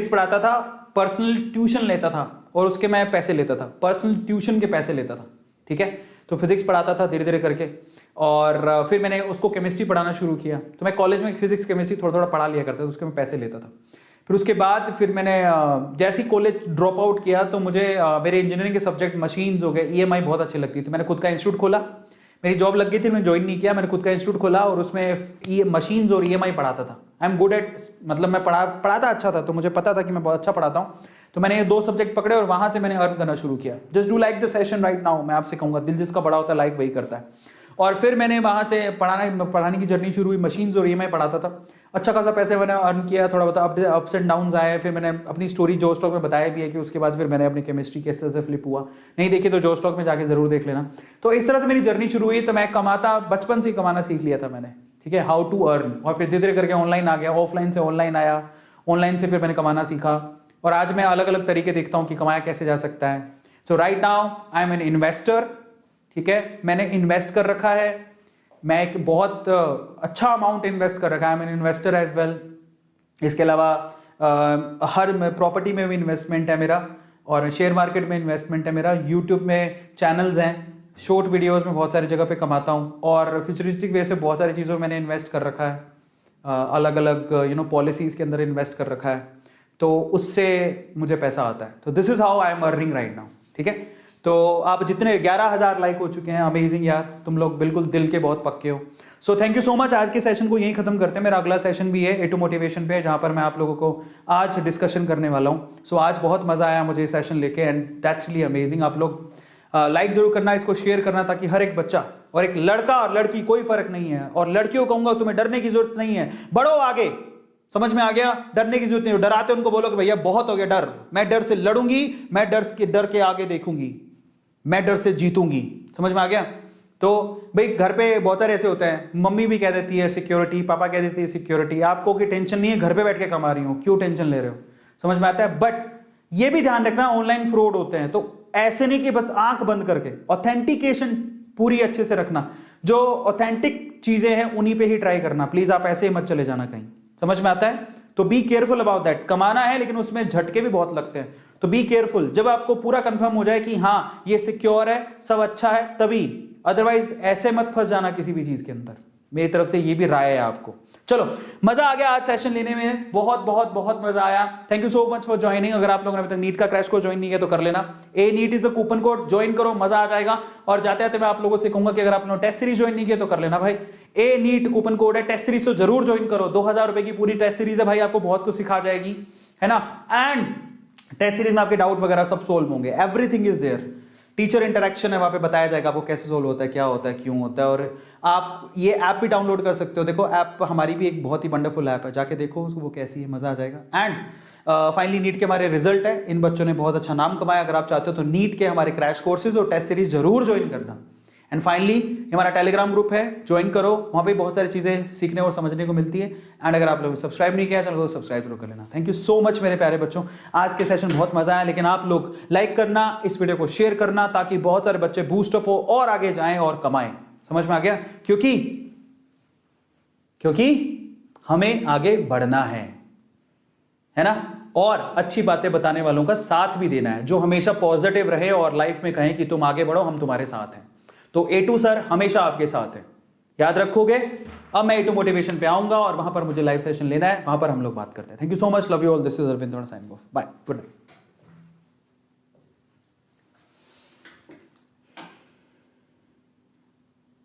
[SPEAKER 1] पढ़ाता था, पर्सनल ट्यूशन लेता था, और उसके मैं पैसे लेता था, पर्सनल ट्यूशन के पैसे लेता था। ठीक है, तो फिजिक्स पढ़ाता था धीरे धीरे करके। और फिर मैंने उसको केमिस्ट्री पढ़ाना शुरू किया। तो मैं कॉलेज में फिजिक्स केमिस्ट्री थोड़ा पढ़ा लिया करता था, उसके मैं पैसे लेता था। फिर उसके बाद फिर मैंने जैसे ही कॉलेज ड्रॉप आउट किया तो मुझे मेरे इंजीनियरिंग के सब्जेक्ट मशीन्स हो गए, EMI बहुत अच्छी लगती थी। मैंने खुद का इंस्टीट्यूट खोला, मेरी जॉब लग गई थी, मैं ज्वाइन नहीं किया, मैंने खुद का इंस्टीट्यूट खोला और उसमें मशीन्स और EMI पढ़ाता था। आई एम गुड एट, मतलब मैं पढ़ाता अच्छा था, तो मुझे पता था कि मैं बहुत अच्छा पढ़ाता हूँ। तो मैंने ये 2 सब्जेक्ट पकड़े और वहां से मैंने अर्न करना शुरू किया। Just do like the session right now. मैं आपसे कहूँगा, दिल जिसका बड़ा होता है लाइक वही करता है। और फिर मैंने वहाँ से पढ़ाने की जर्नी शुरू हुई, मशीन्स और EMI पढ़ाता था। अच्छा खासा पैसे मैंने अर्न किया, थोड़ा बहुत अप्स एंड डाउन्स आए। फिर मैंने अपनी स्टोरी जो स्टॉक में बताया भी है कि उसके बाद फिर मैंने अपनी केमिस्ट्री किस तरह से फ्लिप हुआ। नहीं देखी तो जो स्टॉक में जाके जरूर देख लेना। तो इस तरह से मेरी जर्नी शुरू हुई। तो मैं बचपन से कमाना सीख लिया था मैंने, ठीक है, हाउ टू अर्न। और फिर धीरे धीरे करके ऑनलाइन आ गया, ऑफलाइन से ऑनलाइन आया, ऑनलाइन से फिर मैंने कमाना सीखा। और आज मैं अलग अलग तरीके देखता हूँ कि कमाया कैसे जा सकता है। So right now I am an investor, ठीक है, मैंने इन्वेस्ट कर रखा है। मैं एक बहुत अच्छा अमाउंट इन्वेस्ट कर रखा है, I am an investor as well. इसके अलावा हर प्रॉपर्टी में भी इन्वेस्टमेंट है मेरा, और शेयर मार्केट में इन्वेस्टमेंट है मेरा। यूट्यूब में चैनल्स हैं, शॉर्ट वीडियोस में बहुत सारी जगह पे कमाता हूँ, और फ्यूचरिस्टिक वे से बहुत सारी चीज़ों में मैंने इन्वेस्ट कर रखा है। अलग अलग पॉलिसीज़ के अंदर इन्वेस्ट कर रखा है, तो उससे मुझे पैसा आता है। तो this is how I am earning right now, ठीक है। तो आप जितने 11,000 लाइक हो चुके हैं, अमेजिंग यार, तुम लोग बिल्कुल दिल के बहुत पक्के हो। So thank you so much. आज के सेशन को यहीं खत्म करते हैं। मेरा अगला सेशन भी है A2 मोटिवेशन पे, जहां पर मैं आप लोगों को आज डिस्कशन करने वाला हूं। सो आज बहुत मजा आया मुझे सेशन लेके, एंड दैट्स रियली अमेजिंग। आप लोग लाइक जरूर करना, इसको शेयर करना, ताकि हर एक बच्चा, और एक लड़का और लड़की कोई फर्क नहीं है, और लड़कियों कहूंगा तुम्हें डरने की जरूरत नहीं है, बढ़ो आगे। समझ में आ गया? डरने की जरूरत नहीं। डराते उनको बोलो कि भैया बहुत हो गया डर, मैं डर से लड़ूंगी, मैं डर के आगे देखूंगी, मैं डर से जीतूंगी। समझ में आ गया? तो भाई घर पे बहुत सारे ऐसे होते हैं, मम्मी भी कह देती है सिक्योरिटी, पापा कह देती है सिक्योरिटी, आपको की टेंशन नहीं है, घर पे बैठ के कमा रही हो, क्यों टेंशन ले रहे हो? समझ में आता है? बट ये भी ध्यान रखना, ऑनलाइन फ्रॉड होते हैं, तो ऐसे नहीं कि बस आंख बंद करके, ऑथेंटिकेशन पूरी अच्छे से रखना। जो ऑथेंटिक चीजें हैं उन्हीं पे ही ट्राई करना, प्लीज आप ऐसे ही मत चले जाना कहीं। समझ में आता है? तो बी केयरफुल अबाउट दैट। कमाना है लेकिन उसमें झटके भी बहुत लगते हैं, तो बी केयरफुल। जब आपको पूरा कंफर्म हो जाए कि हाँ ये सिक्योर है, सब अच्छा है, तभी। अदरवाइज ऐसे मत फंस जाना किसी भी चीज के अंदर। मेरी तरफ से ये भी राय है आपको। चलो, मजा आ गया आज सेशन लेने में, बहुत बहुत बहुत मजा आया। Thank you so much for joining. अगर आप लोगों ने अभी तक नीट का क्रैश कोर्स ज्वाइन नहीं किया तो कर लेना। A neat is the coupon code, join करो, मजा आ जाएगा। और जाते आते मैं आप लोगों से कहूंगा कि अगर आप लोगों ने टेस्ट सीरीज ज्वाइन नहीं किया तो कर लेना भाई। ए नीट कूपन कोड है, टेस्ट सीरीज तो जरूर ज्वाइन करो। 2000 रुपए की पूरी टेस्ट सीरीज है भाई, आपको बहुत कुछ सिखा जाएगी, है ना। एंड टेस्ट सीरीज में आपके डाउट वगैरह सब सोल्व होंगे, everything is there. Teacher interaction है, वहां पे बताया जाएगा आपको कैसे सोल्व होता है, क्या होता है, क्यों होता है। और आप ये ऐप भी डाउनलोड कर सकते हो। देखो ऐप हमारी भी एक बहुत ही वंडरफुल ऐप है, जाके देखो उसको, वो कैसी है, मजा आ जाएगा। एंड फाइनली नीट के हमारे रिजल्ट है, इन बच्चों ने बहुत अच्छा नाम कमाया। अगर आप चाहते हो तो नीट के हमारे क्रैश कोर्सेज और टेस्ट सीरीज जरूर ज्वाइन करना। एंड फाइनली हमारा टेलीग्राम ग्रुप है, ज्वाइन करो, वहाँ पे बहुत सारी चीज़ें सीखने और समझने को मिलती है। एंड अगर आप लोग सब्सक्राइब नहीं किया चैनल को सब्सक्राइब जरूर कर लेना। थैंक यू सो मच मेरे प्यारे बच्चों, आज के सेशन बहुत मजा आया। लेकिन आप लोग लाइक करना, इस वीडियो को शेयर करना, ताकि बहुत सारे बच्चे बूस्टअप हो और आगे जाएं और कमाएं। समझ में आ गया? क्योंकि हमें आगे बढ़ना है ना। और अच्छी बातें बताने वालों का साथ भी देना है, जो हमेशा पॉजिटिव रहे और लाइफ में कहें कि तुम आगे बढ़ो, हम तुम्हारे साथ हैं। तो A2 सर हमेशा आपके साथ है, याद रखोगे। अब मैं A2 मोटिवेशन पे आऊंगा और वहां पर मुझे लाइव सेशन लेना है, वहां पर हम लोग बात करते हैं। Thank you so much, love you all, this is Arvind sign off, bye, good night.